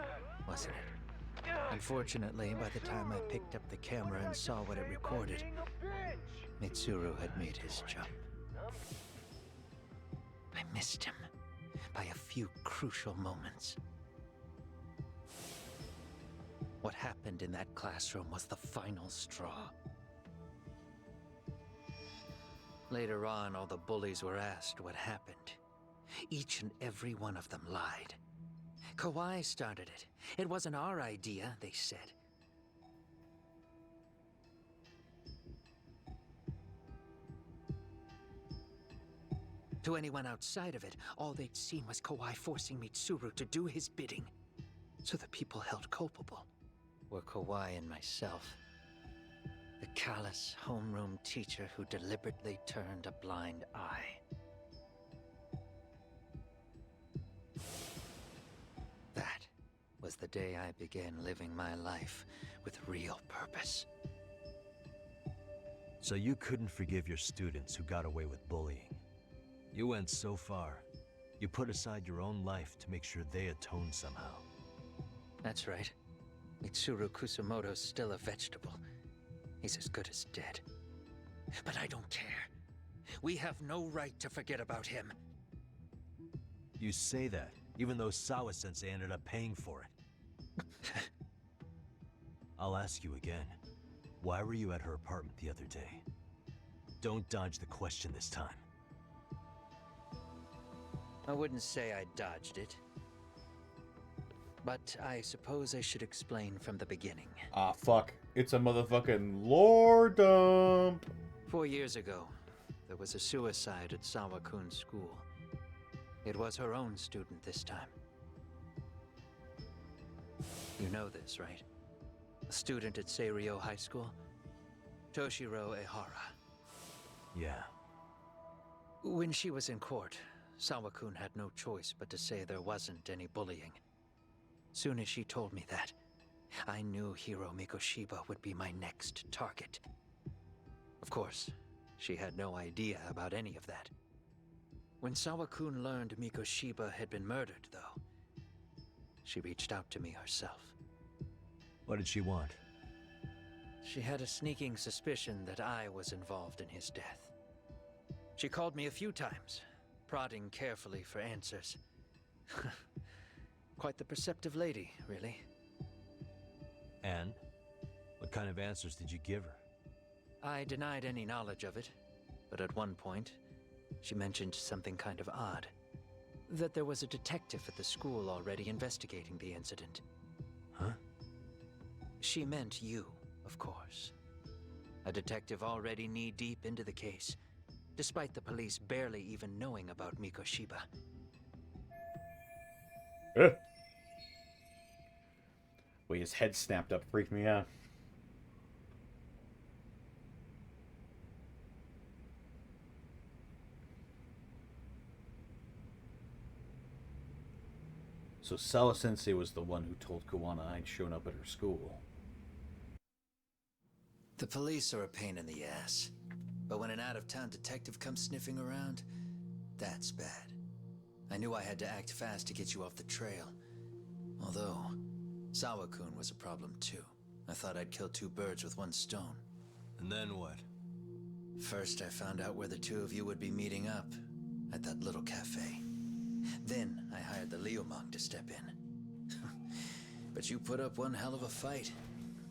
[SPEAKER 15] wasn't it? Unfortunately, by the time I picked up the camera and saw what it recorded, Mitsuru had made his jump. I missed him by a few crucial moments. What happened in that classroom was the final straw. Later on, all the bullies were asked what happened. Each and every one of them lied. Kawai started it. It wasn't our idea, they said. To anyone outside of it, all they'd seen was Kawai forcing Mitsuru to do his bidding. So the people held culpable were Kawai and myself. The callous homeroom teacher who deliberately turned a blind eye. That was the day I began living my life with real purpose.
[SPEAKER 5] So you couldn't forgive your students who got away with bullying. You went so far, you put aside your own life to make sure they atone somehow.
[SPEAKER 15] That's right.
[SPEAKER 14] Mitsuru Kusumoto's still a vegetable. He's as good as dead. But I don't care. We have no right to forget about him.
[SPEAKER 5] You say that, even though Sawa-sensei ended up paying for it. I'll ask you again. Why were you at her apartment the other day? Don't dodge the question this time.
[SPEAKER 14] I wouldn't say I dodged it. But I suppose I should explain from the beginning.
[SPEAKER 1] Ah, fuck. It's a motherfucking lore dump.
[SPEAKER 14] 4 years ago, there was a suicide at Sawa-kun's school. It was her own student this time. You know this, right? A student at Seiryo High School? Toshiro Ehara.
[SPEAKER 5] Yeah.
[SPEAKER 14] When she was in court, Sawa-kun had no choice but to say there wasn't any bullying. Soon as she told me that, I knew Hiro Mikoshiba would be my next target. Of course, she had no idea about any of that. When Sawa-kun learned Mikoshiba had been murdered, though, she reached out to me herself.
[SPEAKER 5] What did she want?
[SPEAKER 14] She had a sneaking suspicion that I was involved in his death. She called me a few times, prodding carefully for answers. Quite the perceptive lady, really.
[SPEAKER 5] And? What kind of answers did you give her?
[SPEAKER 14] I denied any knowledge of it, but at one point, she mentioned something kind of odd. That there was a detective at the school already investigating the incident.
[SPEAKER 5] Huh?
[SPEAKER 14] She meant you, of course. A detective already knee-deep into the case, despite the police barely even knowing about Mikoshiba.
[SPEAKER 1] Way his head snapped up freaked me out. So Sawa-sensei was the one who told Kuwana I'd shown up at her school.
[SPEAKER 15] The police are a pain in the ass. But when an out-of-town detective comes sniffing around, that's bad. I knew I had to act fast to get you off the trail. Although, Sawa-kun was a problem too. I thought I'd kill two birds with one stone.
[SPEAKER 5] And then what?
[SPEAKER 15] First, I found out where the two of you would be meeting up, at that little cafe. Then, I hired the Liumang to step in. But you put up one hell of a fight.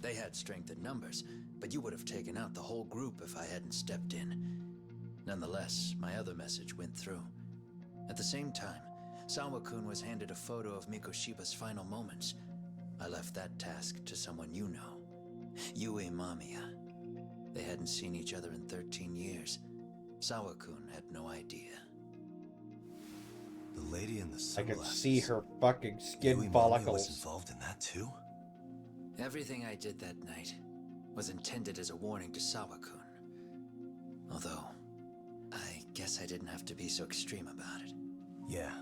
[SPEAKER 15] They had strength in numbers, but you would have taken out the whole group if I hadn't stepped in. Nonetheless, my other message went through. At the same time, Sawa-kun was handed a photo of Mikoshiba's final moments. I left that task to someone you know. Yue Mamiya. They hadn't seen each other in 13 years. Sawa-kun had no idea.
[SPEAKER 5] The lady in the
[SPEAKER 1] I could
[SPEAKER 5] sunglasses.
[SPEAKER 1] see her fucking skin
[SPEAKER 5] Yui Mami
[SPEAKER 1] follicles.
[SPEAKER 5] was involved in that too?
[SPEAKER 15] Everything I did that night was intended as a warning to Sawa-kun. Although, I guess I didn't have to be so extreme about it.
[SPEAKER 5] Yeah.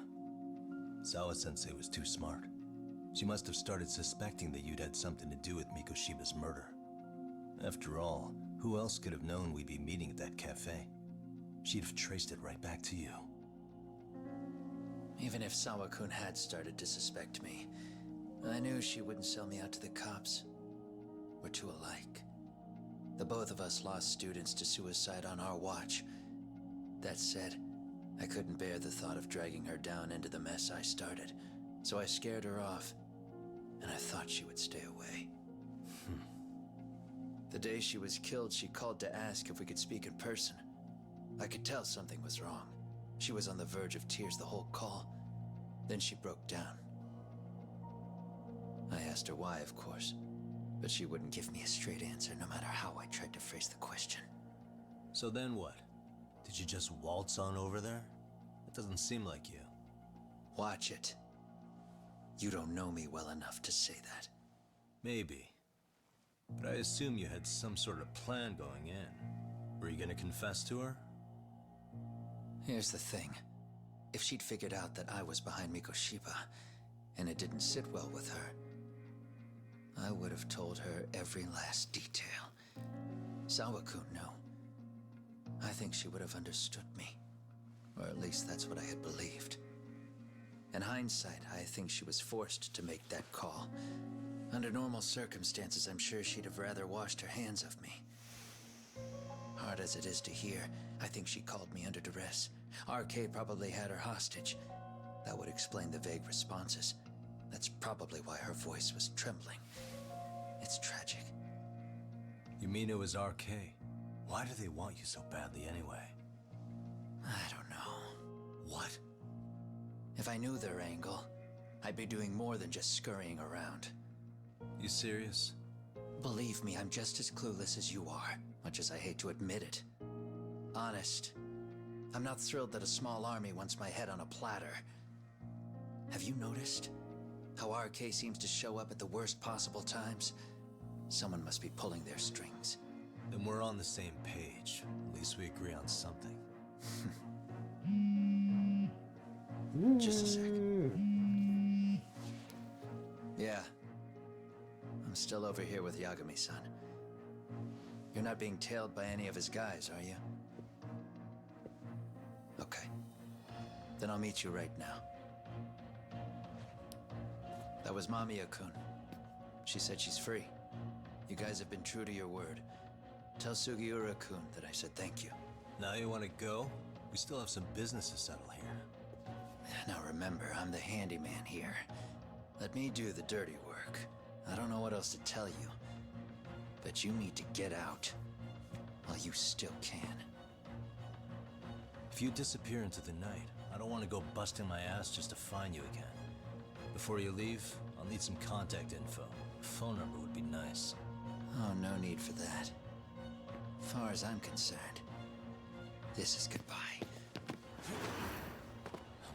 [SPEAKER 5] Sawa-sensei was too smart. She must have started suspecting that you'd had something to do with Mikoshiba's murder. After all, who else could have known we'd be meeting at that cafe? She'd have traced it right back to you.
[SPEAKER 15] Even if Sawa-kun had started to suspect me, I knew she wouldn't sell me out to the cops. We're too alike. The both of us lost students to suicide on our watch. That said, I couldn't bear the thought of dragging her down into the mess I started, so I scared her off, and I thought she would stay away. The day she was killed, she called to ask if we could speak in person. I could tell something was wrong. She was on the verge of tears the whole call. Then she broke down. I asked her why, of course, but she wouldn't give me a straight answer no matter how I tried to phrase the question.
[SPEAKER 5] So then what? Did you just waltz on over there? It doesn't seem like you.
[SPEAKER 15] Watch it. You don't know me well enough to say that.
[SPEAKER 5] Maybe. But I assume you had some sort of plan going in. Were you gonna confess to her?
[SPEAKER 15] Here's the thing. If she'd figured out that I was behind Mikoshiba, and it didn't sit well with her, I would have told her every last detail. Sawa-kun, no. I think she would have understood me. Or at least that's what I had believed. In hindsight, I think she was forced to make that call. Under normal circumstances, I'm sure she'd have rather washed her hands of me. Hard as it is to hear, I think she called me under duress. RK probably had her hostage. That would explain the vague responses. That's probably why her voice was trembling. It's tragic.
[SPEAKER 5] You mean it was RK? Why do they want you so badly anyway?
[SPEAKER 15] I don't know.
[SPEAKER 5] What?
[SPEAKER 15] If I knew their angle, I'd be doing more than just scurrying around.
[SPEAKER 5] You serious?
[SPEAKER 15] Believe me, I'm just as clueless as you are, much as I hate to admit it. Honest, I'm not thrilled that a small army wants my head on a platter. Have you noticed how RK seems to show up at the worst possible times? Someone must be pulling their strings.
[SPEAKER 5] Then we're on the same page. At least we agree on something.
[SPEAKER 15] Just a sec. Yeah. I'm still over here with Yagami-san. You're not being tailed by any of his guys, are you? Okay. Then I'll meet you right now. That was Mamiya-kun. She said she's free. You guys have been true to your word. Tell Sugiura-kun that I said thank you.
[SPEAKER 5] Now you want to go? We still have some business to settle here.
[SPEAKER 15] Now remember, I'm the handyman here. Let me do the dirty work. I don't know what else to tell you, but you need to get out while you still can.
[SPEAKER 5] If you disappear into the night, I don't want to go busting my ass just to find you again. Before you leave, I'll need some contact info. A phone number would be nice.
[SPEAKER 15] Oh, no need for that. As far as I'm concerned, this is goodbye.
[SPEAKER 5] I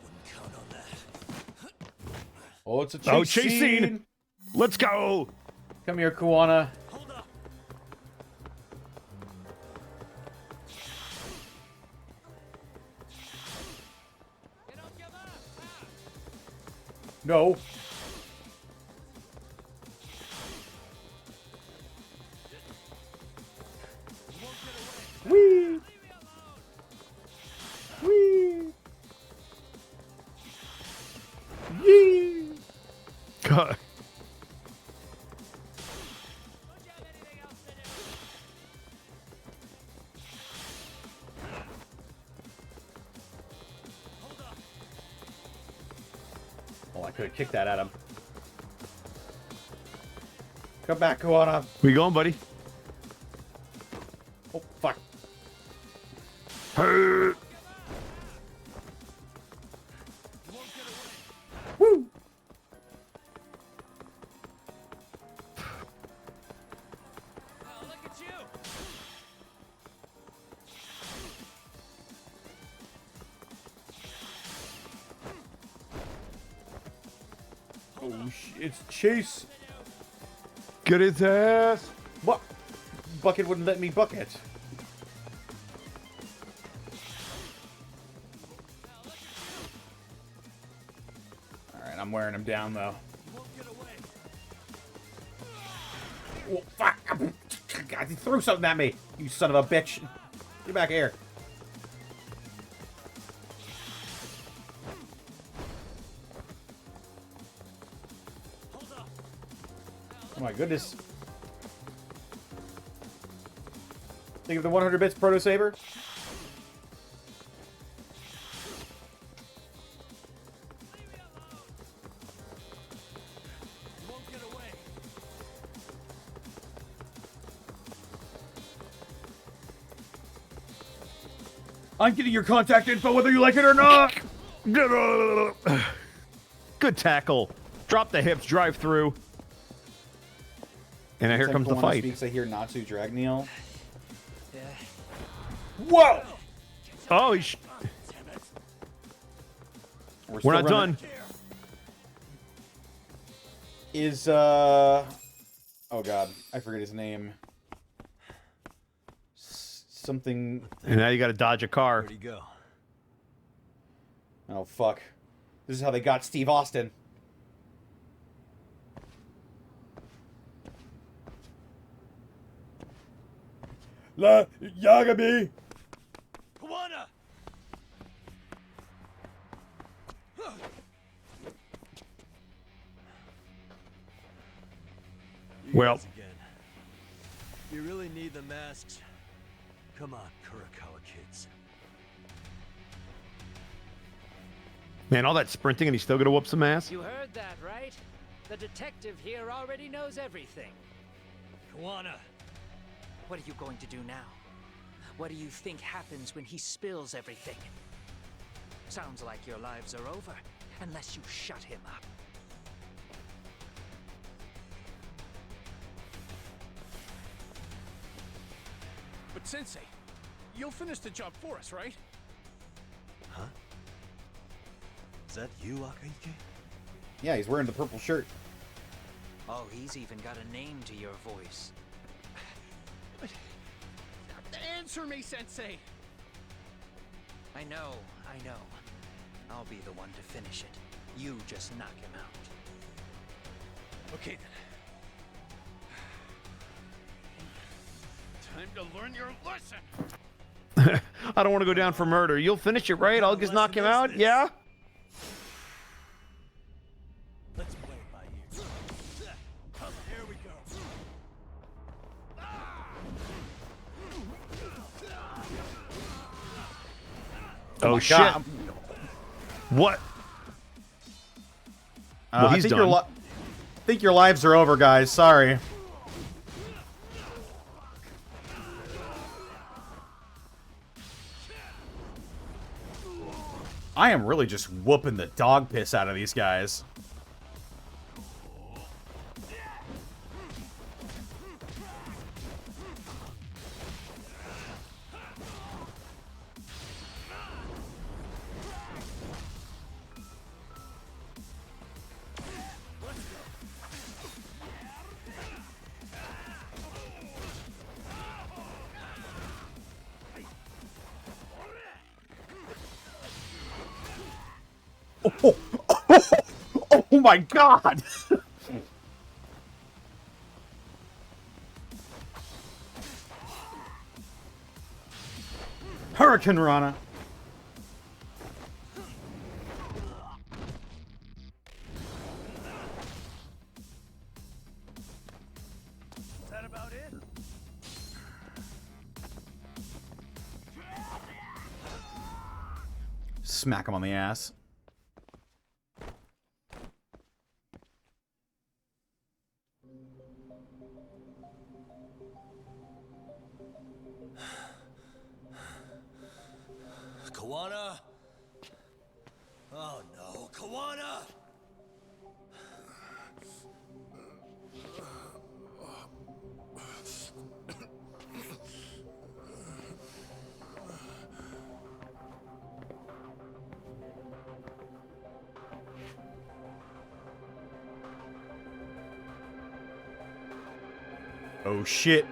[SPEAKER 5] wouldn't count on that.
[SPEAKER 1] Oh, it's a chase, scene.
[SPEAKER 2] Let's go.
[SPEAKER 1] Come here, Kuwana.
[SPEAKER 12] Hold up.
[SPEAKER 1] No. Whee! Whee! Yee!
[SPEAKER 2] God.
[SPEAKER 1] Oh, I could have kicked that at him. Come back, Kuwana.
[SPEAKER 2] Where you going, buddy?
[SPEAKER 1] Oh, fuck.
[SPEAKER 2] Hey.
[SPEAKER 1] Woo!
[SPEAKER 12] Oh, look at you.
[SPEAKER 1] Oh, it's Chase.
[SPEAKER 2] Get his ass.
[SPEAKER 1] What? Bucket wouldn't let me bucket. Alright, I'm wearing him down, though. Oh, fuck! God, he threw something at me! You son of a bitch! Get back here! Oh my goodness. Think of the 100 bits Proto Saber? I'm getting your contact info whether you like it or not!
[SPEAKER 2] Good tackle. Drop the hips, drive through. And here comes the fight.
[SPEAKER 1] Speaks, I hear Natsu Dragneel.
[SPEAKER 15] Yeah.
[SPEAKER 1] Whoa!
[SPEAKER 2] Oh, we're not done.
[SPEAKER 1] Is, oh god, I forget his name. Something...
[SPEAKER 2] And now you gotta dodge a car.
[SPEAKER 5] Where'd he go?
[SPEAKER 1] Oh, fuck. This is how they got Steve Austin. La Yagami!
[SPEAKER 12] Kuwana!
[SPEAKER 2] Well.
[SPEAKER 12] guys again. You really need the masks. Come on, Kurakawa kids.
[SPEAKER 2] Man, all that sprinting and he's still gonna whoop some ass?
[SPEAKER 14] You heard that, right? The detective here already knows everything.
[SPEAKER 12] Kawana!
[SPEAKER 14] What are you going to do now? What do you think happens when he spills everything? Sounds like your lives are over, unless you shut him up.
[SPEAKER 16] But Sensei, you'll finish the job for us, right?
[SPEAKER 11] Huh? Is that you, Akaike?
[SPEAKER 1] Yeah, he's wearing the purple shirt.
[SPEAKER 14] Oh, he's even got a name to your voice.
[SPEAKER 16] Answer me, Sensei!
[SPEAKER 14] I know. I'll be the one to finish it. You just knock him out.
[SPEAKER 16] Okay then. Time to learn your lesson!
[SPEAKER 2] I don't want to go down for murder. You'll finish it, right? I'll just knock him out? Yeah?
[SPEAKER 12] Let's play it by ear. Here we go.
[SPEAKER 2] Oh,
[SPEAKER 1] my
[SPEAKER 2] shit.
[SPEAKER 1] God.
[SPEAKER 2] What?
[SPEAKER 1] Well,
[SPEAKER 2] he's
[SPEAKER 1] I
[SPEAKER 2] done.
[SPEAKER 1] think your lives are over, guys. Sorry. I am really just whooping the dog piss out of these guys. Oh my God! Hurricane Rana.
[SPEAKER 12] Is that about it?
[SPEAKER 1] Smack him on the ass.
[SPEAKER 12] Kawana? Oh no, Kawana!
[SPEAKER 1] Oh shit.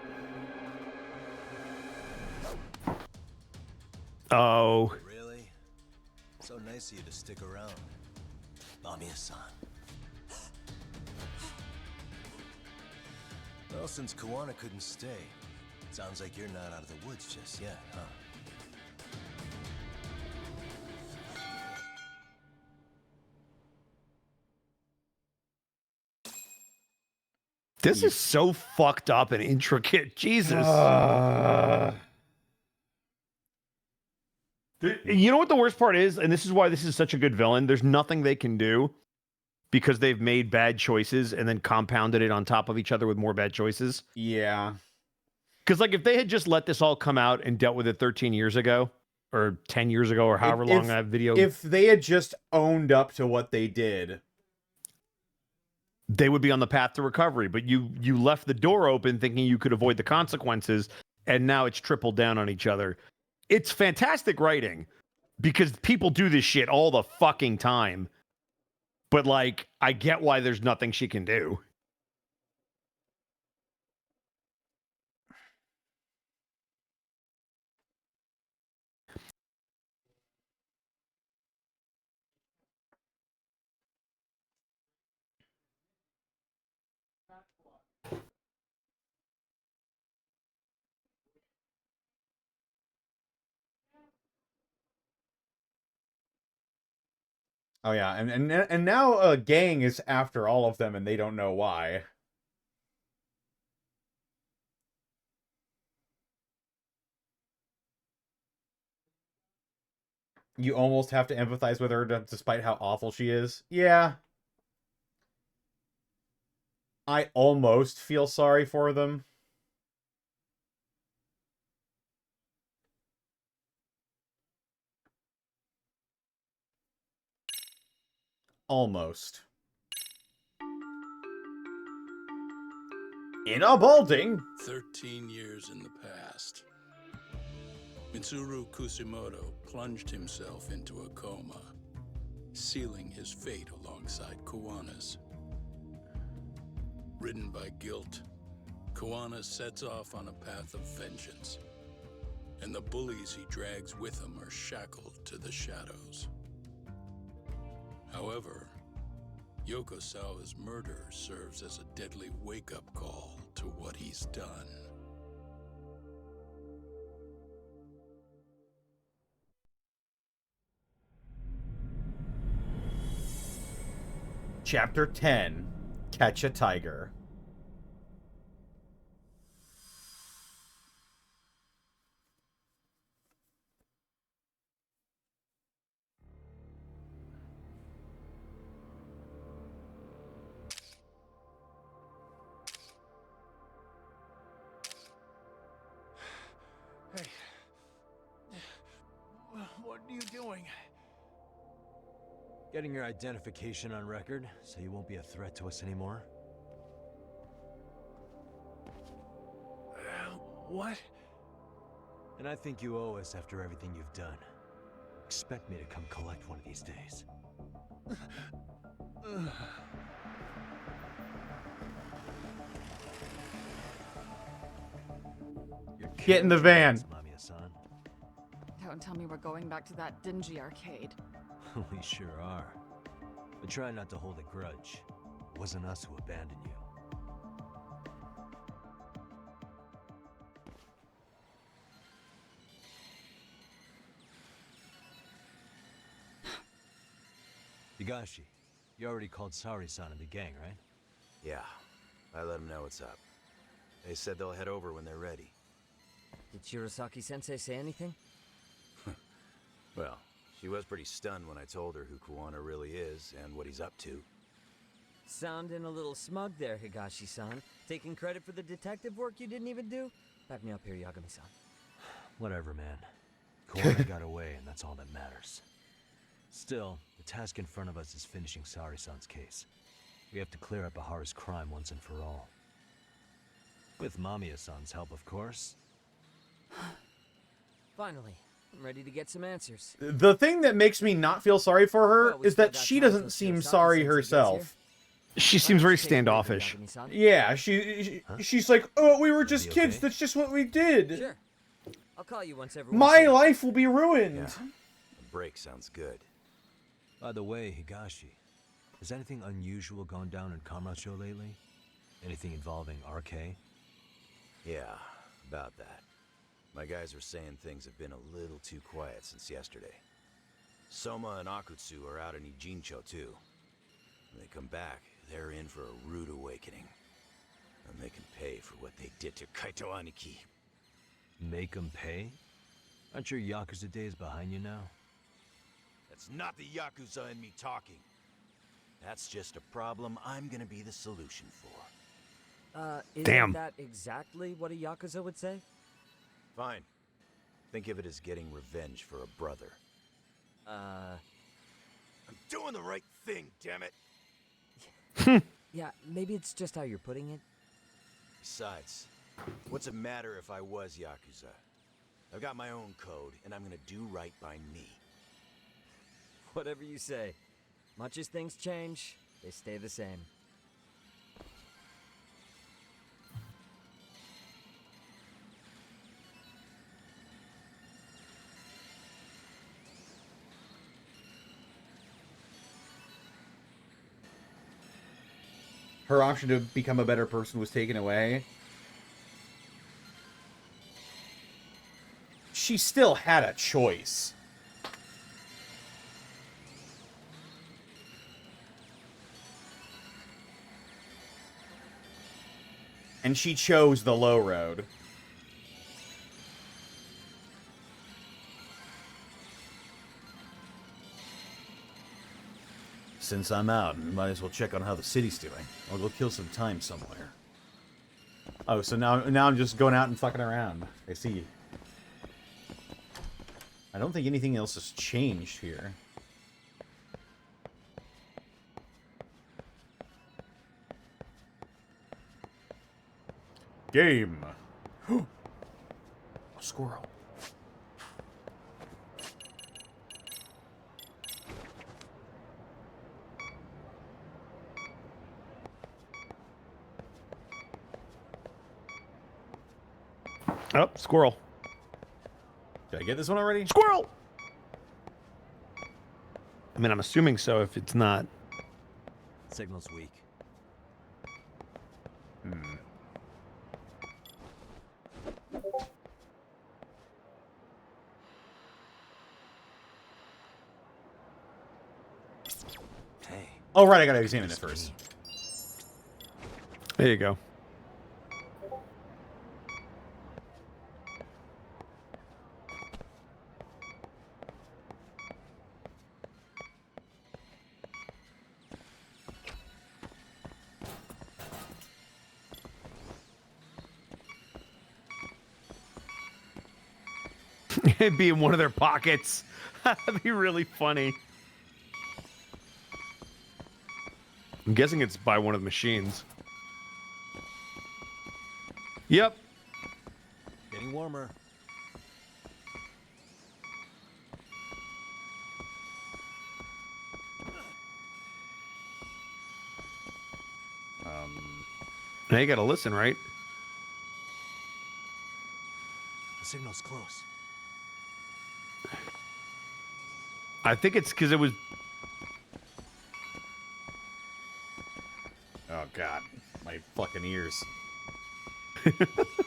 [SPEAKER 2] Oh.
[SPEAKER 5] Really? So nice of you to stick around. Mamiya-san. Well, since Kawana couldn't stay, sounds like you're not out of the woods just yet, huh?
[SPEAKER 2] This is so fucked up and intricate. Jesus. You know what the worst part is? And this is why this is such a good villain. There's nothing they can do because they've made bad choices and then compounded it on top of each other with more bad choices.
[SPEAKER 1] Yeah.
[SPEAKER 2] Because, like, if they had just let this all come out and dealt with it 13 years ago or 10 years ago or however long that video...
[SPEAKER 1] If they had just owned up to what they did...
[SPEAKER 2] they would be on the path to recovery. But you left the door open thinking you could avoid the consequences, and now it's tripled down on each other. It's fantastic writing because people do this shit all the fucking time. But, like, I get why there's nothing she can do.
[SPEAKER 1] Oh yeah, and now a gang is after all of them and they don't know why. You almost have to empathize with her despite how awful she is. Yeah. I almost feel sorry for them. Almost. In a building.
[SPEAKER 17] 13 years in the past. Mitsuru Kusumoto plunged himself into a coma, sealing his fate alongside Kuwana's. Ridden by guilt, Kuwana sets off on a path of vengeance, and the bullies he drags with him are shackled to the shadows. However, Yokosawa's murder serves as a deadly wake-up call to what he's done.
[SPEAKER 1] Chapter 10. Catch a Tiger.
[SPEAKER 16] Hey. What are you doing?
[SPEAKER 5] Getting your identification on record, so you won't be a threat to us anymore?
[SPEAKER 16] What?
[SPEAKER 5] And I think you owe us after everything you've done. Expect me to come collect one of these days.
[SPEAKER 1] Get in the van.
[SPEAKER 13] Don't tell me we're going back to that dingy arcade.
[SPEAKER 5] We sure are. But try not to hold a grudge. It wasn't us who abandoned you. Higashi, you already called Sari-san and the gang, right?
[SPEAKER 11] Yeah, I let them know what's up. They said they'll head over when they're ready.
[SPEAKER 9] Did Shirosaki-sensei say anything?
[SPEAKER 11] Well, she was pretty stunned when I told her who Kuwana really is and what he's up to.
[SPEAKER 9] Sounding a little smug there, Higashi-san. Taking credit for the detective work you didn't even do? Back me up here, Yagami-san.
[SPEAKER 5] Whatever, man. Kuwana got away, and that's all that matters. Still, the task in front of us is finishing Sari-san's case. We have to clear up Ahara's crime once and for all. With Mamiya-san's help, of course.
[SPEAKER 9] Finally, I'm ready to get some answers.
[SPEAKER 1] The thing that makes me not feel sorry for her is that she doesn't seem sorry herself.
[SPEAKER 2] She seems very standoffish.
[SPEAKER 1] Yeah, she's like, oh, we were just kids.
[SPEAKER 11] Okay?
[SPEAKER 1] That's just what we did.
[SPEAKER 9] Sure. I'll call you once everyone's
[SPEAKER 1] My
[SPEAKER 9] here.
[SPEAKER 1] life will be ruined.
[SPEAKER 11] Yeah, a break sounds good.
[SPEAKER 5] By the way, Higashi, has anything unusual gone down in Kamasho lately? Anything involving RK?
[SPEAKER 11] Yeah, about that. My guys are saying things have been a little too quiet since yesterday. Soma and Akutsu are out in Ijincho too. When they come back, they're in for a rude awakening. And they can pay for what they did to Kaito Aniki.
[SPEAKER 5] Make them pay? Aren't your Yakuza days behind you now?
[SPEAKER 11] That's not the Yakuza in me talking. That's just a problem I'm gonna be the solution for.
[SPEAKER 9] Isn't that exactly what a Yakuza would say?
[SPEAKER 11] Fine. Think of it as getting revenge for a brother. I'm doing the right thing, damn it!
[SPEAKER 9] Yeah, maybe it's just how you're putting it.
[SPEAKER 11] Besides, what's it matter if I was Yakuza? I've got my own code, and I'm gonna do right by me.
[SPEAKER 9] Whatever you say. Much as things change, they stay the same.
[SPEAKER 1] Her option to become a better person was taken away. She still had a choice. And she chose the low road.
[SPEAKER 6] Since I'm out, might as well check on how the city's doing. I'll go kill some time somewhere.
[SPEAKER 1] Oh, so now I'm just going out and fucking around. I see. I don't think anything else has changed here. Game.
[SPEAKER 6] A squirrel.
[SPEAKER 2] Oh, squirrel.
[SPEAKER 1] Did I get this one already?
[SPEAKER 2] Squirrel! I mean, I'm assuming so if it's not.
[SPEAKER 5] Signal's weak.
[SPEAKER 11] Hey.
[SPEAKER 1] Oh, right, I gotta examine it first.
[SPEAKER 2] There you go. It'd be in one of their pockets. That'd be really funny. I'm guessing it's by one of the machines. Yep.
[SPEAKER 5] Getting warmer.
[SPEAKER 2] Now you gotta listen, right?
[SPEAKER 5] The signal's close.
[SPEAKER 2] I think it's because it was.
[SPEAKER 1] Oh god, my fucking ears.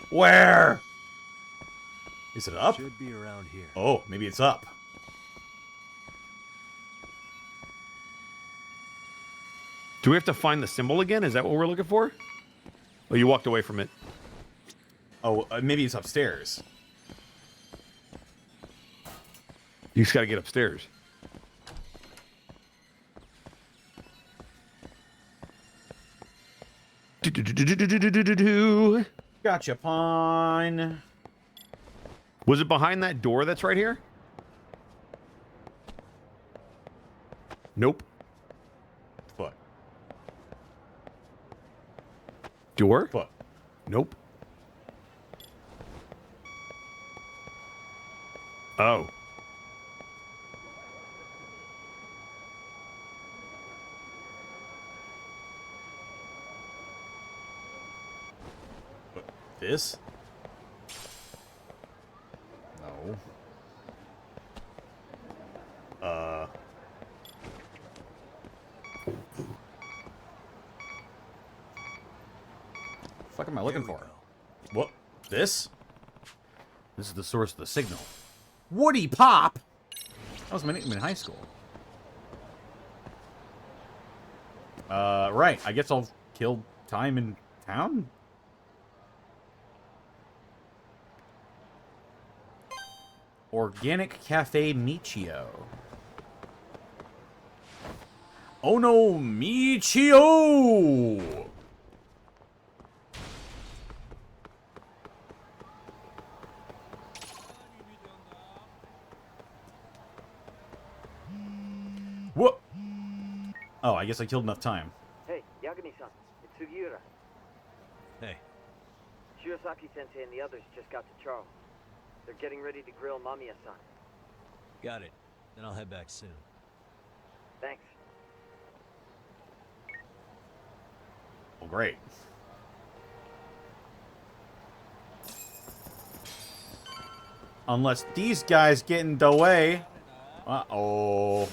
[SPEAKER 1] Where? Is it up?
[SPEAKER 5] Should be around here.
[SPEAKER 1] Oh, maybe it's up.
[SPEAKER 2] Do we have to find the symbol again? Is that what we're looking for? Oh, you walked away from it.
[SPEAKER 1] Oh, maybe it's upstairs.
[SPEAKER 2] You just gotta get upstairs.
[SPEAKER 1] Gotcha, pawn.
[SPEAKER 2] Was it behind that door that's right here? Nope.
[SPEAKER 1] Foot.
[SPEAKER 2] Door?
[SPEAKER 1] Foot.
[SPEAKER 2] Nope. Oh.
[SPEAKER 1] This? No. Fuck am I looking for? What? This?
[SPEAKER 6] This is the source of the signal.
[SPEAKER 1] Woody Pop? That was my nickname in high school. Right. I guess I'll kill time in town? Organic Cafe Michio. Oh no, Michio! What? Oh, I guess I killed enough time.
[SPEAKER 18] Hey, Yagami-san, it's Sugiura.
[SPEAKER 5] Hey.
[SPEAKER 18] Shirosaki-sensei and the others just got to Charles. They're getting ready to grill Mamiya-san.
[SPEAKER 5] Got it. Then I'll head back soon.
[SPEAKER 18] Thanks.
[SPEAKER 1] Well, great. Unless these guys get in the way. Uh-oh.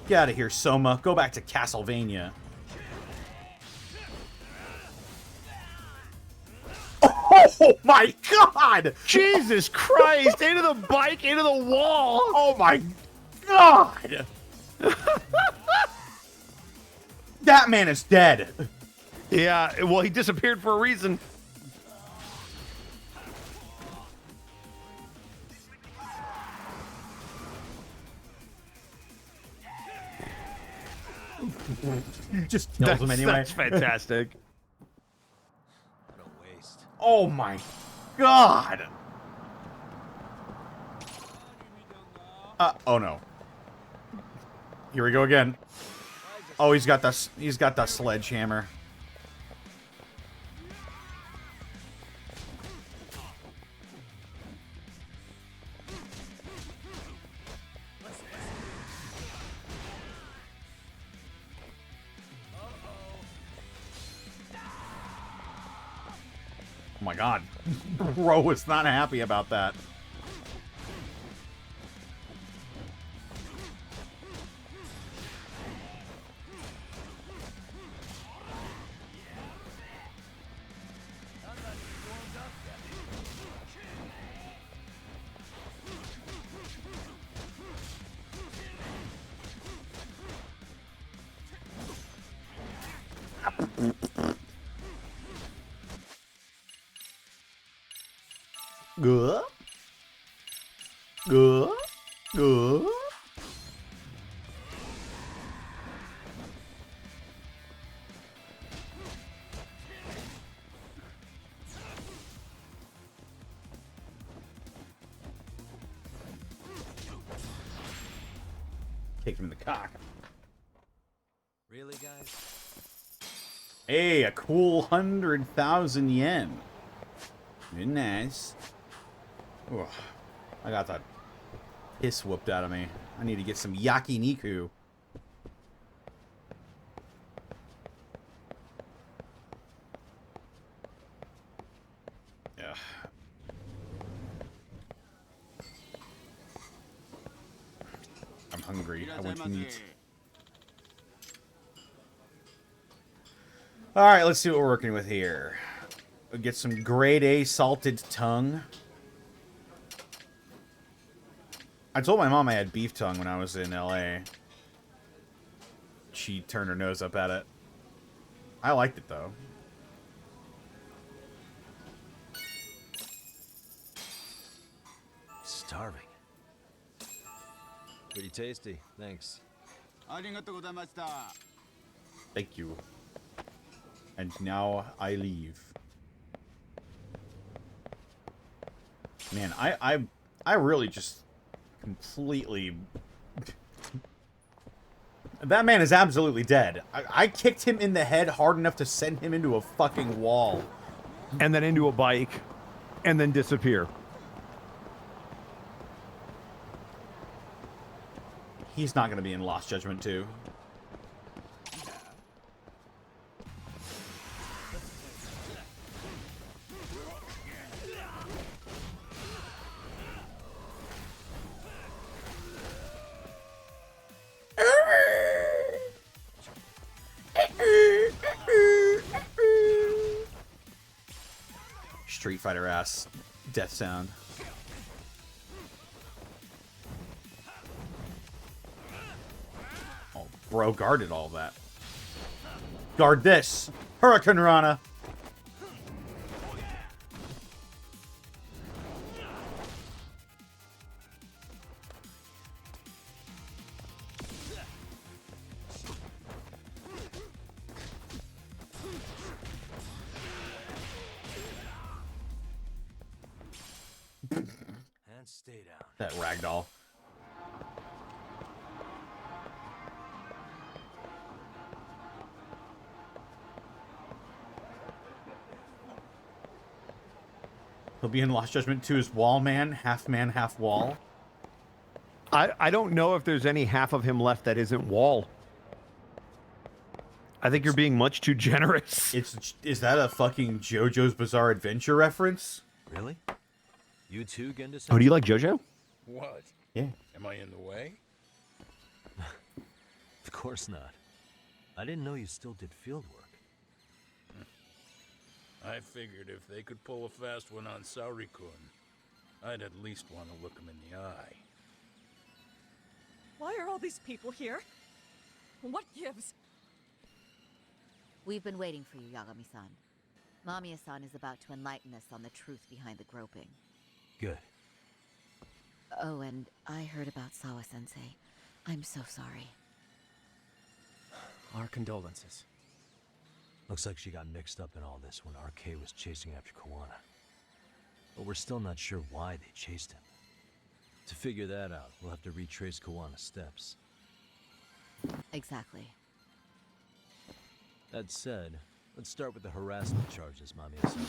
[SPEAKER 1] Get out of here, Soma. Go back to Castlevania. Oh my god!
[SPEAKER 2] Jesus Christ! Into the bike, into the wall!
[SPEAKER 1] Oh my god! That man is dead.
[SPEAKER 2] Yeah, well, he disappeared for a reason.
[SPEAKER 1] Just kills him anyway.
[SPEAKER 2] That's fantastic.
[SPEAKER 5] What a waste.
[SPEAKER 1] Oh my god! Oh no. Here we go again. Oh, he's got the sledgehammer. Oh my god. Bro was not happy about that. Good. Good. Good. Kicked him in the cock.
[SPEAKER 5] Really, guys?
[SPEAKER 1] Hey, a cool 100,000 yen. Very nice. Ugh, I got that piss whooped out of me. I need to get some yakiniku. Yeah. I'm hungry. I want to eat. Alright, let's see what we're working with here. We'll get some grade A salted tongue. I told my mom I had beef tongue when I was in LA. She turned her nose up at it. I liked it, though.
[SPEAKER 5] Starving. Pretty tasty, thanks.
[SPEAKER 1] Thank you. And now I leave. Man, I really just completely... That man is absolutely dead. I kicked him in the head hard enough to send him into a fucking wall.
[SPEAKER 2] And then into a bike. And then disappear.
[SPEAKER 1] He's not going to be in Lost Judgment 2. Street Fighter ass death sound. Oh, bro guarded all that. Guard this! Hurricane Rana!
[SPEAKER 5] And stay down.
[SPEAKER 1] That ragdoll. He'll be in Lost Judgment 2 as Wall Man, half wall.
[SPEAKER 2] I don't know if there's any half of him left that isn't Wall. I think you're being much too generous.
[SPEAKER 1] Is that a fucking JoJo's Bizarre Adventure reference?
[SPEAKER 5] Really? You too, Genda?
[SPEAKER 2] Oh, do you like JoJo?
[SPEAKER 17] What?
[SPEAKER 1] Yeah.
[SPEAKER 17] Am I in the way?
[SPEAKER 5] Of course not. I didn't know you still did field work.
[SPEAKER 17] I figured if they could pull a fast one on Saori-kun, I'd at least want to look him in the eye.
[SPEAKER 13] Why are all these people here? What gives?
[SPEAKER 19] We've been waiting for you, Yagami-san. Mamiya-san is about to enlighten us on the truth behind the groping.
[SPEAKER 5] Good.
[SPEAKER 19] Oh, and I heard about Sawa-sensei. I'm so sorry.
[SPEAKER 5] Our condolences. Looks like she got mixed up in all this when RK was chasing after Kawana. But we're still not sure why they chased him. To figure that out, we'll have to retrace Kawana's steps.
[SPEAKER 19] Exactly.
[SPEAKER 5] That said, let's start with the harassment charges, Mamiya-san.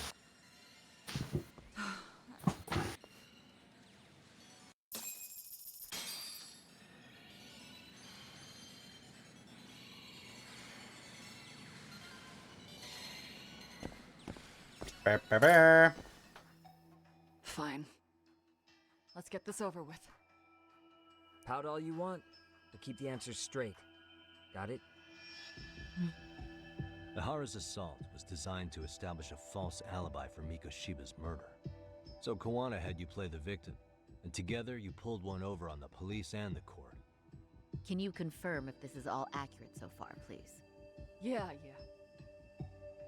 [SPEAKER 13] Fine. Let's get this over with.
[SPEAKER 9] Pout all you want, but keep the answers straight. Got it?
[SPEAKER 5] Ihara's assault was designed to establish a false alibi for Mikoshiba's murder. So Kawana had you play the victim, and together you pulled one over on the police and the court.
[SPEAKER 19] Can you confirm if this is all accurate so far, please?
[SPEAKER 13] Yeah.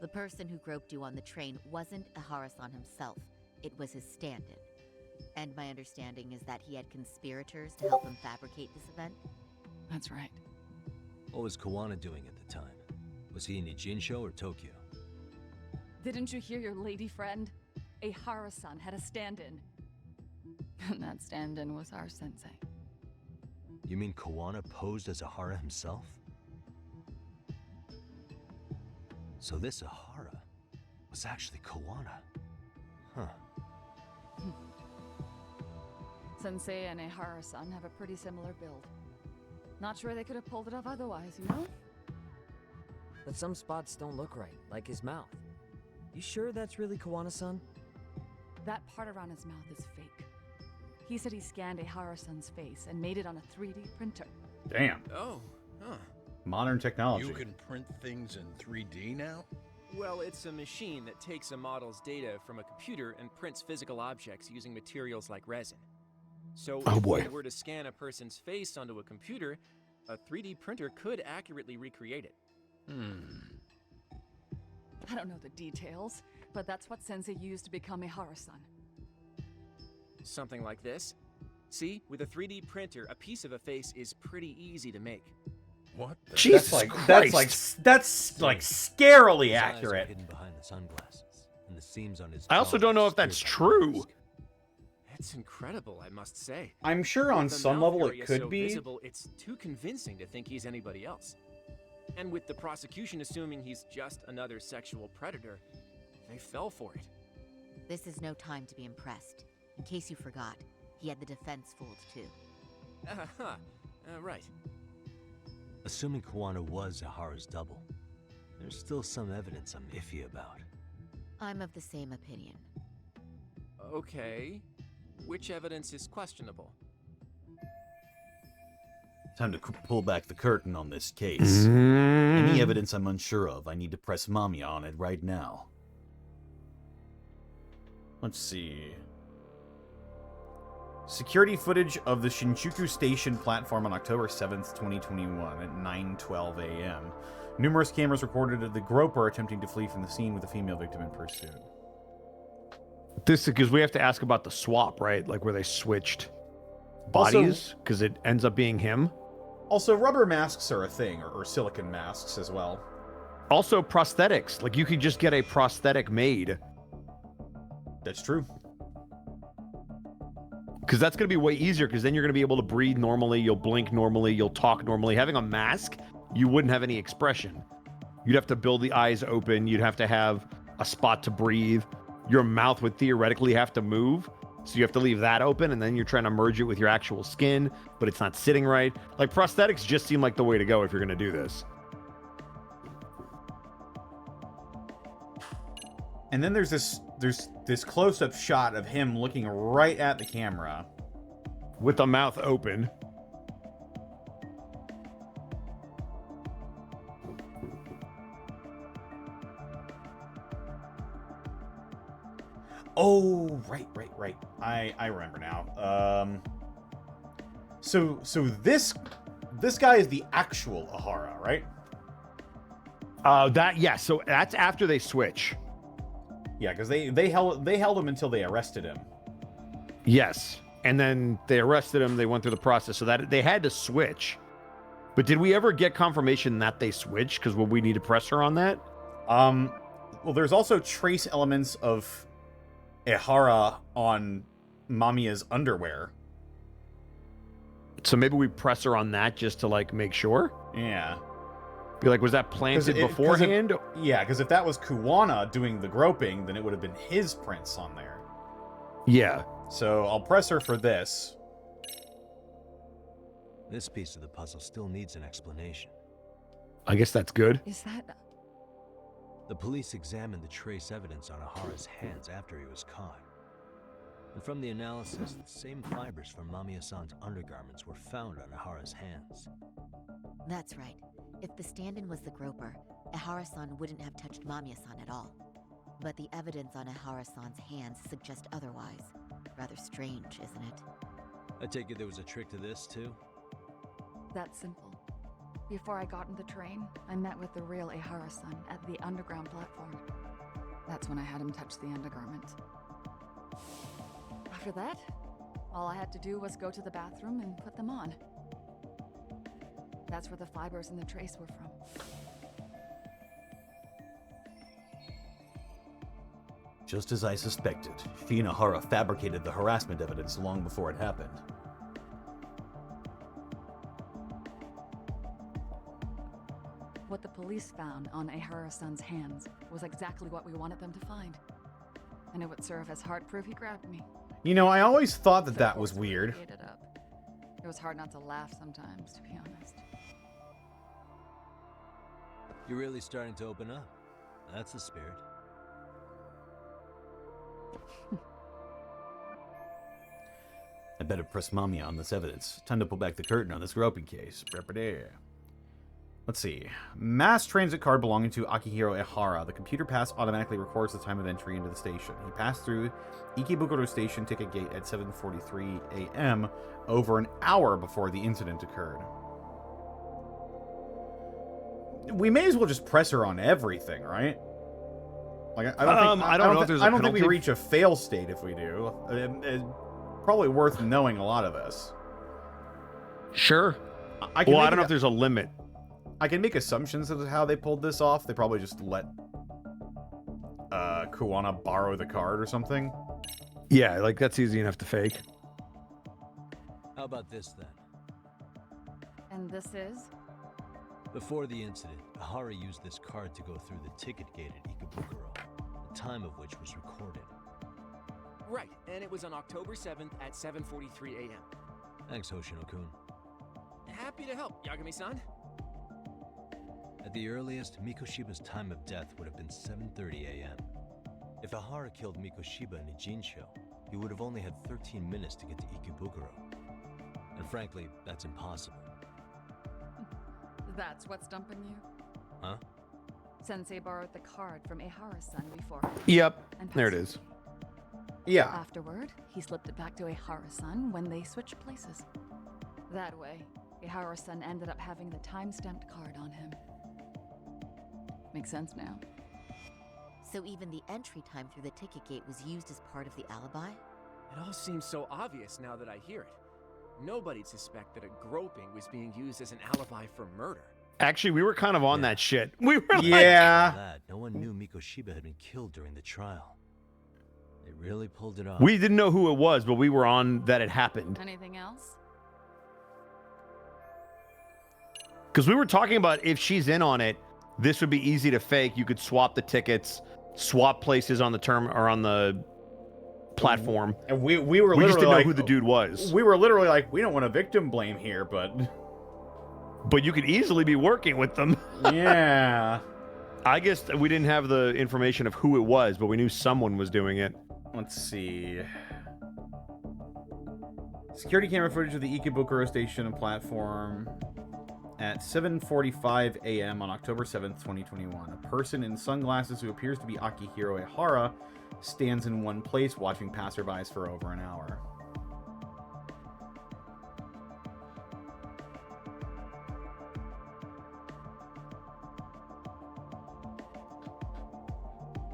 [SPEAKER 19] The person who groped you on the train wasn't Ihara-san himself. It was his stand-in. And my understanding is that he had conspirators to help him fabricate this event?
[SPEAKER 13] That's right.
[SPEAKER 5] What was Kawana doing at the time? Was he in Ijincho or Tokyo?
[SPEAKER 13] Didn't you hear your lady friend? Ihara-san had a stand-in. And that stand-in was our sensei.
[SPEAKER 5] You mean Kawana posed as Ihara himself? So this Ihara was actually Kawana. Huh.
[SPEAKER 13] Sensei and Ihara-san have a pretty similar build. Not sure they could have pulled it off otherwise, you know?
[SPEAKER 9] But some spots don't look right, like his mouth. You sure that's really Kawana-san?
[SPEAKER 13] That part around his mouth is fake. He said he scanned Ihara-san's face and made it on a 3D printer.
[SPEAKER 1] Damn.
[SPEAKER 16] Oh, huh.
[SPEAKER 1] Modern technology.
[SPEAKER 20] You can print things in 3D now?
[SPEAKER 21] Well, it's a machine that takes a model's data from a computer and prints physical objects using materials like resin. So if we were to scan a person's face onto a computer, a 3D printer could accurately recreate it.
[SPEAKER 13] I don't know the details, but that's what Sensei used to become Ihara-san.
[SPEAKER 21] Something like this. See, with a 3D printer, a piece of a face is pretty easy to make.
[SPEAKER 20] What?
[SPEAKER 1] Jesus Christ. That's like scarily
[SPEAKER 5] His eyes are
[SPEAKER 1] accurate.
[SPEAKER 5] hidden behind the sunglasses, and the seams on his
[SPEAKER 2] I also
[SPEAKER 5] jaw
[SPEAKER 2] don't know
[SPEAKER 5] are
[SPEAKER 2] if that's
[SPEAKER 5] smeared by
[SPEAKER 2] true.
[SPEAKER 5] mask.
[SPEAKER 21] It's incredible, I must say.
[SPEAKER 1] I'm sure on
[SPEAKER 21] With the
[SPEAKER 1] some
[SPEAKER 21] mouth
[SPEAKER 1] level it
[SPEAKER 21] area
[SPEAKER 1] could
[SPEAKER 21] so
[SPEAKER 1] be.
[SPEAKER 21] visible, it's too convincing to think he's anybody else. And with the prosecution assuming he's just another sexual predator, they fell for it.
[SPEAKER 19] This is no time to be impressed. In case you forgot, he had the defense fooled too.
[SPEAKER 21] Right.
[SPEAKER 5] Assuming Kawana was Ihara's double, there's still some evidence I'm iffy about.
[SPEAKER 19] I'm of the same opinion.
[SPEAKER 21] Okay. Which evidence is questionable?
[SPEAKER 6] Time to pull back the curtain on this case. Any evidence I'm unsure of, I need to press Mamiya on it right now.
[SPEAKER 1] Let's see. Security footage of the Shinjuku Station platform on October 7th, 2021 at 9:12 a.m. Numerous cameras recorded of the groper attempting to flee from the scene with a female victim in pursuit.
[SPEAKER 2] This because we have to ask about the swap, right? Like where they switched bodies because it ends up being him.
[SPEAKER 1] Also, rubber masks are a thing, or silicon masks as well.
[SPEAKER 2] Also, prosthetics. Like you could just get a prosthetic made.
[SPEAKER 1] That's true.
[SPEAKER 2] Because that's going to be way easier because then you're going to be able to breathe normally, you'll blink normally, you'll talk normally. Having a mask, you wouldn't have any expression. You'd have to build the eyes open, you'd have to have a spot to breathe. Your mouth would theoretically have to move, so you have to leave that open, and then you're trying to merge it with your actual skin, but it's not sitting right. Like, prosthetics just seem like the way to go if you're going to do this.
[SPEAKER 1] And then there's this close-up shot of him looking right at the camera.
[SPEAKER 2] With the mouth open.
[SPEAKER 1] Oh, right. I remember now. So this guy is the actual Ihara, right?
[SPEAKER 2] So that's after they switch.
[SPEAKER 1] Yeah, because they held him until they arrested him.
[SPEAKER 2] Yes, and then they arrested him. They went through the process, so that they had to switch. But did we ever get confirmation that they switched? Because would we need to press her on that?
[SPEAKER 1] Well, there's also trace elements of Ehara on Mamiya's underwear.
[SPEAKER 2] So maybe we press her on that just to, like, make sure?
[SPEAKER 1] Yeah.
[SPEAKER 2] Be like, was that planted beforehand?
[SPEAKER 1] Yeah, because if that was Kuwana doing the groping, then it would have been his prints on there.
[SPEAKER 2] Yeah.
[SPEAKER 1] So I'll press her for this.
[SPEAKER 5] This piece of the puzzle still needs an explanation.
[SPEAKER 2] I guess that's good.
[SPEAKER 13] Is that...
[SPEAKER 5] The police examined the trace evidence on Ahara's hands after he was caught. And from the analysis, the same fibers from Mamiya-san's undergarments were found on Ahara's hands.
[SPEAKER 19] That's right. If the stand-in was the groper, Ehara-san wouldn't have touched Mamiya-san at all. But the evidence on Ehara-san's hands suggests otherwise. Rather strange, isn't it?
[SPEAKER 5] I take it there was a trick to this, too?
[SPEAKER 13] That's simple. Before I got in the train, I met with the real Ehara-san at the underground platform. That's when I had him touch the undergarment. After that, all I had to do was go to the bathroom and put them on. That's where the fibers in the trace were from.
[SPEAKER 6] Just as I suspected, she and Ahara fabricated the harassment evidence long before it happened.
[SPEAKER 13] What the police found on Ehara-san's hands was exactly what we wanted them to find. And it would serve as hard proof he grabbed me.
[SPEAKER 1] You know, I always thought that that was weird.
[SPEAKER 13] It was hard not to laugh sometimes, to be honest.
[SPEAKER 5] You're really starting to open up. That's the spirit.
[SPEAKER 6] I better press Mamiya on this evidence. Time to pull back the curtain on this groping case.
[SPEAKER 1] Let's see. Mass transit card belonging to Akihiro Ehara. The computer pass automatically records the time of entry into the station. He passed through Ikebukuro Station ticket gate at 7:43 a.m. over an hour before the incident occurred. We may as well just press her on everything, right? Like I don't think we reach a fail state if we do. It's probably worth knowing a lot of this.
[SPEAKER 2] Sure. I don't know if there's a limit.
[SPEAKER 1] I can make assumptions as to how they pulled this off. They probably just let Kuwana borrow the card or something.
[SPEAKER 2] Yeah, like that's easy enough to fake.
[SPEAKER 5] How about this then?
[SPEAKER 13] And this is?
[SPEAKER 5] Before the incident, Ahara used this card to go through the ticket gate at Ikebukuro, the time of which was recorded.
[SPEAKER 21] Right, and it was on October 7th at 7:43 a.m.
[SPEAKER 5] Thanks, Hoshino-kun.
[SPEAKER 21] Happy to help, Yagami-san.
[SPEAKER 5] At the earliest, Mikoshiba's time of death would have been 7:30 a.m. If Ahara killed Mikoshiba in Ijincho, he would have only had 13 minutes to get to Ikebukuro. And frankly, that's impossible.
[SPEAKER 13] That's what's stumping you?
[SPEAKER 5] Huh?
[SPEAKER 13] Sensei borrowed the card from Ehara-san before.
[SPEAKER 2] Yep, there it is.
[SPEAKER 1] Yeah.
[SPEAKER 13] Afterward, he slipped it back to Ehara-san when they switched places. That way, Ehara-san ended up having the time-stamped card on him. Makes sense now.
[SPEAKER 19] So even the entry time through the ticket gate was used as part of the alibi?
[SPEAKER 21] It all seems so obvious now that I hear it. Nobody'd suspect that a groping was being used as an alibi for murder.
[SPEAKER 2] Actually, we were kind of on that shit. We were
[SPEAKER 5] That, no one knew Mikoshiba had been killed during the trial. They really pulled it off.
[SPEAKER 2] We didn't know who it was, but we were on that it happened.
[SPEAKER 13] Anything else?
[SPEAKER 2] Because we were talking about if she's in on it, this would be easy to fake. You could swap the tickets, swap places on the term or on the platform.
[SPEAKER 1] And we were
[SPEAKER 2] just didn't know
[SPEAKER 1] like,
[SPEAKER 2] who the dude was.
[SPEAKER 1] We were literally like, we don't want a victim blame here, but
[SPEAKER 2] you could easily be working with them.
[SPEAKER 1] Yeah.
[SPEAKER 2] I guess we didn't have the information of who it was, but we knew someone was doing it.
[SPEAKER 1] Let's see. Security camera footage of the Ikebukuro station and platform at 7:45 a.m. on October 7th, 2021. A person in sunglasses who appears to be Akihiro Ehara stands in one place watching passerbys for over an hour.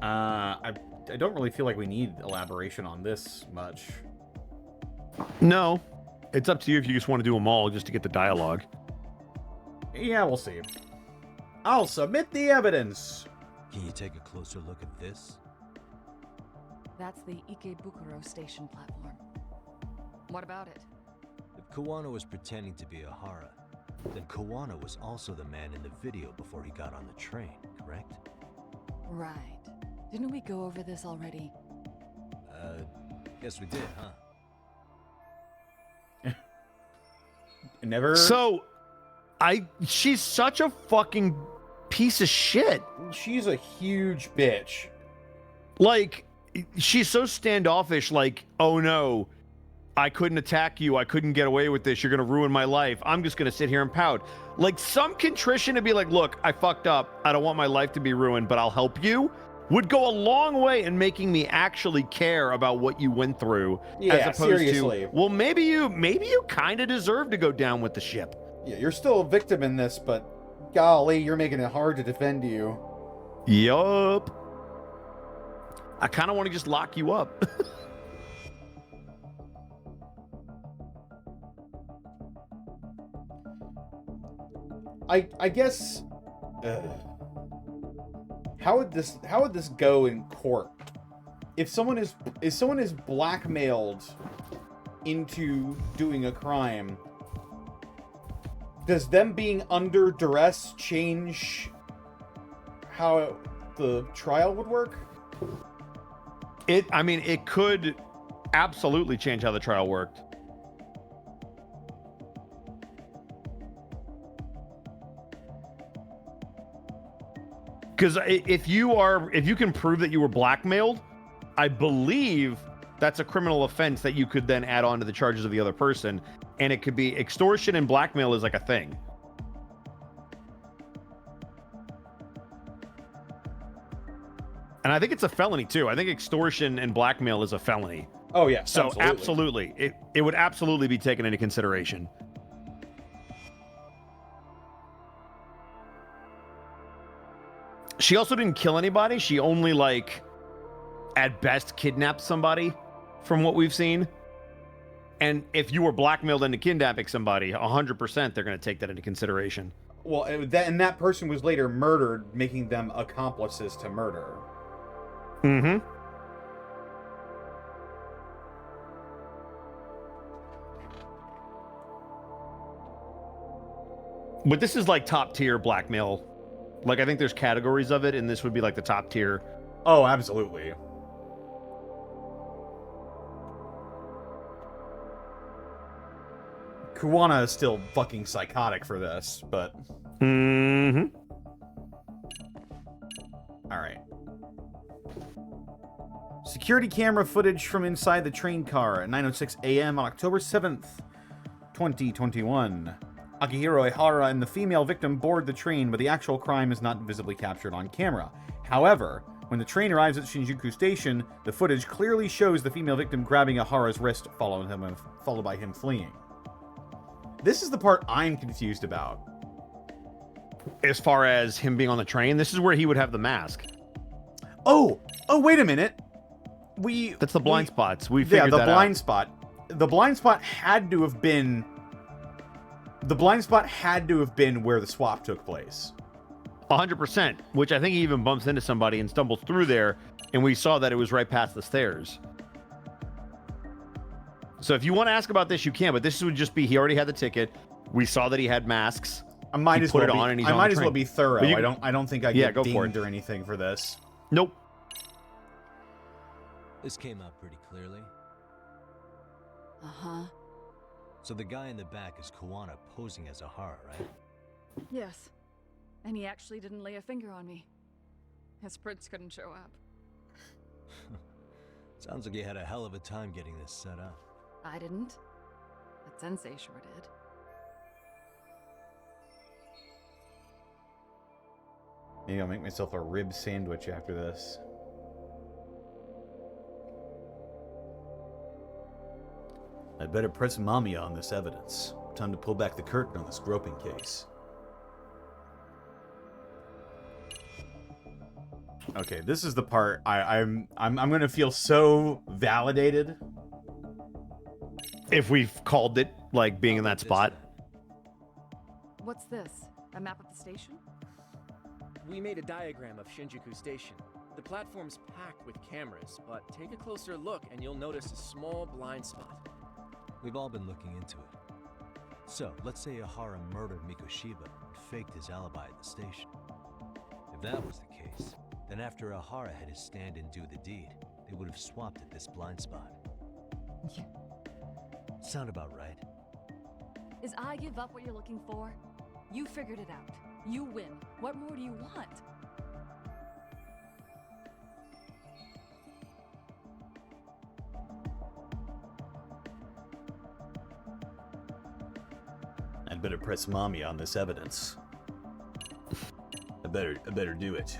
[SPEAKER 1] I don't really feel like we need elaboration on this much.
[SPEAKER 2] No. It's up to you if you just want to do them all just to get the dialogue.
[SPEAKER 1] Yeah, we'll see. I'll submit the evidence.
[SPEAKER 5] Can you take a closer look at this?
[SPEAKER 13] That's the Ikebukuro station platform. What about it?
[SPEAKER 5] If Kawana was pretending to be a Hara, then Kawana was also the man in the video before he got on the train, correct?
[SPEAKER 13] Right. Didn't we go over this already?
[SPEAKER 5] Guess we did, huh?
[SPEAKER 1] Never.
[SPEAKER 2] So, she's such a fucking piece of shit.
[SPEAKER 1] She's a huge bitch.
[SPEAKER 2] Like, she's so standoffish, like, oh no, I couldn't attack you, I couldn't get away with this, you're gonna ruin my life, I'm just gonna sit here and pout. Like, some contrition to be like, look, I fucked up, I don't want my life to be ruined, but I'll help you, would go a long way in making me actually care about what you went through.
[SPEAKER 1] Yeah,
[SPEAKER 2] as opposed
[SPEAKER 1] seriously.
[SPEAKER 2] to, well, maybe you kind of deserve to go down with the ship.
[SPEAKER 1] Yeah, you're still a victim in this, but golly, you're making it hard to defend you.
[SPEAKER 2] Yup. I kind of want to just lock you up.
[SPEAKER 1] I guess. How would this go in court? If someone is blackmailed into doing a crime, does them being under duress change how the trial would work?
[SPEAKER 2] I mean, it could absolutely change how the trial worked. Because if you can prove that you were blackmailed, I believe that's a criminal offense that you could then add on to the charges of the other person, and it could be extortion and blackmail is like a thing. And I think it's a felony too. I think extortion and blackmail is a felony.
[SPEAKER 1] Oh yeah.
[SPEAKER 2] So absolutely, it would absolutely be taken into consideration. She also didn't kill anybody. She only, like, at best kidnapped somebody from what we've seen. And if you were blackmailed into kidnapping somebody, 100% they're going to take that into consideration.
[SPEAKER 1] Well, that person was later murdered, making them accomplices to murder.
[SPEAKER 2] Mm-hmm. But this is like top tier blackmail. Like, I think there's categories of it, and this would be like the top tier.
[SPEAKER 1] Oh, absolutely. Kawana is still fucking psychotic for this, but...
[SPEAKER 2] Mm-hmm.
[SPEAKER 1] Alright. Security camera footage from inside the train car at 9:06 a.m. on October 7th, 2021. Akihiro Ihara and the female victim board the train, but the actual crime is not visibly captured on camera. However, when the train arrives at Shinjuku Station, the footage clearly shows the female victim grabbing Ihara's wrist, followed by him fleeing. This is the part I'm confused about.
[SPEAKER 2] As far as him being on the train, this is where he would have the mask.
[SPEAKER 1] Oh, wait a minute.
[SPEAKER 2] That's the blind spots. We figured that out.
[SPEAKER 1] Yeah, the blind spot. The blind spot had to have been... The blind spot had to have been where the swap took place.
[SPEAKER 2] 100%, which I think he even bumps into somebody and stumbles through there, and we saw that it was right past the stairs. So if you want to ask about this, you can, but this would just be, he already had the ticket. We saw that he had masks.
[SPEAKER 1] I might as well be thorough.
[SPEAKER 2] You,
[SPEAKER 1] I don't think I get dinged or anything for this.
[SPEAKER 2] Nope.
[SPEAKER 5] This came out pretty clearly.
[SPEAKER 13] Uh-huh.
[SPEAKER 5] So the guy in the back is Kawana posing as Ihara, right?
[SPEAKER 13] Yes. And he actually didn't lay a finger on me. His prince couldn't show up.
[SPEAKER 5] Sounds like you had a hell of a time getting this set up.
[SPEAKER 13] I didn't. But Sensei sure did.
[SPEAKER 1] Maybe I'll make myself a rib sandwich after this. I'd better press Mamiya on this evidence. Time to pull back the curtain on this groping case. Okay, this is the part I'm gonna feel so validated.
[SPEAKER 2] If we've called it, like, being in that spot.
[SPEAKER 13] What's this? A map of the station?
[SPEAKER 21] We made a diagram of Shinjuku Station. The platform's packed with cameras, but take a closer look and you'll notice a small blind spot.
[SPEAKER 5] We've all been looking into it. So, let's say Ahara murdered Mikoshiba and faked his alibi at the station. If that was the case, then after Ahara had his stand-in do the deed, they would have swapped at this blind spot. Sound about right?
[SPEAKER 13] Is I give up what you're looking for? You figured it out. You win. What more do you want?
[SPEAKER 6] I'd better press Mommy on this evidence. I better do it.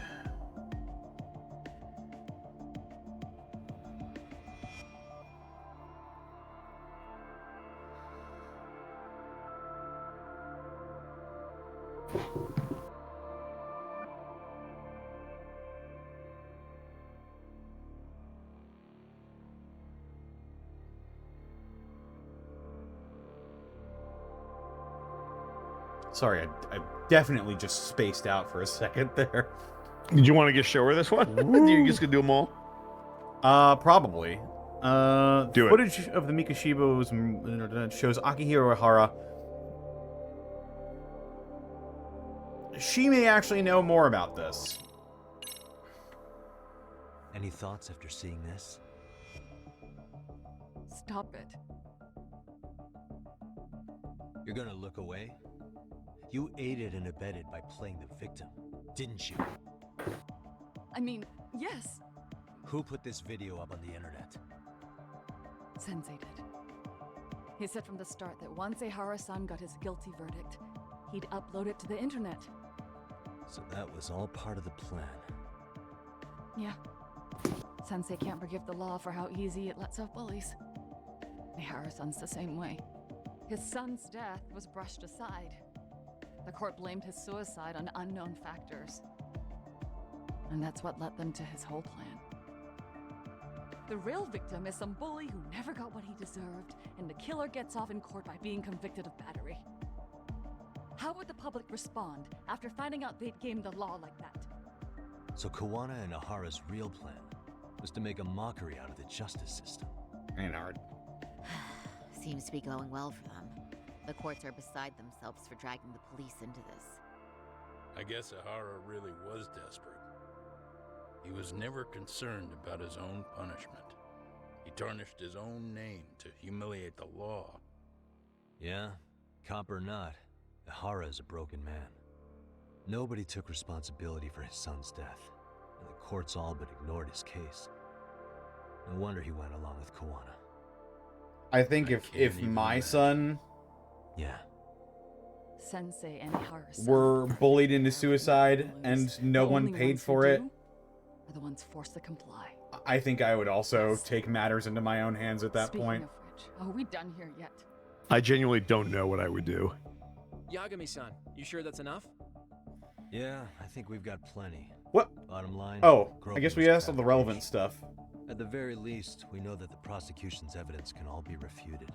[SPEAKER 1] Sorry, I definitely just spaced out for a second there.
[SPEAKER 2] Did you want to just show her this one? You just gonna do them all?
[SPEAKER 1] Probably.
[SPEAKER 2] Do it.
[SPEAKER 1] Footage of the Mikoshiba's shows Akihiro Ihara. She may actually know more about this.
[SPEAKER 5] Any thoughts after seeing this?
[SPEAKER 13] Stop it.
[SPEAKER 5] You're gonna look away? You aided and abetted by playing the victim, didn't you?
[SPEAKER 13] I mean, yes,
[SPEAKER 5] Who put this video up on the internet?
[SPEAKER 13] Sensei did. He said from the start that once Ihara-san got his guilty verdict, he'd upload it to the internet.
[SPEAKER 5] So that was all part of the plan.
[SPEAKER 13] Yeah. Sensei can't forgive the law for how easy it lets off bullies. Ihara-san's the same way. His son's death was brushed aside. The court blamed his suicide on unknown factors. And that's what led them to his whole plan. The real victim is some bully who never got what he deserved, and the killer gets off in court by being convicted of battery. How would the public respond after finding out they'd gamed the law like that?
[SPEAKER 5] So Kawana and Ahara's real plan was to make a mockery out of the justice system.
[SPEAKER 1] Ain't hard.
[SPEAKER 19] Seems to be going well for them. The courts are beside themselves for dragging the police into this.
[SPEAKER 17] I guess Ahara really was desperate. He was never concerned about his own punishment. He tarnished his own name to humiliate the law.
[SPEAKER 5] Yeah, cop or not, Ahara is a broken man. Nobody took responsibility for his son's death, and the courts all but ignored his case. No wonder he went along with Kawana.
[SPEAKER 1] I think if my son
[SPEAKER 5] Yeah.
[SPEAKER 13] Sensei and Ihara-san
[SPEAKER 1] were bullied into suicide and no
[SPEAKER 13] The
[SPEAKER 1] one
[SPEAKER 13] only
[SPEAKER 1] paid
[SPEAKER 13] ones who
[SPEAKER 1] for it,
[SPEAKER 13] do are the ones forced to comply.
[SPEAKER 1] I think I would also take matters into my own hands at that
[SPEAKER 13] Speaking
[SPEAKER 1] point.
[SPEAKER 13] of which, are we done here yet?
[SPEAKER 2] I genuinely don't know what I would do.
[SPEAKER 21] Yagami-san, you sure that's enough?
[SPEAKER 5] Yeah, I think we've got plenty.
[SPEAKER 1] What?
[SPEAKER 5] Bottom line.
[SPEAKER 1] Oh, I guess
[SPEAKER 5] Gropius
[SPEAKER 1] we asked all the relevant stuff.
[SPEAKER 5] At the very least, we know that the prosecution's evidence can all be refuted.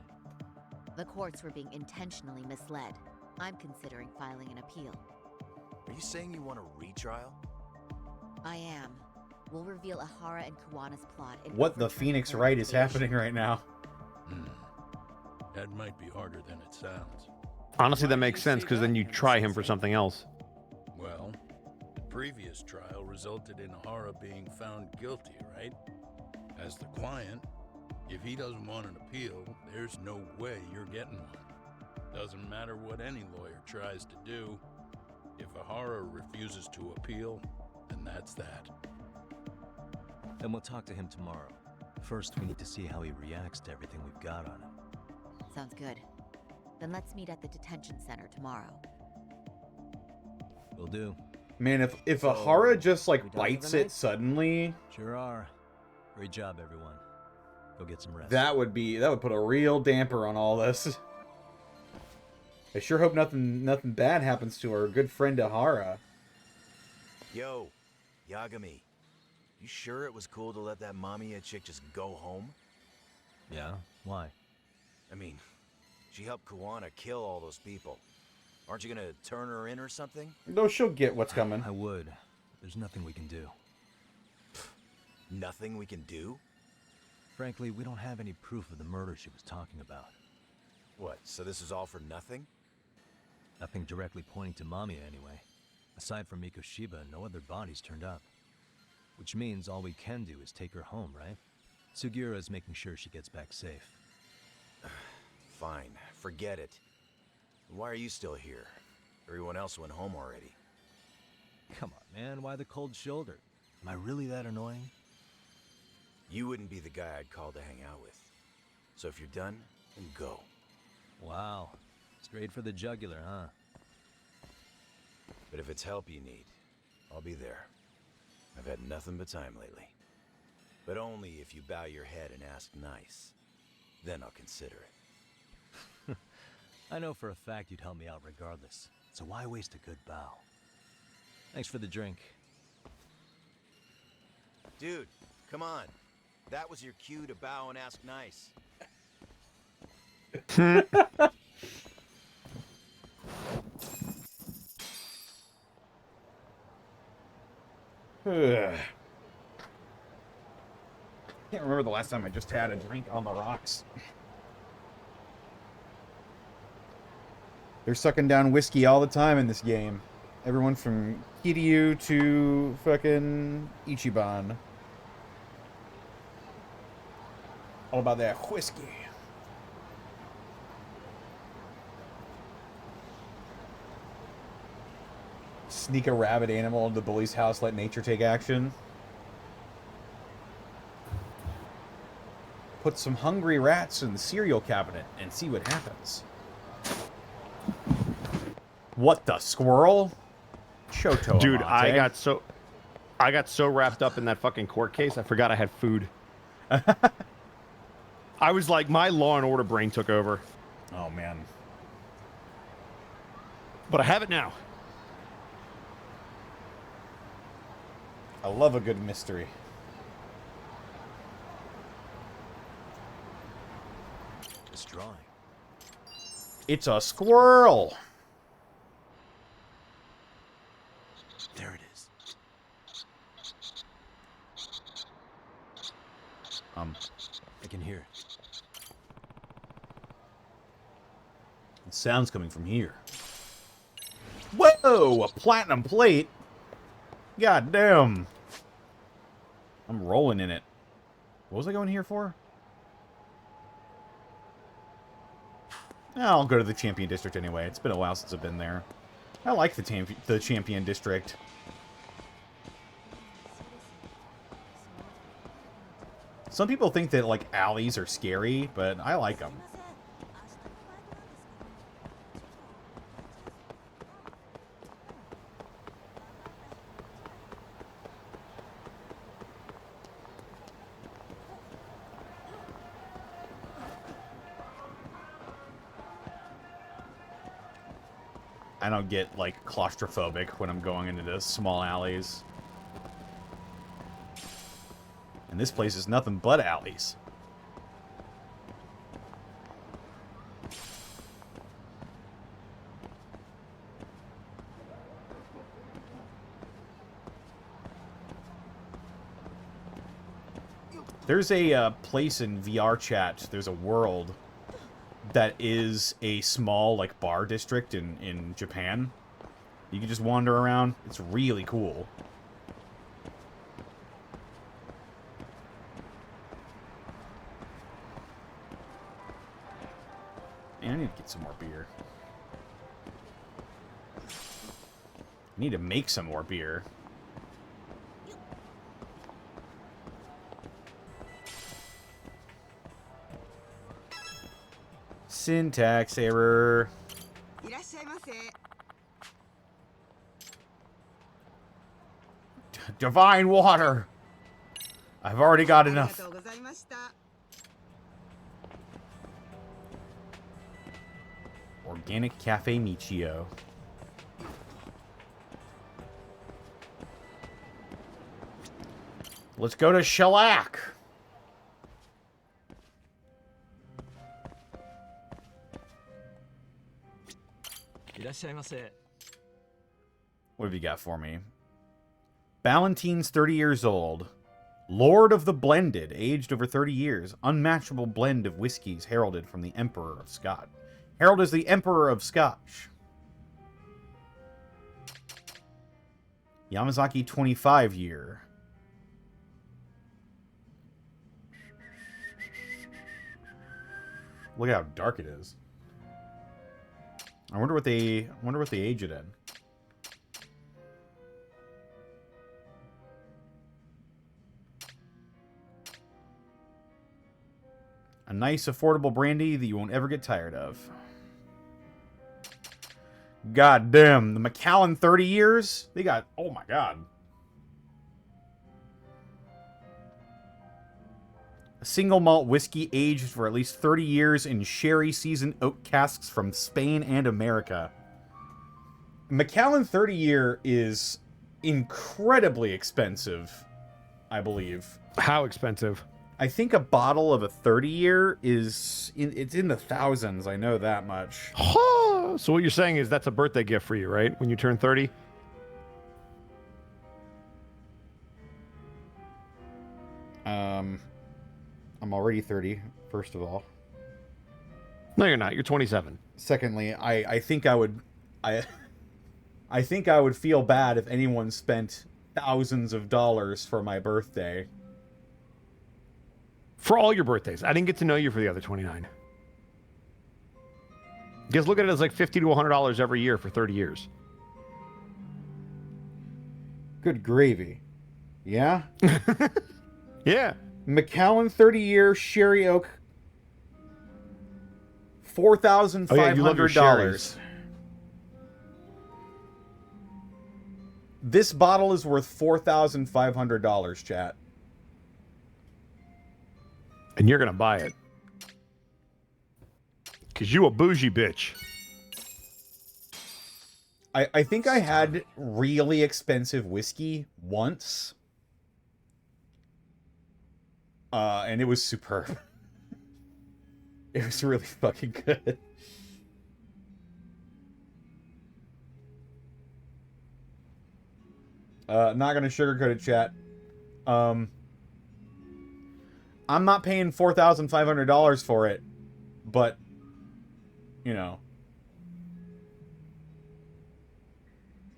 [SPEAKER 19] The courts were being intentionally misled. I'm considering filing an appeal.
[SPEAKER 11] Are you saying you want a retrial?
[SPEAKER 19] I am. We'll reveal Ahara and Kawana's plot. In
[SPEAKER 1] What the Phoenix Wright is happening right now?
[SPEAKER 17] That might be harder than it sounds.
[SPEAKER 2] Honestly, that makes sense, because then you try him for something else.
[SPEAKER 17] Well, the previous trial resulted in Ahara being found guilty, right? As the client, if he doesn't want an appeal, there's no way you're getting one. Doesn't matter what any lawyer tries to do. If Ahara refuses to appeal, then that's that.
[SPEAKER 5] Then we'll talk to him tomorrow. First, we need to see how he reacts to everything we've got on him.
[SPEAKER 19] Sounds good. Then let's meet at the detention center tomorrow.
[SPEAKER 5] Will do.
[SPEAKER 1] Man, if Ahara just like bites it suddenly,
[SPEAKER 5] Sure are. Great job, everyone. Go get some rest.
[SPEAKER 1] that would put a real damper on all this. I sure hope nothing bad happens to our good friend Ahara.
[SPEAKER 11] Yo, Yagami. You sure it was cool to let that Mamiya chick just go home?
[SPEAKER 5] Yeah? Why?
[SPEAKER 11] I mean, she helped Kawana kill all those people. Aren't you gonna turn her in or something?
[SPEAKER 1] No, she'll get what's coming.
[SPEAKER 5] I would. There's nothing we can do.
[SPEAKER 11] Nothing we can do?
[SPEAKER 5] Frankly, we don't have any proof of the murder she was talking about.
[SPEAKER 11] What, so this is all for nothing?
[SPEAKER 5] Nothing directly pointing to Mamiya anyway. Aside from Mikoshiba, no other bodies turned up. Which means all we can do is take her home, right? Sugiura is making sure she gets back safe.
[SPEAKER 11] Fine, forget it. Why are you still here? Everyone else went home already.
[SPEAKER 5] Come on, man, why the cold shoulder? Am I really that annoying?
[SPEAKER 11] You wouldn't be the guy I'd call to hang out with. So if you're done, then go.
[SPEAKER 5] Wow. Straight for the jugular, huh?
[SPEAKER 11] But if it's help you need, I'll be there. I've had nothing but time lately. But only if you bow your head and ask nice. Then I'll consider it.
[SPEAKER 5] I know for a fact you'd help me out regardless. So why waste a good bow? Thanks for the drink.
[SPEAKER 11] Dude, come on. That was your cue to bow and ask nice.
[SPEAKER 1] Can't remember the last time I just had a drink on the rocks. They're sucking down whiskey all the time in this game. Everyone from Kiryu to fucking Ichiban. All about that whiskey. Sneak a rabid animal into the bully's house, let nature take action. Put some hungry rats in the cereal cabinet and see what happens. What the squirrel? Choto.
[SPEAKER 2] Dude,
[SPEAKER 1] Amate.
[SPEAKER 2] I got so wrapped up in that fucking court case, I forgot I had food. I was like, my Law and Order brain took over.
[SPEAKER 1] Oh man.
[SPEAKER 2] But I have it now.
[SPEAKER 1] I love a good mystery.
[SPEAKER 5] This drawing.
[SPEAKER 1] It's a squirrel.
[SPEAKER 5] There it is. I can hear it.
[SPEAKER 1] The sound's coming from here. Whoa! A platinum plate? God damn. I'm rolling in it. What was I going here for? I'll go to the Champion District anyway. It's been a while since I've been there. I like the Champion District. Some people think that, like, alleys are scary, but I like them. I don't get, like, claustrophobic when I'm going into the small alleys. And this place is nothing but alleys. There's a place in VR chat, there's a world that is a small, like, bar district in Japan. You can just wander around. It's really cool. Man, I need to get some more beer. I need to make some more beer. Syntax error. Divine water. I've already got enough. Organic Cafe Michio. Let's go to Shellac. What have you got for me? Ballantine's 30 years old. Lord of the Blended, aged over 30 years. Unmatchable blend of whiskeys heralded from the Emperor of Scotch. Harold is the Emperor of Scotch. Yamazaki 25 year. Look at how dark it is. I wonder what they age it in. A nice, affordable brandy that you won't ever get tired of. God damn, the Macallan 30 years? They got, oh my god. A single malt whiskey aged for at least 30 years in sherry seasoned oak casks from Spain and America. Macallan 30 year is incredibly expensive, I believe.
[SPEAKER 2] How expensive?
[SPEAKER 1] I think a bottle of a 30 year is it's in the thousands. I know that much.
[SPEAKER 2] So what you're saying is that's a birthday gift for you, right? When you turn 30?
[SPEAKER 1] I'm already 30, first of all.
[SPEAKER 2] No, you're not. You're 27.
[SPEAKER 1] Secondly, I think I would I think I would feel bad if anyone spent thousands of dollars for my birthday.
[SPEAKER 2] For all your birthdays. I didn't get to know you for the other 29. Just look at it as like $50 to $100 every year for 30 years.
[SPEAKER 1] Good gravy. Yeah?
[SPEAKER 2] Yeah.
[SPEAKER 1] Macallan 30-year Sherry Oak. $4,500.
[SPEAKER 2] Oh, yeah, you love your sherries.
[SPEAKER 1] This bottle is worth $4,500, chat.
[SPEAKER 2] And you're going to buy it. Because you a bougie bitch.
[SPEAKER 1] I think I had really expensive whiskey once. And it was superb. It was really fucking good. Not gonna sugarcoat it, chat. I'm not paying $4,500 for it, but you know,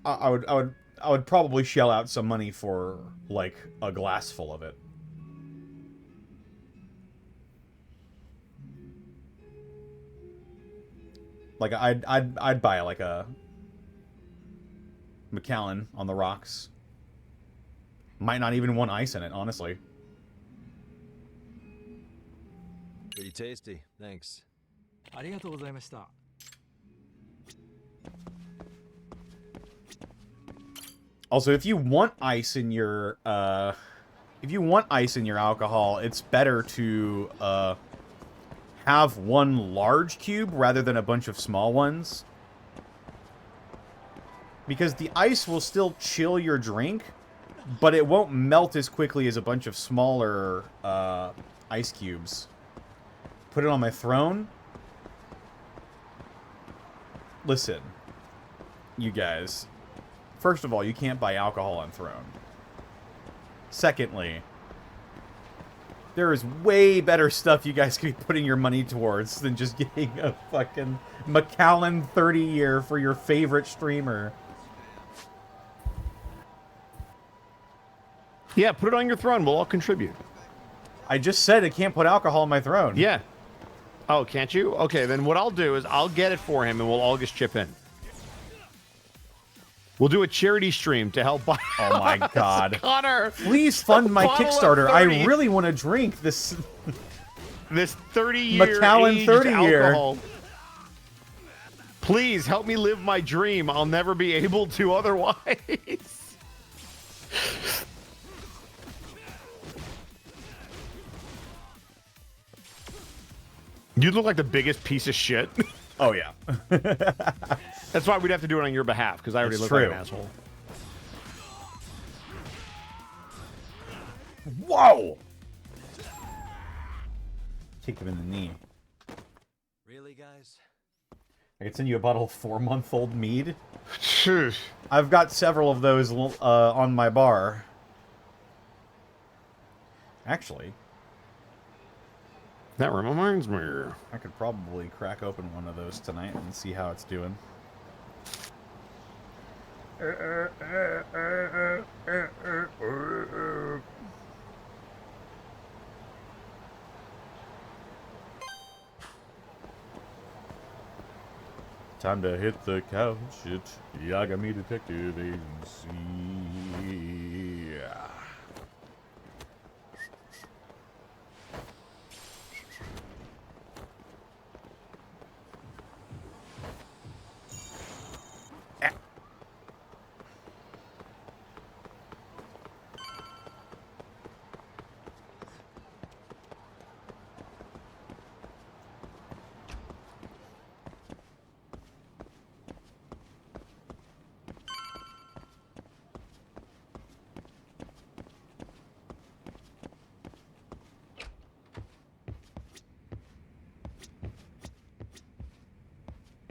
[SPEAKER 1] I would probably shell out some money for like a glass full of it. Like I'd buy like a Macallan on the rocks. Might not even want ice in it, honestly.
[SPEAKER 5] Pretty tasty, thanks.
[SPEAKER 1] Also, if you want ice in your alcohol, it's better to have one large cube rather than a bunch of small ones. Because the ice will still chill your drink, but it won't melt as quickly as a bunch of smaller ice cubes. Put it on my throne. Listen, you guys. First of all, you can't buy alcohol on Throne. Secondly, there is way better stuff you guys could be putting your money towards than just getting a fucking Macallan 30-year for your favorite streamer.
[SPEAKER 2] Yeah, put it on your throne. We'll all contribute.
[SPEAKER 1] I just said I can't put alcohol on my throne.
[SPEAKER 2] Yeah. Oh, can't you? Okay, then what I'll do is I'll get it for him and we'll all just chip in. We'll do a charity stream to help buy.
[SPEAKER 1] Oh my god.
[SPEAKER 2] Connor!
[SPEAKER 1] Please fund my Kickstarter. I really want to drink this.
[SPEAKER 2] This 30-year
[SPEAKER 1] Macallan 30-year
[SPEAKER 2] alcohol. Please help me live my dream. I'll never be able to otherwise. You look like the biggest piece of shit.
[SPEAKER 1] Oh, yeah.
[SPEAKER 2] That's why we'd have to do it on your behalf, because I already look like an asshole.
[SPEAKER 1] Whoa! Kicked him in the knee.
[SPEAKER 5] Really, guys?
[SPEAKER 1] I can send you a bottle of 4-month-old mead. I've got several of those on my bar. Actually,
[SPEAKER 2] that reminds me.
[SPEAKER 1] I could probably crack open one of those tonight and see how it's doing. Time to hit the couch at Yagami Detective Agency.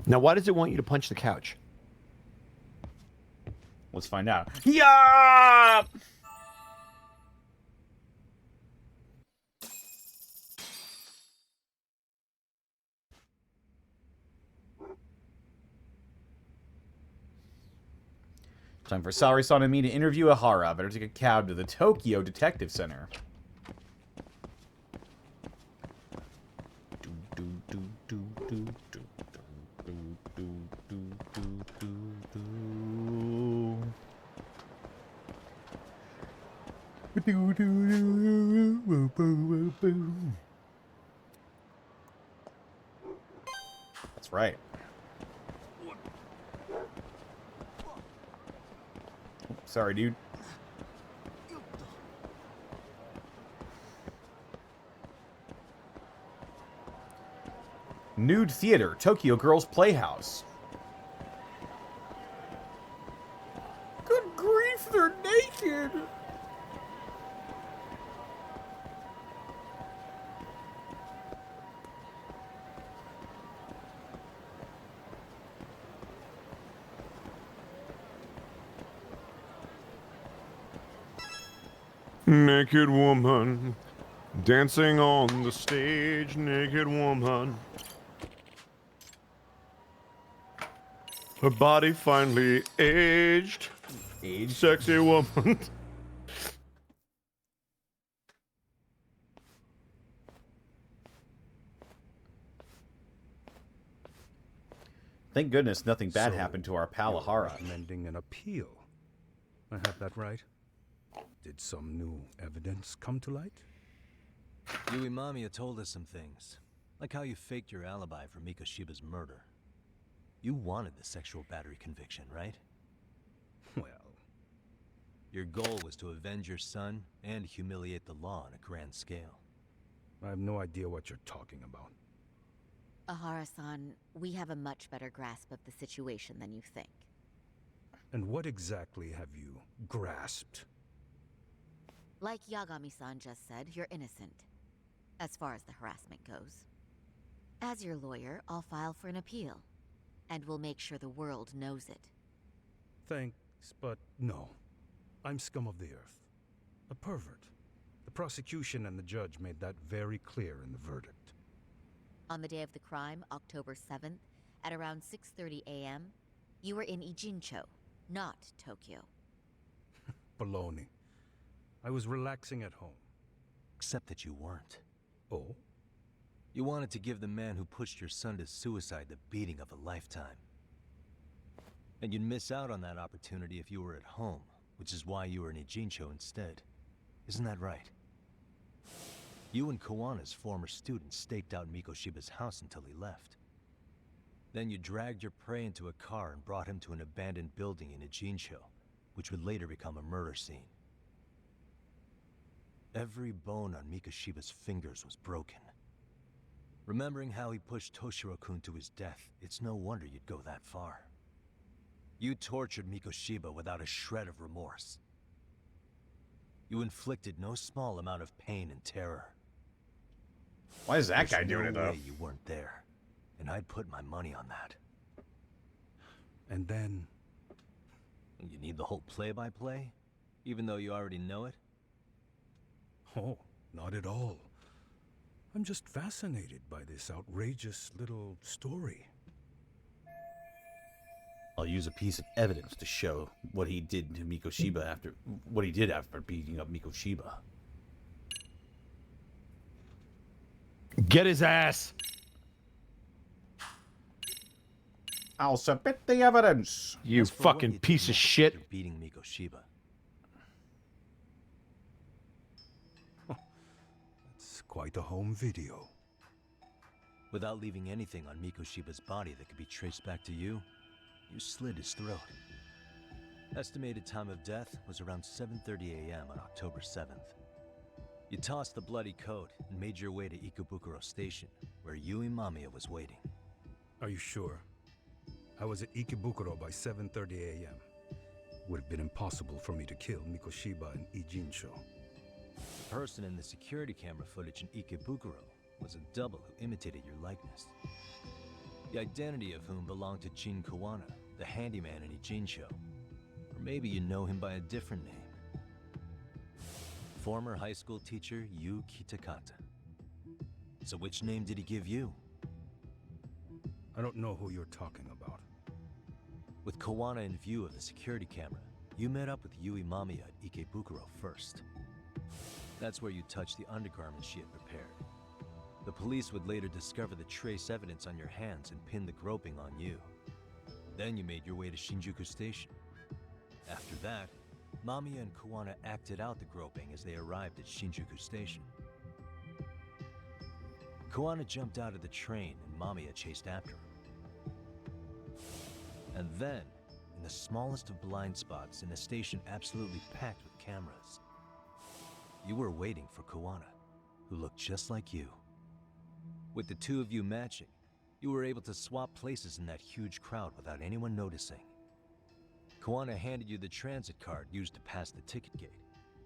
[SPEAKER 2] Now, why does it want you to punch the couch?
[SPEAKER 1] Let's find out. Yeah! Time for Saori-san and me to interview Ahara. Better take a cab to the Tokyo Detective Center. That's right. Sorry, dude. Nude Theater, Tokyo Girls Playhouse. Good grief, they're naked!
[SPEAKER 2] Naked woman, dancing on the stage, naked woman. Her body finally aged. Sexy woman.
[SPEAKER 1] Thank goodness nothing bad happened to our pal Ahara.
[SPEAKER 8] Recommending an appeal. I have that right? Did some new evidence come to light?
[SPEAKER 5] Yui Mamiya told us some things, like how you faked your alibi for Mikoshiba's murder. You wanted the sexual battery conviction, right?
[SPEAKER 8] Well...
[SPEAKER 5] Your goal was to avenge your son and humiliate the law on a grand scale.
[SPEAKER 8] I have no idea what you're talking about.
[SPEAKER 19] Ahara-san, we have a much better grasp of the situation than you think.
[SPEAKER 8] And what exactly have you grasped?
[SPEAKER 19] Like Yagami-san just said, you're innocent. As far as the harassment goes. As your lawyer, I'll file for an appeal. And we'll make sure the world knows it.
[SPEAKER 8] Thanks, but no. I'm scum of the earth. A pervert. The prosecution and the judge made that very clear in the verdict.
[SPEAKER 19] On the day of the crime, October 7th, at around 6:30 a.m., you were in Ijincho, not Tokyo.
[SPEAKER 8] Baloney. I was relaxing at home.
[SPEAKER 5] Except that you weren't.
[SPEAKER 8] Oh?
[SPEAKER 5] You wanted to give the man who pushed your son to suicide the beating of a lifetime. And you'd miss out on that opportunity if you were at home, which is why you were in Ijincho instead. Isn't that right? You and Kawana's former student staked out Mikoshiba's house until he left. Then you dragged your prey into a car and brought him to an abandoned building in Ijincho, which would later become a murder scene. Every bone on Mikoshiba's fingers was broken. Remembering how he pushed Toshiro-kun to his death, it's no wonder you'd go that far. You tortured Mikoshiba without a shred of remorse. You inflicted no small amount of pain and terror.
[SPEAKER 1] Why is that guy doing it, though?
[SPEAKER 5] There's no way you weren't there, and I'd put my money on that.
[SPEAKER 8] And then...
[SPEAKER 5] You need the whole play-by-play? Even though you already know it?
[SPEAKER 8] Oh, not at all. I'm just fascinated by this outrageous little story.
[SPEAKER 6] I'll use a piece of evidence to show what he did to Mikoshiba after beating up Mikoshiba.
[SPEAKER 2] Get his ass.
[SPEAKER 1] I'll submit the evidence.
[SPEAKER 2] You fucking piece of shit.
[SPEAKER 5] You're beating Mikoshiba.
[SPEAKER 8] It's quite a home video.
[SPEAKER 5] Without leaving anything on Mikoshiba's body that could be traced back to you, you slit his throat. Estimated time of death was around 7:30 a.m. on October 7th. You tossed the bloody coat and made your way to Ikebukuro Station, where Yui Mamiya was waiting.
[SPEAKER 8] Are you sure? I was at Ikebukuro by 7:30 a.m. Would have been impossible for me to kill Mikoshiba and Ijincho.
[SPEAKER 5] The person in the security camera footage in Ikebukuro was a double who imitated your likeness. The identity of whom belonged to Jin Kawana, the handyman in Ijincho. Or maybe you know him by a different name. Former high school teacher Yu Kitakata. So which name did he give you?
[SPEAKER 8] I don't know who you're talking about.
[SPEAKER 5] With Kawana in view of the security camera, you met up with Yui Mamiya at Ikebukuro first. That's where you touched the undergarments she had prepared. The police would later discover the trace evidence on your hands and pin the groping on you. Then you made your way to Shinjuku Station. After that, Mamiya and Kawana acted out the groping as they arrived at Shinjuku Station. Kawana jumped out of the train and Mamiya chased after him. And then, in the smallest of blind spots in a station absolutely packed with cameras, you were waiting for Kawana, who looked just like you. With the two of you matching, you were able to swap places in that huge crowd without anyone noticing. Kawana handed you the transit card used to pass the ticket gate.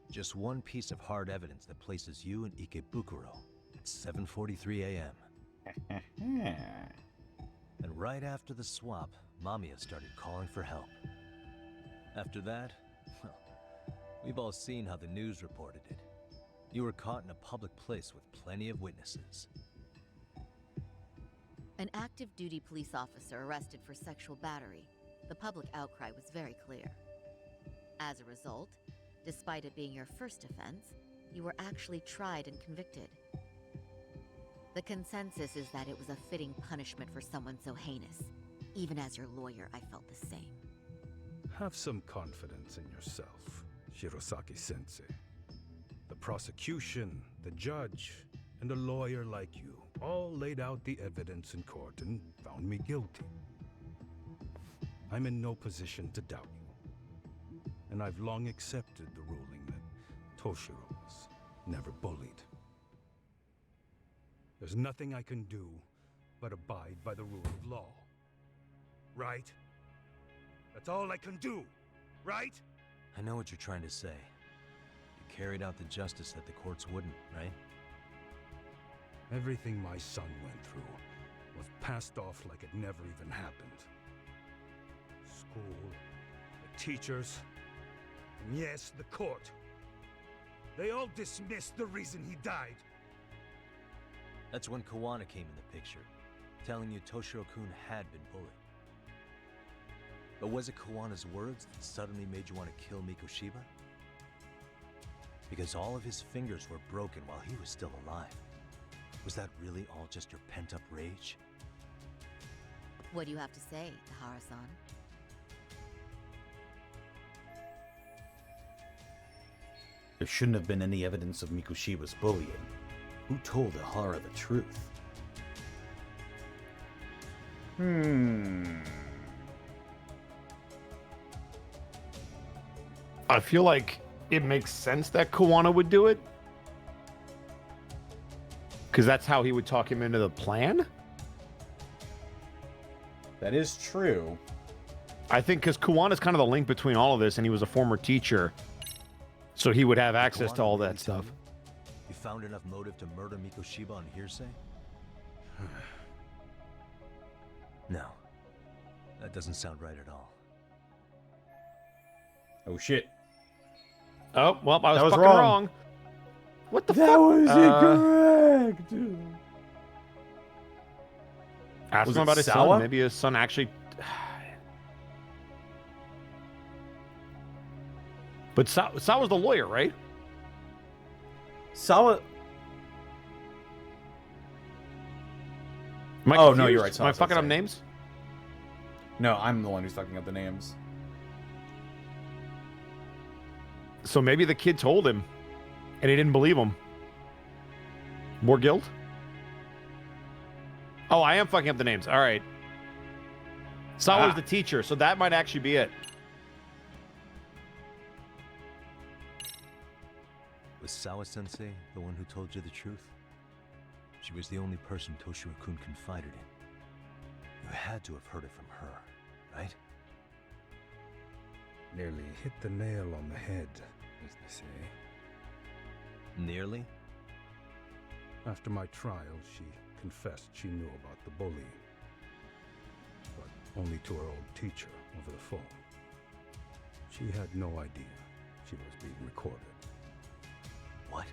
[SPEAKER 5] Just one piece of hard evidence that places you in Ikebukuro at 7:43 a.m. And right after the swap, Mamiya started calling for help. After that, well, we've all seen how the news reported it. You were caught in a public place with plenty of witnesses.
[SPEAKER 19] An active duty police officer arrested for sexual battery. The public outcry was very clear. As a result, despite it being your first offense, you were actually tried and convicted. The consensus is that it was a fitting punishment for someone so heinous. Even as your lawyer, I felt the same.
[SPEAKER 8] Have some confidence in yourself, Shirosaki-sensei. The prosecution, the judge, and a lawyer like you all laid out the evidence in court and found me guilty. I'm in no position to doubt you. And I've long accepted the ruling that Toshiro was never bullied. There's nothing I can do but abide by the rule of law. Right? That's all I can do, right?
[SPEAKER 5] I know what you're trying to say. You carried out the justice that the courts wouldn't, right?
[SPEAKER 8] Everything my son went through was passed off like it never even happened. School, the teachers, and yes, the court. They all dismissed the reason he died.
[SPEAKER 5] That's when Kawana came in the picture, telling you Toshiro-kun had been bullied. But was it Kawana's words that suddenly made you want to kill Mikoshiba? Because all of his fingers were broken while he was still alive. Was that really all just your pent-up rage?
[SPEAKER 19] What do you have to say, Tahara-san?
[SPEAKER 6] There shouldn't have been any evidence of Mikoshiba's bullying. Who told Ihara the truth?
[SPEAKER 2] I feel like it makes sense that Kawana would do it. Because that's how he would talk him into the plan?
[SPEAKER 1] That is true.
[SPEAKER 2] I think because Kawana's kind of the link between all of this, and he was a former teacher. So he would have access to all that stuff.
[SPEAKER 5] You found enough motive to murder Mikoshiba on hearsay? No. That doesn't sound right at all.
[SPEAKER 1] Oh shit.
[SPEAKER 2] Oh, well, I was,
[SPEAKER 1] That was
[SPEAKER 2] fucking
[SPEAKER 1] wrong.
[SPEAKER 2] wrong. What the
[SPEAKER 1] That
[SPEAKER 2] fuck?
[SPEAKER 1] was incorrect.
[SPEAKER 2] Ask
[SPEAKER 1] Was
[SPEAKER 2] him
[SPEAKER 1] it
[SPEAKER 2] about his
[SPEAKER 1] Sawa?
[SPEAKER 2] son. Maybe his son actually. But Sawa's the lawyer, right?
[SPEAKER 1] Sawa.
[SPEAKER 2] Am I
[SPEAKER 1] Oh, no,
[SPEAKER 2] confused?
[SPEAKER 1] you're right.
[SPEAKER 2] Am I
[SPEAKER 1] Sawa
[SPEAKER 2] fucking up
[SPEAKER 1] Sensei.
[SPEAKER 2] names?
[SPEAKER 1] No, I'm the one who's fucking up the names.
[SPEAKER 2] So maybe the kid told him, and he didn't believe him. More guilt? Oh, I am fucking up the names. All right. Sawa's the teacher, so that might actually be it.
[SPEAKER 5] Was Sawa-sensei the one who told you the truth? She was the only person Toshiro-kun confided in. You had to have heard it from her, right?
[SPEAKER 8] Nearly hit the nail on the head, as they say.
[SPEAKER 5] Nearly?
[SPEAKER 8] After my trial, she confessed she knew about the bullying. But only to her old teacher over the phone. She had no idea she was being recorded.
[SPEAKER 5] What?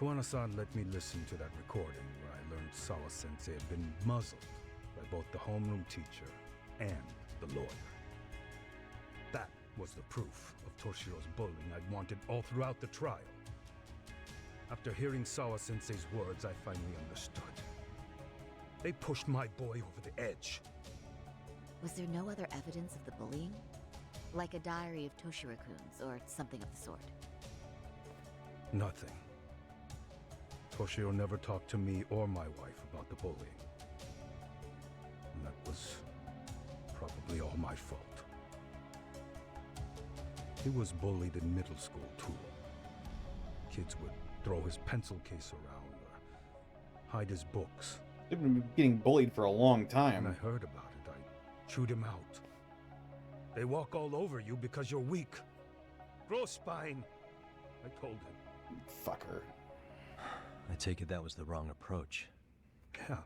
[SPEAKER 8] Kuwana-san let me listen to that recording where I learned Sawa-sensei had been muzzled by both the homeroom teacher and the lawyer. That was the proof of Toshiro's bullying I'd wanted all throughout the trial. After hearing Sawa-sensei's words, I finally understood. They pushed my boy over the edge.
[SPEAKER 19] Was there no other evidence of the bullying? Like a diary of Toshiro-kun's or something of the sort?
[SPEAKER 8] Nothing. Toshiro never talked to me or my wife about the bullying. And that was probably all my fault. He was bullied in middle school, too. Kids would throw his pencil case around or hide his books.
[SPEAKER 1] They've been getting bullied for a long time.
[SPEAKER 8] When I heard about it, I chewed him out. They walk all over you because you're weak. Grow spine, I told him.
[SPEAKER 1] Fucker.
[SPEAKER 5] I take it that was the wrong approach.
[SPEAKER 8] Yeah.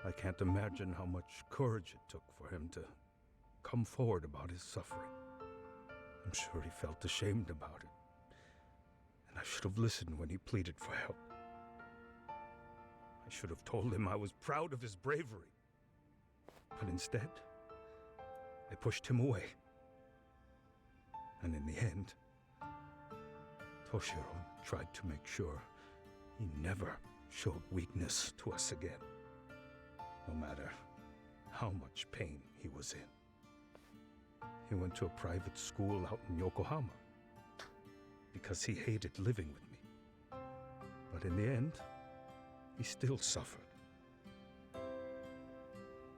[SPEAKER 8] I can't imagine how much courage it took for him to come forward about his suffering. I'm sure he felt ashamed about it. And I should have listened when he pleaded for help. I should have told him I was proud of his bravery. But instead, I pushed him away. And in the end, Toshiro tried to make sure he never showed weakness to us again, no matter how much pain he was in. He went to a private school out in Yokohama because he hated living with me. But in the end, he still suffered.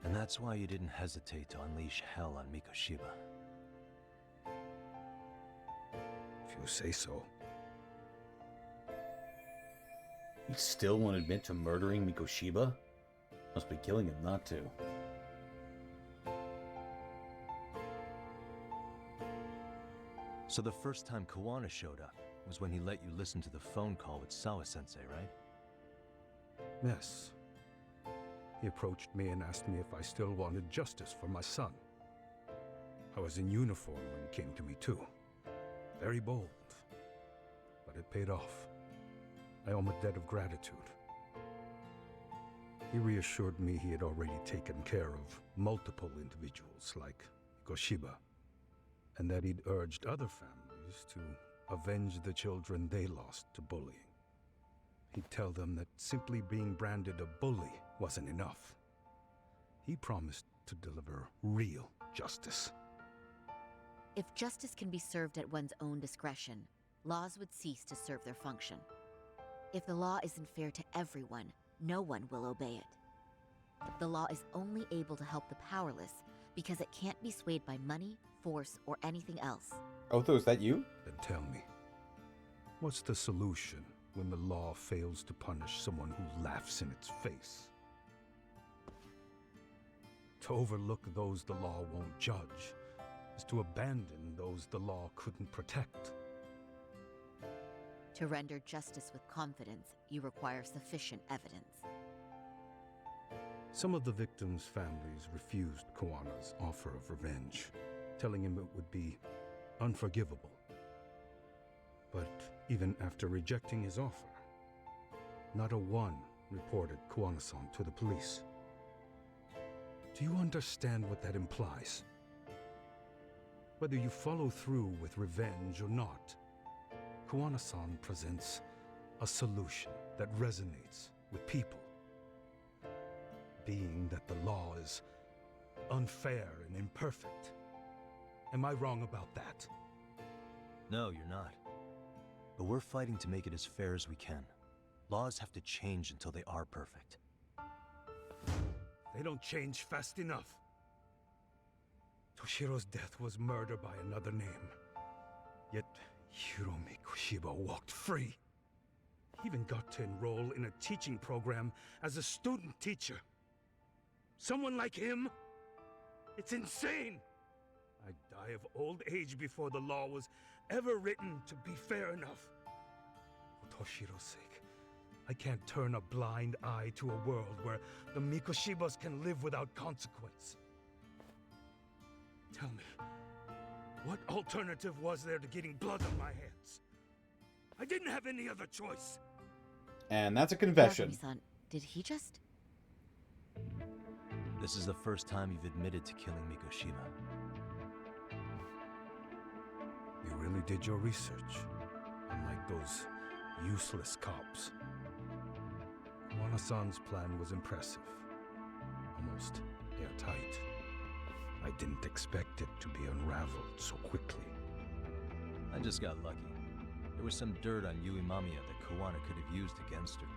[SPEAKER 5] And that's why you didn't hesitate to unleash hell on Mikoshiba.
[SPEAKER 8] If you say so.
[SPEAKER 6] You still won't admit to murdering Mikoshiba? Must be killing him not to.
[SPEAKER 5] So the first time Kuwana showed up was when he let you listen to the phone call with Sawa-sensei, right?
[SPEAKER 8] Yes. He approached me and asked me if I still wanted justice for my son. I was in uniform when he came to me too. Very bold. But it paid off. I owe him a debt of gratitude. He reassured me he had already taken care of multiple individuals like Goshiba, and that he'd urged other families to avenge the children they lost to bullying. He'd tell them that simply being branded a bully wasn't enough. He promised to deliver real justice.
[SPEAKER 19] If justice can be served at one's own discretion, laws would cease to serve their function. If the law isn't fair to everyone, no one will obey it. The law is only able to help the powerless because it can't be swayed by money, force, or anything else.
[SPEAKER 1] Otho, is that you?
[SPEAKER 8] Then tell me, what's the solution when the law fails to punish someone who laughs in its face? To overlook those the law won't judge is to abandon those the law couldn't protect.
[SPEAKER 19] To render justice with confidence, you require sufficient evidence.
[SPEAKER 7] Some of the victims' families refused Kawana's offer of revenge, telling him it would be unforgivable. But even after rejecting his offer, not a one reported Kawana-san to the police. Do you understand what that implies? Whether you follow through with revenge or not, Kawana-san presents a solution that resonates with people. Being that the law is unfair and imperfect. Am I wrong about that?
[SPEAKER 5] No, you're not. But we're fighting to make it as fair as we can. Laws have to change until they are perfect.
[SPEAKER 7] They don't change fast enough. Toshiro's death was murder by another name. Yet Hiromi Koshiba walked free. He even got to enroll in a teaching program as a student teacher. Someone like him? It's insane! I'd die of old age before the law was ever written to be fair enough. For Toshiro's sake, I can't turn a blind eye to a world where the Mikoshibas can live without consequence. Tell me, what alternative was there to getting blood on my hands? I didn't have any other choice.
[SPEAKER 1] And that's a confession.
[SPEAKER 19] Yagami-san, did he just...
[SPEAKER 5] This is the first time you've admitted to killing Mikoshiba.
[SPEAKER 7] You really did your research, unlike those useless cops. Kawana-san's plan was impressive, almost airtight. I didn't expect it to be unraveled so quickly.
[SPEAKER 5] I just got lucky. There was some dirt on Yui Mamiya that Kawana could have used against her.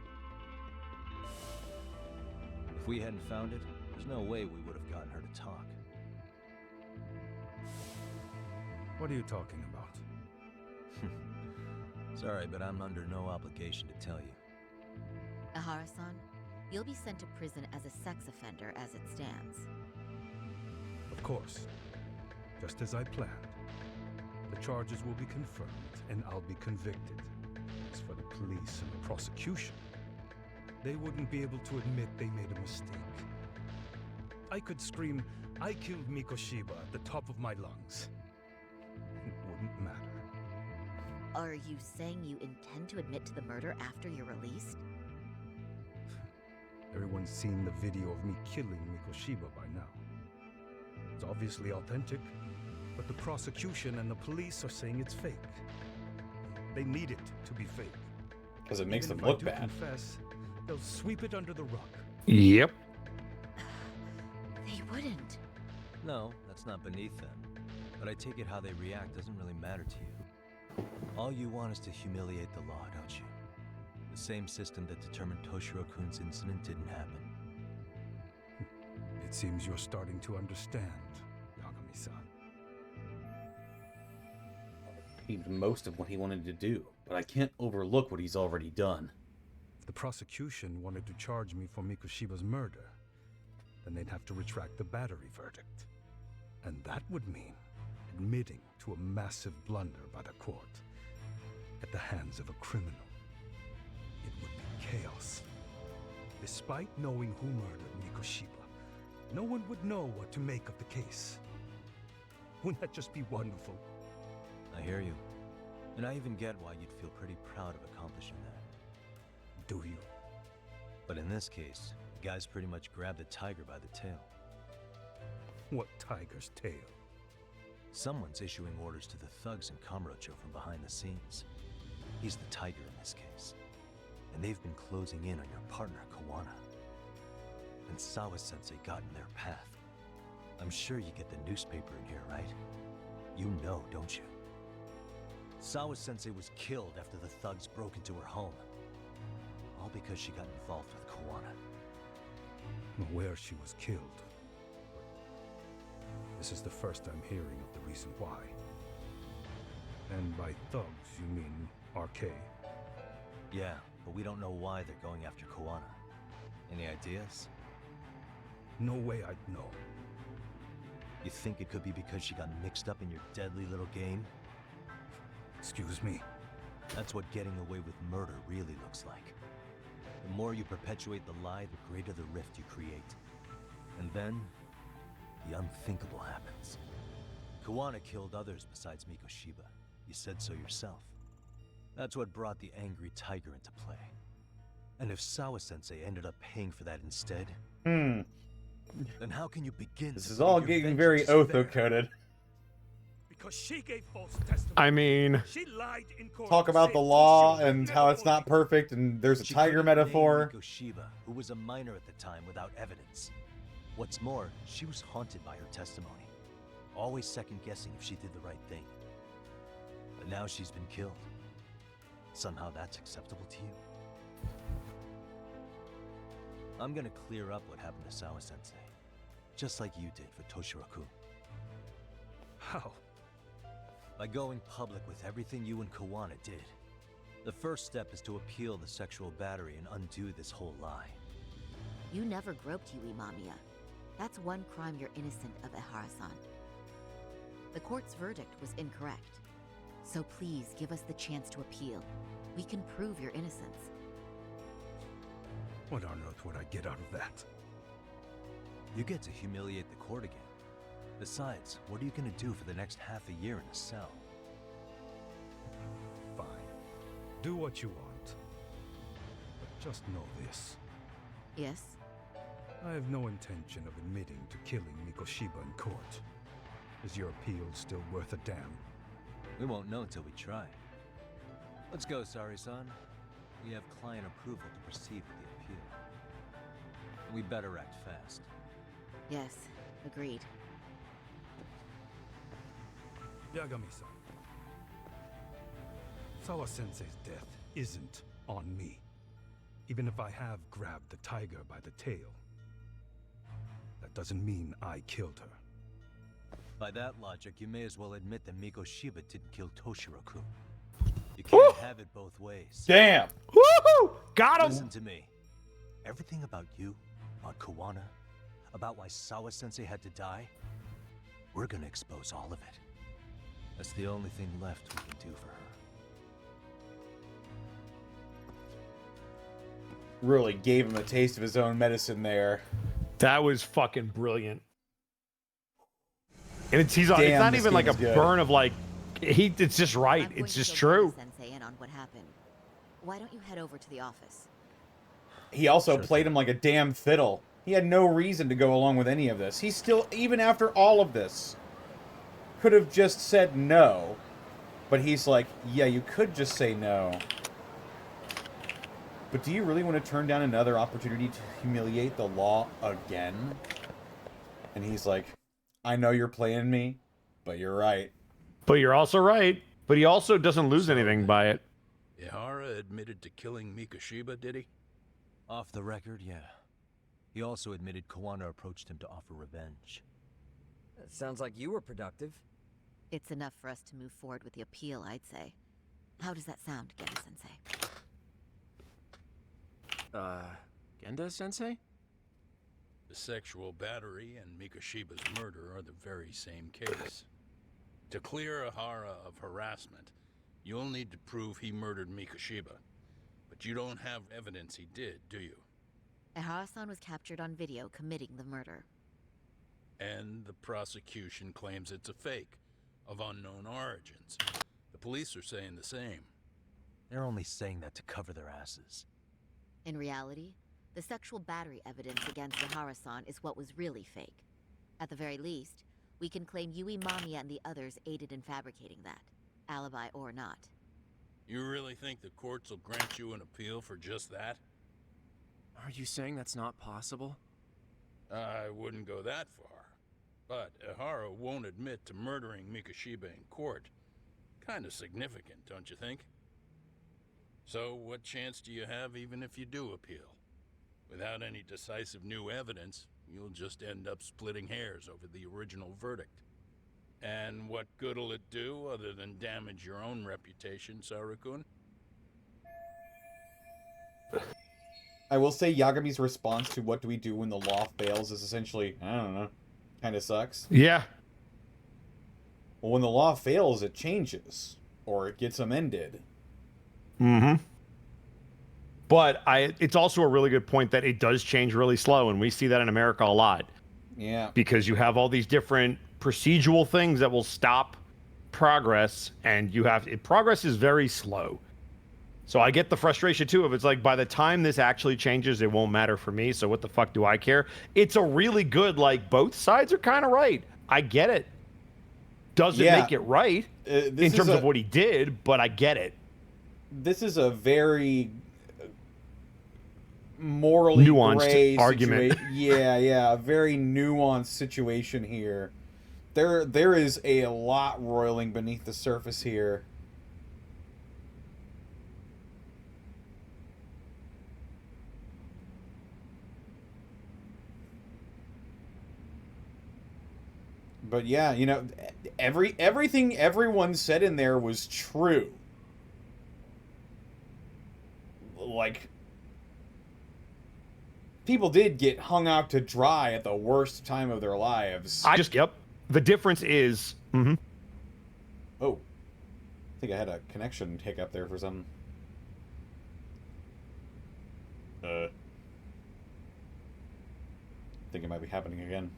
[SPEAKER 5] If we hadn't found it, there's no way we would have gotten her to talk.
[SPEAKER 7] What are you talking about?
[SPEAKER 5] Sorry, but I'm under no obligation to tell you.
[SPEAKER 19] Ahara-san, you'll be sent to prison as a sex offender as it stands.
[SPEAKER 7] Of course. Just as I planned. The charges will be confirmed, and I'll be convicted. As for the police and the prosecution, they wouldn't be able to admit they made a mistake. I could scream, "I killed Mikoshiba" at the top of my lungs. It wouldn't matter.
[SPEAKER 19] Are you saying you intend to admit to the murder after you're released?
[SPEAKER 7] Everyone's seen the video of me killing Mikoshiba by now. It's obviously authentic, but the prosecution and the police are saying it's fake. They need it to be fake.
[SPEAKER 1] Because it makes
[SPEAKER 7] Even
[SPEAKER 1] them
[SPEAKER 7] if
[SPEAKER 1] look
[SPEAKER 7] I do
[SPEAKER 1] bad.
[SPEAKER 7] Confess, they'll sweep it under the rug.
[SPEAKER 2] Yep.
[SPEAKER 19] They wouldn't.
[SPEAKER 5] No, that's not beneath them. But I take it how they react doesn't really matter to you. All you want is to humiliate the law, don't you? The same system that determined Toshiro-kun's incident didn't happen.
[SPEAKER 7] It seems you're starting to understand, Yagami-san.
[SPEAKER 1] Achieved most of what he wanted to do, but I can't overlook what he's already done.
[SPEAKER 7] If the prosecution wanted to charge me for Mikoshiba's murder, then they'd have to retract the battery verdict. And that would mean admitting to a massive blunder by the court at the hands of a criminal. It would be chaos. Despite knowing who murdered Mikoshiba, no one would know what to make of the case. Wouldn't that just be wonderful?
[SPEAKER 5] I hear you. And I even get why you'd feel pretty proud of accomplishing that.
[SPEAKER 7] Do you?
[SPEAKER 5] But in this case, the guys pretty much grabbed the tiger by the tail.
[SPEAKER 7] What tiger's tail?
[SPEAKER 5] Someone's issuing orders to the thugs in Kamurocho from behind the scenes. He's the tiger in this case. And they've been closing in on your partner, Kawana. And Sawa-sensei got in their path. I'm sure you get the newspaper in here, right? You know, don't you? Sawa-sensei was killed after the thugs broke into her home. All because she got involved with Kawana.
[SPEAKER 7] I'm aware she was killed. This is the first I'm hearing of the reason why. And by thugs, you mean RK?
[SPEAKER 5] Yeah, but we don't know why they're going after Kawana. Any ideas?
[SPEAKER 7] No way I'd know.
[SPEAKER 5] You think it could be because she got mixed up in your deadly little game?
[SPEAKER 7] Excuse me?
[SPEAKER 5] That's what getting away with murder really looks like. The more you perpetuate the lie, the greater the rift you create. And then, the unthinkable happens. Kawana killed others besides Mikoshiba. You said so yourself. That's what brought the angry tiger into play. And if Sawa-sensei ended up paying for that instead, then how can you begin?
[SPEAKER 1] This is all getting very Otho-coded.
[SPEAKER 16] Because she gave false testimony.
[SPEAKER 2] I mean,
[SPEAKER 16] she lied in court.
[SPEAKER 1] Talk about the law and how it's not perfect, and there's a tiger metaphor.
[SPEAKER 5] Mikoshiba, who was a minor at the time, without evidence. What's more, she was haunted by her testimony, always second-guessing if she did the right thing. But now she's been killed. Somehow that's acceptable to you? I'm gonna clear up what happened to Sawa-sensei, just like you did for Toshiro-kun.
[SPEAKER 16] How?
[SPEAKER 5] By going public with everything you and Kawana did. The first step is to appeal the sexual battery and undo this whole lie.
[SPEAKER 19] You never groped Yui Mamiya. That's one crime you're innocent of, Ehara-san. The court's verdict was incorrect. So please give us the chance to appeal. We can prove your innocence.
[SPEAKER 7] What on earth would I get out of that?
[SPEAKER 5] You get to humiliate the court again. Besides, what are you gonna do for the next half a year in a cell?
[SPEAKER 7] Fine. Do what you want. But just know this.
[SPEAKER 19] Yes?
[SPEAKER 7] I have no intention of admitting to killing Mikoshiba in court. Is your appeal still worth a damn?
[SPEAKER 5] We won't know till we try. Let's go, Sari-san. We have client approval to proceed with the appeal. We better act fast.
[SPEAKER 19] Yes, agreed.
[SPEAKER 7] Yagami-san. Sawa-sensei's death isn't on me. Even if I have grabbed the tiger by the tail, that doesn't mean I killed her.
[SPEAKER 5] By that logic, you may as well admit that Mikoshiba didn't kill Toshiro-kun. You can't have it both ways.
[SPEAKER 1] Damn!
[SPEAKER 2] Woohoo! Got him!
[SPEAKER 5] Listen to me. Everything about you, about Kawana, about why Sawa-sensei had to die, we're gonna expose all of it. That's the only thing left we can do for her.
[SPEAKER 1] Really gave him a taste of his own medicine there.
[SPEAKER 2] That was fucking brilliant. And it's
[SPEAKER 1] Damn,
[SPEAKER 2] it's not
[SPEAKER 1] this
[SPEAKER 2] even like a
[SPEAKER 1] game is good.
[SPEAKER 2] burn of like it's just right. It's just true.
[SPEAKER 19] Sensei in on what happened. Why don't you head over to the office?
[SPEAKER 1] He also played him like a damn fiddle. He had no reason to go along with any of this. He still, even after all of this, could have just said no. But he's like, yeah, you could just say no. But do you really want to turn down another opportunity to humiliate the law again? And he's like, I know you're playing me, but you're right.
[SPEAKER 2] But you're also right. But he also doesn't lose anything by it.
[SPEAKER 17] Ihara admitted to killing Mikoshiba, did he?
[SPEAKER 5] Off the record, yeah. He also admitted Kawana approached him to offer revenge.
[SPEAKER 9] That sounds like you were productive.
[SPEAKER 19] It's enough for us to move forward with the appeal, I'd say. How does that sound, Genda-sensei?
[SPEAKER 21] Genda-sensei?
[SPEAKER 17] The sexual battery and Mikoshiba's murder are the very same case. To clear Ihara of harassment, you'll need to prove he murdered Mikoshiba. But you don't have evidence he did, do you?
[SPEAKER 19] Ehara-san was captured on video committing the murder.
[SPEAKER 17] And the prosecution claims it's a fake, of unknown origins. The police are saying the same.
[SPEAKER 5] They're only saying that to cover their asses.
[SPEAKER 19] In reality, the sexual battery evidence against Ehara-san is what was really fake. At the very least, we can claim Yui Mamiya and the others aided in fabricating that, alibi or not.
[SPEAKER 17] You really think the courts will grant you an appeal for just that?
[SPEAKER 21] Are you saying that's not possible?
[SPEAKER 17] I wouldn't go that far. But Ihara won't admit to murdering Mikoshiba in court. Kinda significant, don't you think? So what chance do you have even if you do appeal? Without any decisive new evidence, you'll just end up splitting hairs over the original verdict. And what good'll it do other than damage your own reputation, Saru-kun?
[SPEAKER 1] I will say Yagami's response to what do we do when the law fails is essentially, I don't know, kind of sucks.
[SPEAKER 2] Yeah.
[SPEAKER 1] Well, when the law fails, it changes. Or it gets amended.
[SPEAKER 2] Mm-hmm. But it's also a really good point that it does change really slow, and we see that in America a lot.
[SPEAKER 1] Yeah.
[SPEAKER 2] Because you have all these different procedural things that will stop progress, and progress is very slow. So I get the frustration too of it's like by the time this actually changes, it won't matter for me. So what the fuck do I care? It's a really good, like, both sides are kind of right. I get it. Doesn't make it right in terms of what he did, but I get it.
[SPEAKER 1] This is a very morally
[SPEAKER 2] nuanced
[SPEAKER 1] gray
[SPEAKER 2] argument.
[SPEAKER 1] Yeah, a very nuanced situation here. There is a lot roiling beneath the surface here. But yeah, you know, everything everyone said in there was true. Like, people did get hung out to dry at the worst time of their lives.
[SPEAKER 2] Yep. The difference is...
[SPEAKER 1] Oh. I think I had a connection hiccup there for some... I think it might be happening again.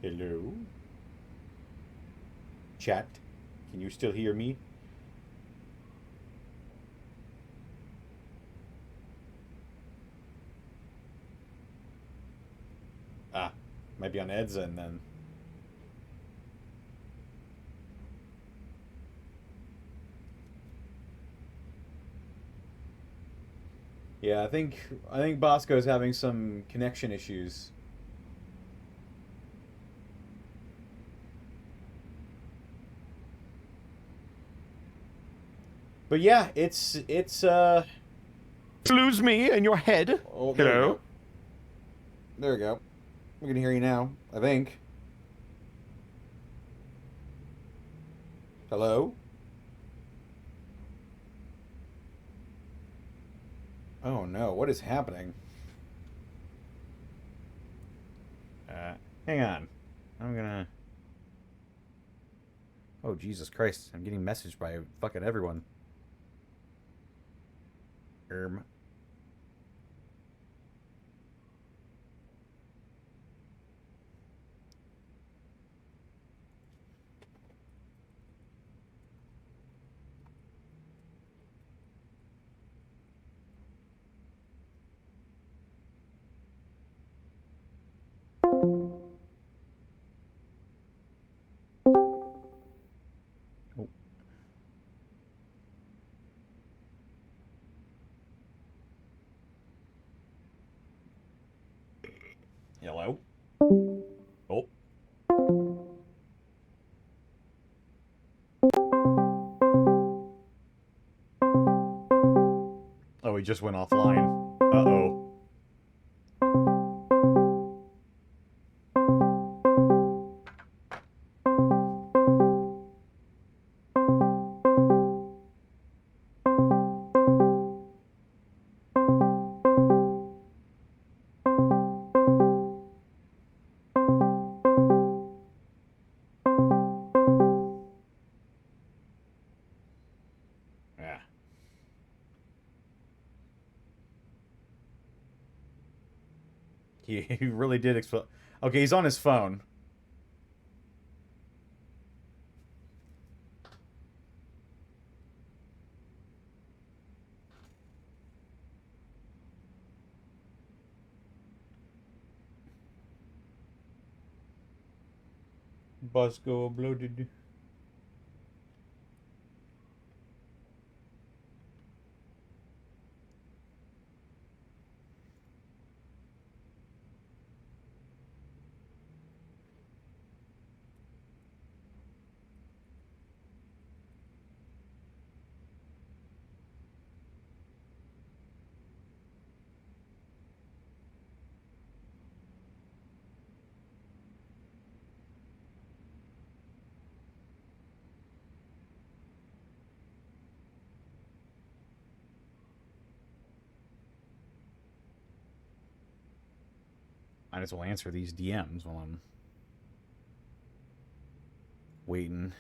[SPEAKER 1] Hello? Chat? Can you still hear me? Ah, might be on Ed's end then. Yeah, I think Bosco's having some connection issues. But yeah, it's
[SPEAKER 2] lose me in your head.
[SPEAKER 1] Oh,
[SPEAKER 2] hello.
[SPEAKER 1] There we go. We can hear you now, I think. Hello? Oh no, what is happening? Hang on. I'm gonna... Oh, Jesus Christ. I'm getting messaged by fucking everyone. Hello? Oh. Oh, he just went offline. Uh-oh. Yeah. He really did explode. Okay, he's on his phone. Bosco uploaded. Might as well answer these DMs while I'm waiting.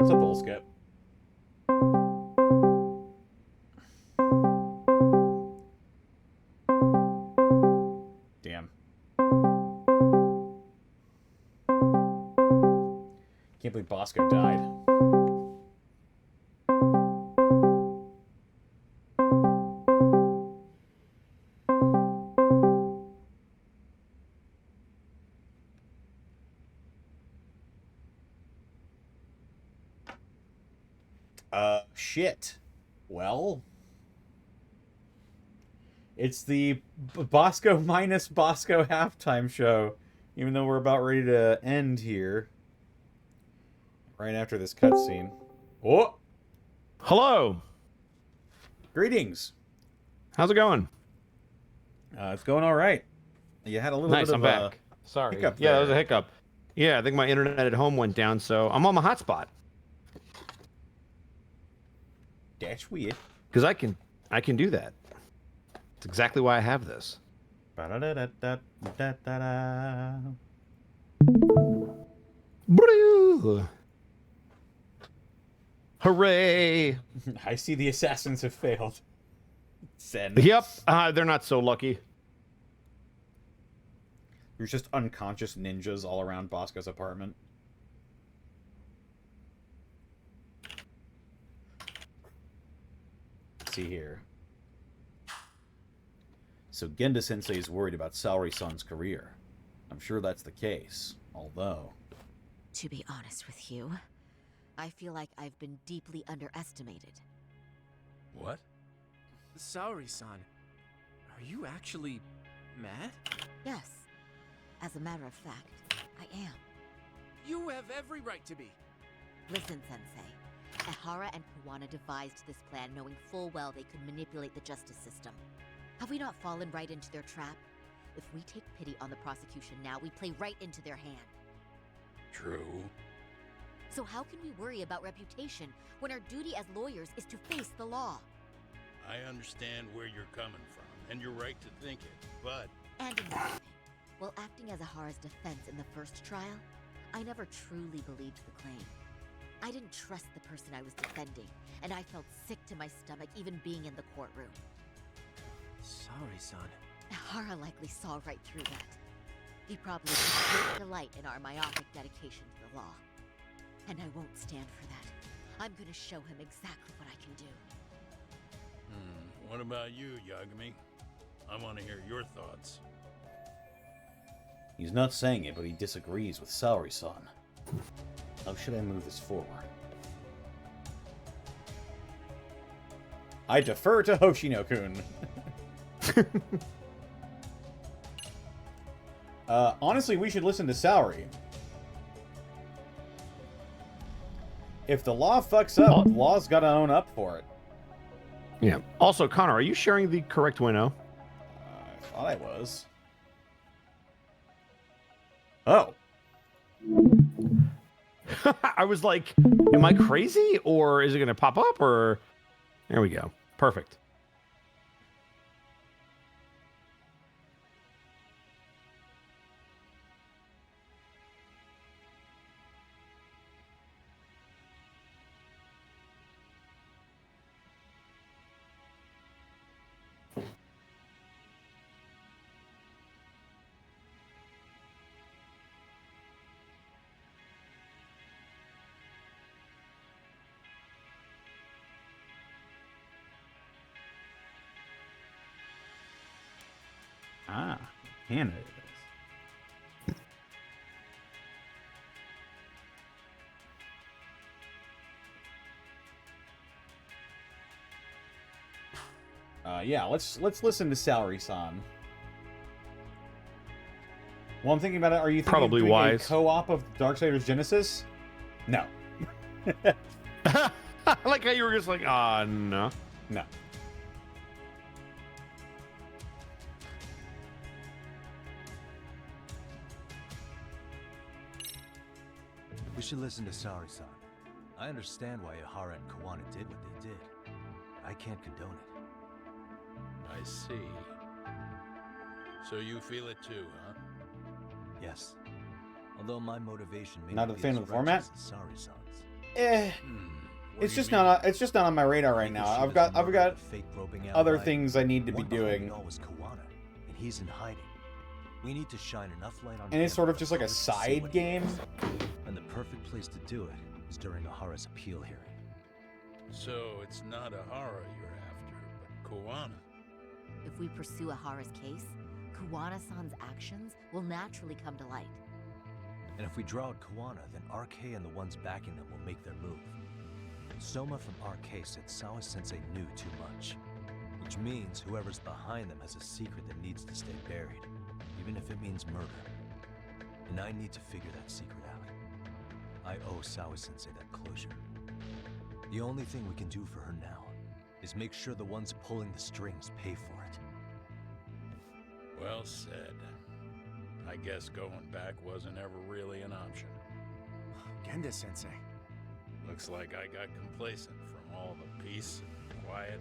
[SPEAKER 1] What's up, old skip? Damn. Can't believe Bosco died. Shit. Well, it's the Bosco minus Bosco halftime show, even though we're about ready to end here. Right after this cutscene. Oh!
[SPEAKER 2] Hello!
[SPEAKER 1] Greetings!
[SPEAKER 2] How's it going?
[SPEAKER 1] It's going alright. You had a little
[SPEAKER 2] Nice,
[SPEAKER 1] bit
[SPEAKER 2] I'm
[SPEAKER 1] of
[SPEAKER 2] back. Sorry.
[SPEAKER 1] hiccup
[SPEAKER 2] Yeah,
[SPEAKER 1] there.
[SPEAKER 2] that was a hiccup. Yeah, I think my internet at home went down, so I'm on my hotspot.
[SPEAKER 1] That's weird.
[SPEAKER 2] Because I can do that. That's exactly why I have this. Hooray!
[SPEAKER 1] I see the assassins have failed. Send.
[SPEAKER 2] Yep, they're not so lucky.
[SPEAKER 1] There's just unconscious ninjas all around Bosco's apartment. Let's see here. So Genda-sensei is worried about Saori-san's career. I'm sure that's the case, although...
[SPEAKER 19] To be honest with you, I feel like I've been deeply underestimated.
[SPEAKER 17] What?
[SPEAKER 21] Saori-san, are you actually mad?
[SPEAKER 19] Yes. As a matter of fact, I am.
[SPEAKER 21] You have every right to be.
[SPEAKER 19] Listen, Sensei. Ehara and Kuwana devised this plan knowing full well they could manipulate the justice system. Have we not fallen right into their trap? If we take pity on the prosecution now, we play right into their hand.
[SPEAKER 17] True.
[SPEAKER 19] So how can we worry about reputation when our duty as lawyers is to face the law?
[SPEAKER 17] I understand where you're coming from, and you're right to think it, but...
[SPEAKER 19] And another thing. While acting as Ahara's defense in the first trial, I never truly believed the claim. I didn't trust the person I was defending, and I felt sick to my stomach even being in the courtroom.
[SPEAKER 21] Saori-san.
[SPEAKER 19] Ahara likely saw right through that. He probably took great delight in our myopic dedication to the law. And I won't stand for that. I'm gonna show him exactly what I can do.
[SPEAKER 17] What about you, Yagami? I want to hear your thoughts.
[SPEAKER 1] He's not saying it, but he disagrees with Saori-san. How should I move this forward? I defer to Hoshino-kun. Honestly, we should listen to Saori. If the law fucks up, the law's gotta own up for it.
[SPEAKER 2] Yeah. Also, Connor, are you sharing the correct winnow?
[SPEAKER 1] I thought I was. Oh.
[SPEAKER 2] I was like, am I crazy? Or is it going to pop up? Or... There we go. Perfect.
[SPEAKER 1] Ah, Hannah it is. Yeah, let's listen to Saori-san. Well, I'm thinking about it. Are you thinking
[SPEAKER 2] Probably
[SPEAKER 1] of doing
[SPEAKER 2] wise.
[SPEAKER 1] a co-op of Darksiders Genesis? No.
[SPEAKER 2] I like how you were just like, no.
[SPEAKER 1] No.
[SPEAKER 5] We should listen to Saori-san. I understand why Ehara and Kuwana did what they did. But I can't condone it.
[SPEAKER 17] I see. So you feel it too, huh?
[SPEAKER 5] Yes. Although my motivation may
[SPEAKER 1] Not a
[SPEAKER 5] be
[SPEAKER 1] fan
[SPEAKER 5] as
[SPEAKER 1] of the format?
[SPEAKER 5] righteous as Saori-san's.
[SPEAKER 1] It's just not. It's just not on my radar right now. I've got other things I need to be doing.
[SPEAKER 5] Was Kawana, and he's in hiding. We need to shine enough light on.
[SPEAKER 1] And it's sort of just like a side game.
[SPEAKER 5] And the perfect place to do it is during Ahara's appeal hearing.
[SPEAKER 17] So it's not Ahara you're after, but Kawana.
[SPEAKER 19] If we pursue Ahara's case, Kawana-san's actions will naturally come to light.
[SPEAKER 5] And if we draw out Kawana, then RK and the ones backing them will make their move. Soma from RK said Sawa-sensei knew too much, which means whoever's behind them has a secret that needs to stay buried, even if it means murder. And I need to figure that secret out. I owe Sawa-sensei that closure. The only thing we can do for her now is make sure the ones pulling the strings pay for it.
[SPEAKER 17] Well said. I guess going back wasn't ever really an option.
[SPEAKER 16] Genda-sensei.
[SPEAKER 17] Looks like I got complacent from all the peace and quiet.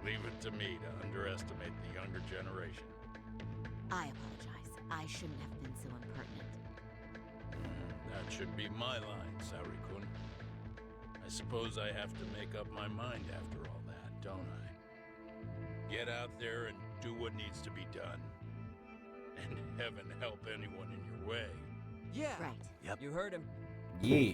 [SPEAKER 17] Leave it to me to underestimate the younger generation.
[SPEAKER 19] I apologize. I shouldn't have been so impertinent.
[SPEAKER 17] That should be my line, Saori-kun. I suppose I have to make up my mind after all that, don't I? Get out there and do what needs to be done. And heaven help anyone in your way.
[SPEAKER 9] Yeah.
[SPEAKER 19] Right.
[SPEAKER 9] Yep. You heard him.
[SPEAKER 1] Yeah.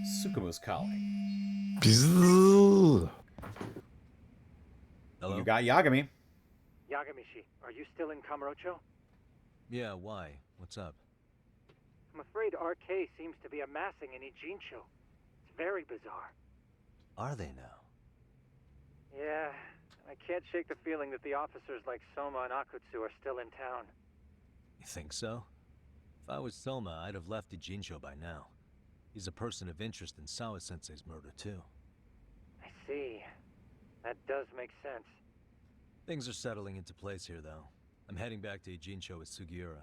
[SPEAKER 1] Tsukuma's calling.
[SPEAKER 5] Hello?
[SPEAKER 1] You got Yagami.
[SPEAKER 18] Yagamishi, are you still in Kamurocho?
[SPEAKER 5] Yeah, why? What's up?
[SPEAKER 18] I'm afraid RK seems to be amassing in Ijincho. It's very bizarre.
[SPEAKER 5] Are they now?
[SPEAKER 18] Yeah, I can't shake the feeling that the officers like Soma and Akutsu are still in town.
[SPEAKER 5] You think so? If I was Soma, I'd have left Ijincho by now. He's a person of interest in Sawa-sensei's murder, too.
[SPEAKER 18] I see. That does make sense.
[SPEAKER 5] Things are settling into place here, though. I'm heading back to Ijincho with Sugiura.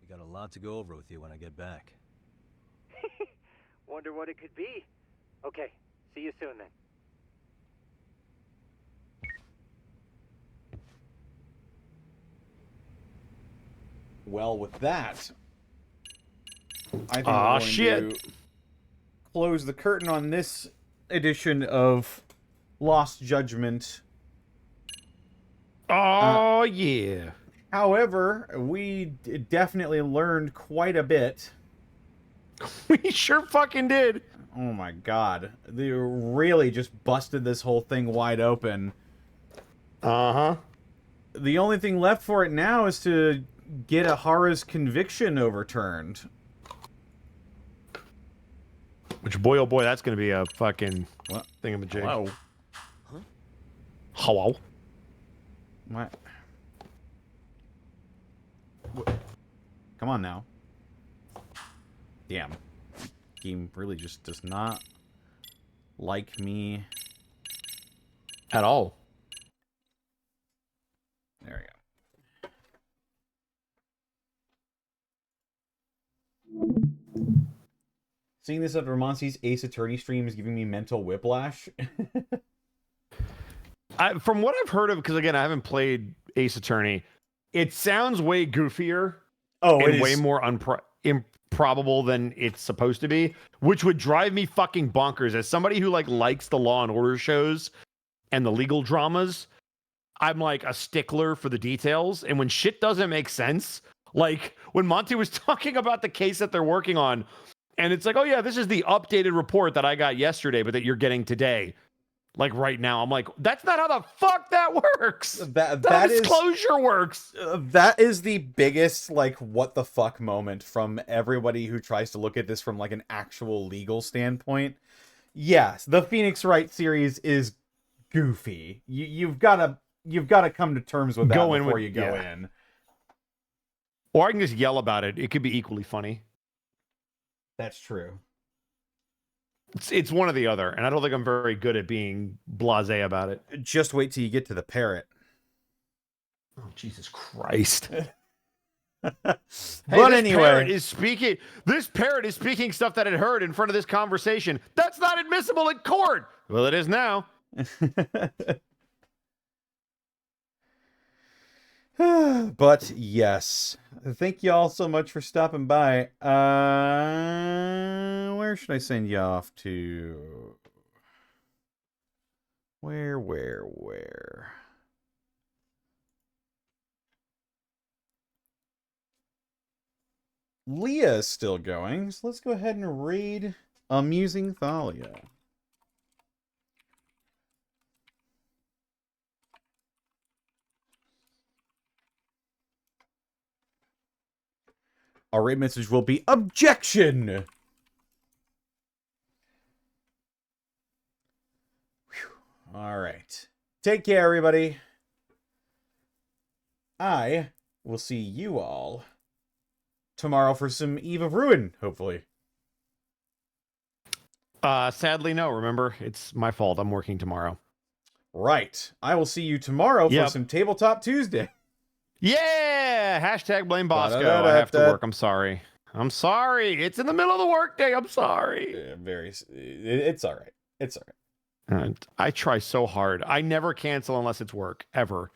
[SPEAKER 5] We got a lot to go over with you when I get back.
[SPEAKER 18] Wonder what it could be. Okay, see you soon then.
[SPEAKER 1] Well, with that, I think we're going to close the curtain on this edition of Lost Judgment.
[SPEAKER 2] Oh, yeah.
[SPEAKER 1] However, we definitely learned quite a bit.
[SPEAKER 2] We sure fucking did.
[SPEAKER 1] Oh my god. They really just busted this whole thing wide open.
[SPEAKER 2] Uh-huh.
[SPEAKER 1] The only thing left for it now is to get Ahara's conviction overturned.
[SPEAKER 2] Which, boy, oh boy, that's going to be a fucking thingamajig.
[SPEAKER 1] Hello?
[SPEAKER 2] Huh? Hello?
[SPEAKER 1] What? Come on now. Damn. Game really just does not like me
[SPEAKER 2] at all.
[SPEAKER 1] There we go. Seeing this after Monty's Ace Attorney stream is giving me mental whiplash.
[SPEAKER 2] From what I've heard of, because again, I haven't played Ace Attorney, it sounds way goofier and way more improbable than it's supposed to be, which would drive me fucking bonkers. As somebody who likes the Law and Order shows and the legal dramas, I'm like a stickler for the details. And when shit doesn't make sense, like when Monty was talking about the case that they're working on, and it's like, oh yeah, this is the updated report that I got yesterday, but that you're getting today. Like right now, I'm like, that's not how the fuck that works.
[SPEAKER 1] That
[SPEAKER 2] disclosure works.
[SPEAKER 1] That is the biggest what the fuck moment from everybody who tries to look at this from an actual legal standpoint. Yes, the Phoenix Wright series is goofy. You've got to come to terms with that before you go in.
[SPEAKER 2] Or I can just yell about it. It could be equally funny.
[SPEAKER 1] That's true.
[SPEAKER 2] It's one or the other, and I don't think I'm very good at being blasé about it.
[SPEAKER 1] Just wait till you get to the parrot.
[SPEAKER 2] Oh, Jesus Christ.
[SPEAKER 1] But
[SPEAKER 2] anyway, this parrot is speaking stuff that it heard in front of this conversation. That's not admissible in court. Well, it is now.
[SPEAKER 1] But yes, thank you all so much for stopping by. Where should I send you off to? Where? Leah is still going, so let's go ahead and read Amusing Thalia. Our rate message will be objection. Whew. All right. Take care, everybody. I will see you all tomorrow for some Eve of Ruin, hopefully.
[SPEAKER 2] Sadly, no. Remember, it's my fault. I'm working tomorrow.
[SPEAKER 1] Right. I will see you tomorrow for some Tabletop Tuesday.
[SPEAKER 2] Yeah! Hashtag blame Bosco. I have to work. I'm sorry. I'm sorry. It's in the middle of the workday. I'm sorry.
[SPEAKER 1] It's all right. It's all right.
[SPEAKER 2] And I try so hard. I never cancel unless it's work, ever.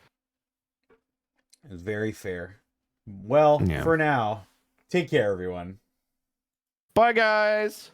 [SPEAKER 1] It's very fair. Well, for now, take care, everyone.
[SPEAKER 2] Bye, guys.